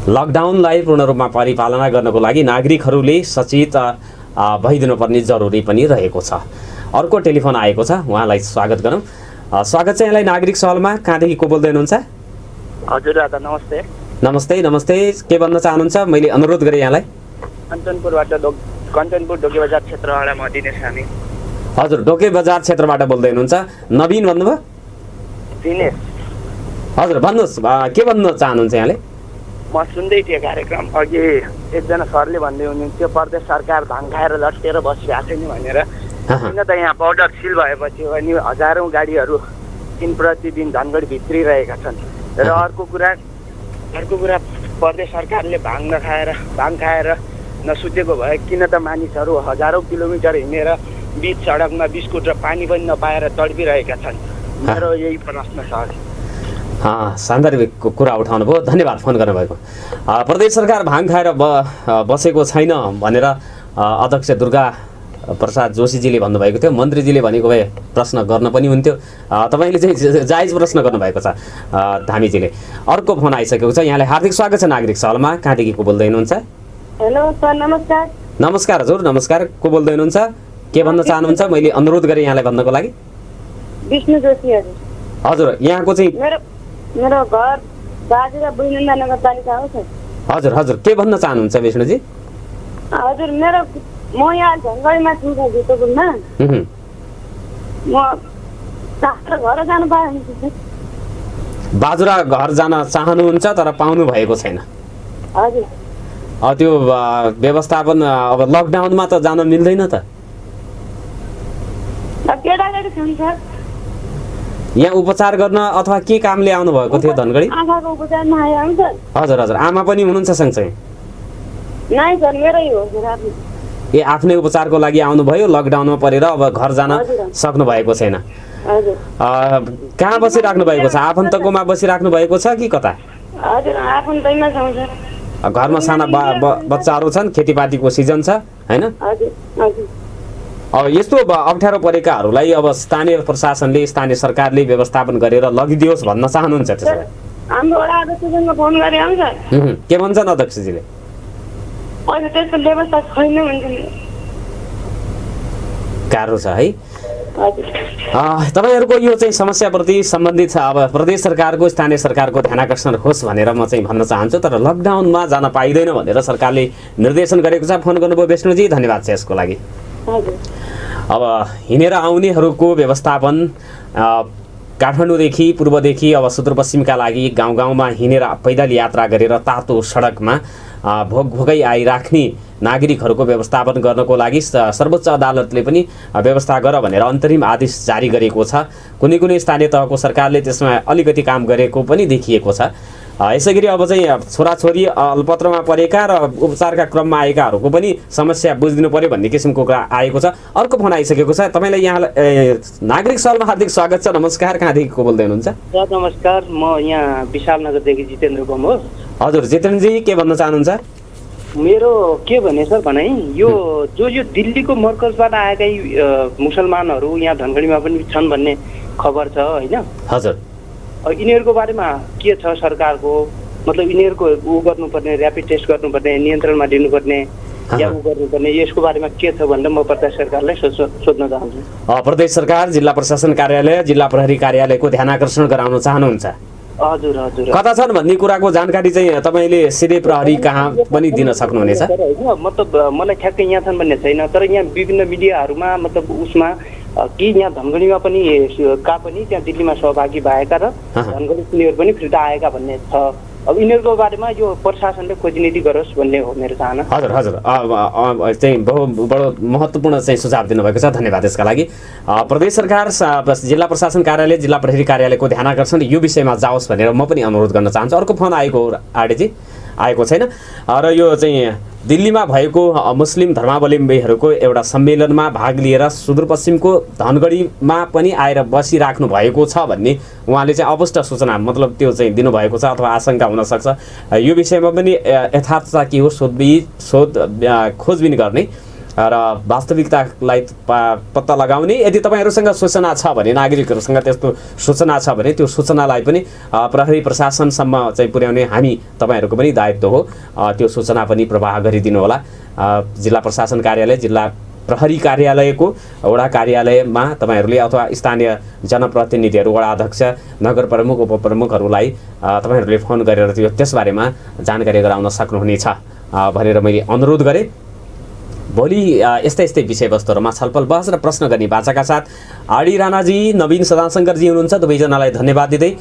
लकडाउनलाई पूर्ण रूपमा परिपालना गर्नको लागि नागरिकहरूले सचेत भइदिनुपर्ने जरुरी पनि रहेको छ। अर्को टेलिफोन आएको छ, उहाँलाई स्वागत गरौँ। स्वागत छ यहाँलाई नागरिक सहलमा। कहाँदेखि को बोल्दै हुनुहुन्छ? हजुर दादा नमस्ते। नमस्ते नमस्ते, के भन्न चाहनुहुन्छ? मैले अनुरोध गरेँ यहाँलाई। कञ्चनपुर डोके बजार क्षेत्रबाट म दिनेश हामी। हजुर, डोके बजार क्षेत्रबाट बोल्दै हुनुहुन्छ। नवीन भन्नुभयो? दिनेश। हजुर भन्नुहोस्, के भन्न चाहनुहुन्छ यहाँले? म सुन्दै थिएँ कार्यक्रम, अघि एकजना सरले भन्दै हुनुहुन्थ्यो प्रदेश सरकार भाङ खाएर लट्टिएर बसिरहेको छ नि भनेर। किन त यहाँ बोर्डर सिल भएपछि अनि हजारौँ गाडीहरू दिन प्रतिदिन धनगढी भित्रिरहेका छन्। र अर्को कुरा प्रदेश सरकारले भाङ खाएर नसुतेको भए किन त मानिसहरू हजारौँ किलोमिटर हिँडेर बिच सडकमा बिस्कुट र पानी पनि नपाएर तडपिरहेका छन्। मेरो यही प्रश्न छ। सान्दर्भिक कुरा उठाउनु भयो, धन्यवाद फोन गर्नुभएको। प्रदेश सरकार भाङ खाएर बसेको छैन भनेर अध्यक्ष दुर्गा प्रसाद जोशीजीले भन्नुभएको थियो। मन्त्रीजीले भनेको भए प्रश्न गर्न पनि हुन्थ्यो। तपाईँले चाहिँ जायज प्रश्न गर्नुभएको छ धामीजीले। अर्को फोन आइसकेको छ, यहाँलाई हार्दिक स्वागत छ नागरिक सहलमा। कहाँदेखि को बोल्दै हुनुहुन्छ? हेलो सर, नमस्कार। नमस्कार हजुर, नमस्कार। को बोल्दै हुनुहुन्छ? के भन्न चाहनुहुन्छ? मैले अनुरोध गरेँ यहाँलाई भन्नको लागि। विष्णु जोशी हजुर। हजुर, यहाँको चाहिँ मेरो घर बाजुरा बुइनन्दा नगरपालिका हो सर। हजुर हजुर, के भन्न चाहनुहुन्छ विष्णुजी? हजुर, म यहाँ झन्गडीमा छु भित्रपुरमा। म घर जानु पाएँ। बाजुरा घर जान चाहनुहुन्छ तर पाउनु भएको छैन। हजुर। त्यो व्यवस्थापन अब लकडाउनमा त जान मिल्दैन त। केटाकेटी छन् सर। यहाँ उपचार गर्न अथवा के कामले आउनु भएको थियो धनगढी? आँखाको उपचारमा आएँ सर। हजुर हजुर, आमा पनि हुनुहुन्छ सँगसँगै? नाइ सर मेरै हो सर आफ्नो। ए आफ्नै उपचारको लागि आउनुभयो, लकडाउनमा परेर अब घर जान सक्नु भएको छैन। हजुर कहाँ बसिराख्नु भएको छ? आफन्तकोमा बसिराख्नु भएको छ कि कता? हजुर आफन्तैमा छौँ सर। घरमा साना बच्चाहरू छन्, खेतीपातीको सिजन छ हैन? हजुर हजुर। अब यस्तो अप्ठ्यारो परेकाहरूलाई अब स्थानीय प्रशासनले, स्थानीय सरकारले व्यवस्थापन गरेर लगिदियोस् भन्न चाहनुहुन्छ त्यसो भए? हाम्रो वडा अध्यक्षसँग फोन गरे आउँछ। के भन्छन् अध्यक्षजीले? अहिले त्यसको व्यवस्था छैन भन्छ। गाह्रो छ है। हजुर तपाईँहरूको यो चाहिँ समस्याप्रति सम्बन्धित छ। अब प्रदेश सरकारको, स्थानीय सरकारको ध्यान आकर्षण होस् भनेर म चाहिँ भन्न चाहन्छु। तर लकडाउनमा जान पाइँदैन भनेर सरकारले निर्देशन गरेको छ। फोन गर्नुभयो विष्णुजी, धन्यवाद छ यसको लागि। अब हिँडेर आउनेहरूको व्यवस्थापन काठमाडौँदेखि पूर्वदेखि अब सुदूरपश्चिमका लागि गाउँ गाउँमा हिँडेर पैदल यात्रा गरेर तातो सडकमा भोकभोकै आइराख्ने नागरिकहरूको व्यवस्थापन गर्नको लागि सर्वोच्च अदालतले पनि व्यवस्था गर भनेर अन्तरिम आदेश जारी गरेको छ। कुनै कुनै स्थानीय तहको सरकारले त्यसमा अलिकति काम गरेको पनि देखिएको छ। यसै गरी अब चाहिँ छोराछोरी अल्पत्रमा परेका र उपचारका क्रममा आएकाहरूको पनि समस्या बुझिदिनु पर्यो भन्ने किसिमको कुरा आएको छ। अर्को फोन आइसकेको छ। तपाईँलाई यहाँ नागरिक सवालमा हार्दिक स्वागत छ। नमस्कार, कहाँदेखि को बोल्दै हुनुहुन्छ? नमस्कार, म यहाँ विशालनगरदेखि जितेन्द्र गम हो। हजुर जितेन्द्रजी, के भन्न चाहनुहुन्छ? मेरो के भने सर भनाइ, यो जो दिल्लीको मर्कजबाट आएकै मुसलमानहरू यहाँ धनगढीमा पनि छन् भन्ने खबर छ होइन? हजुर। यिनीहरूको बारेमा के छ सरकारको, मतलब यिनीहरूको ऊ गर्नुपर्ने, ऱ्यापिड टेस्ट गर्नुपर्ने, नियन्त्रणमा लिनुपर्ने या ऊ गर्नुपर्ने, यसको बारेमा के छ भनेर म प्रदेश सरकारलाई सोध्न चाहन्छु। प्रदेश सरकार, जिल्ला प्रशासन कार्यालय, जिल्ला प्रहरी कार्यालयको ध्यान आकर्षण गराउन चाहनुहुन्छ? हजुर हजुर। कता छन् भन्ने कुराको जानकारी चाहिँ तपाईँले सिधै प्रहरी कहाँ पनि दिन सक्नुहुनेछ? मतलब मलाई ठ्याक्कै यहाँ छन् भन्ने छैन, तर यहाँ विभिन्न मिडियाहरूमा मतलब उसमा कि यहाँ धनगढीमा पनि त्यहाँ दिल्लीमा सहभागी भएका र धनगढी तिनीहरू पनि फिर्ता आएका भन्ने छ। अब यिनीहरूको बारेमा यो प्रशासनले खोजनीति गरोस् भन्ने हो मेरो चाहना। हजुर हजुर, चाहिँ बडो महत्त्वपूर्ण चाहिँ सुझाव दिनुभएको छ, धन्यवाद यसका लागि। प्रदेश सरकार, जिल्ला प्रशासन कार्यालय, जिल्ला प्रहरी कार्यालयको ध्यान आकर्षण यो विषयमा जाओस् भनेर म पनि अनुरोध गर्न चाहन्छु। अर्को फोन आएको हो आडेजी? आएको छैन। र यो चाहिँ दिल्लीमा भएको मुस्लिम धर्मावलम्बीहरूको एउटा सम्मेलनमा भाग लिएर सुदूरपश्चिमको धनगढीमा पनि आएर बसिराख्नु भएको छ भन्ने उहाँले चाहिँ अपुष्ट सूचना मतलब त्यो चाहिँ दिनुभएको छ अथवा आशंका हुनसक्छ। यो विषयमा पनि यथार्थता के हो खोजबिन गर्ने र वास्तविकतालाई पत्ता लगाउने। यदि तपाईँहरूसँग सूचना छ भने, नागरिकहरूसँग त्यस्तो सूचना छ भने त्यो सूचनालाई पनि प्रहरी प्रशासनसम्म चाहिँ पुर्याउने हामी तपाईँहरूको पनि दायित्व हो। त्यो सूचना पनि प्रवाह गरिदिनु होला। जिल्ला प्रशासन कार्यालय, जिल्ला प्रहरी कार्यालयको वडा कार्यालयमा तपाईँहरूले अथवा स्थानीय जनप्रतिनिधिहरू, वडा अध्यक्ष, नगर प्रमुख, उपप्रमुखहरूलाई तपाईँहरूले फोन गरेर त्यसबारेमा जानकारी गराउन सक्नुहुनेछ भनेर मैले अनुरोध गरेँ। भोलि यस्तै विषयवस्तुहरूमा छलफल, बहस र प्रश्न गर्ने बाचाका साथ आडी राणाजी, नवीन सदाशङ्करजी हुनुहुन्छ। दुवैजनालाई धन्यवाद दिँदै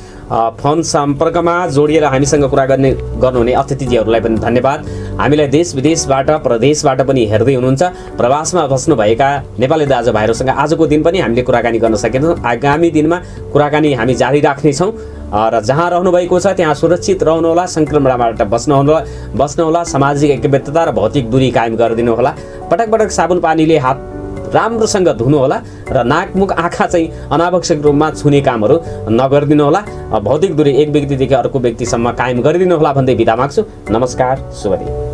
फोन सम्पर्कमा जोडिएर हामीसँग कुरा गर्नुहुने अतिथिजीहरूलाई पनि धन्यवाद। हामीलाई देश विदेशबाट, प्रदेशबाट पनि हेर्दै हुनुहुन्छ। प्रवासमा बस्नुभएका नेपाली दाजुभाइहरूसँग आजको दिन पनि हामीले कुराकानी गर्न सकेनौँ। आगामी दिनमा कुराकानी हामी जारी राख्नेछौँ र जहाँ रहनुभएको छ त्यहाँ सुरक्षित रहनुहोला, सङ्क्रमणबाट बस्नुहोला, सामाजिक एकबद्धता र भौतिक दूरी कायम गरिदिनु होला। पटक पटक साबुन पानीले हात राम्रोसँग धुनुहोला र नाक, मुख, आँखा चाहिँ अनावश्यक रूपमा छुने कामहरू नगरिदिनु होला। भौतिक दूरी एक व्यक्तिदेखि अर्को व्यक्तिसम्म कायम गरिदिनु होला भन्दै बिदा माग्छु। नमस्कार, शुभ दिन।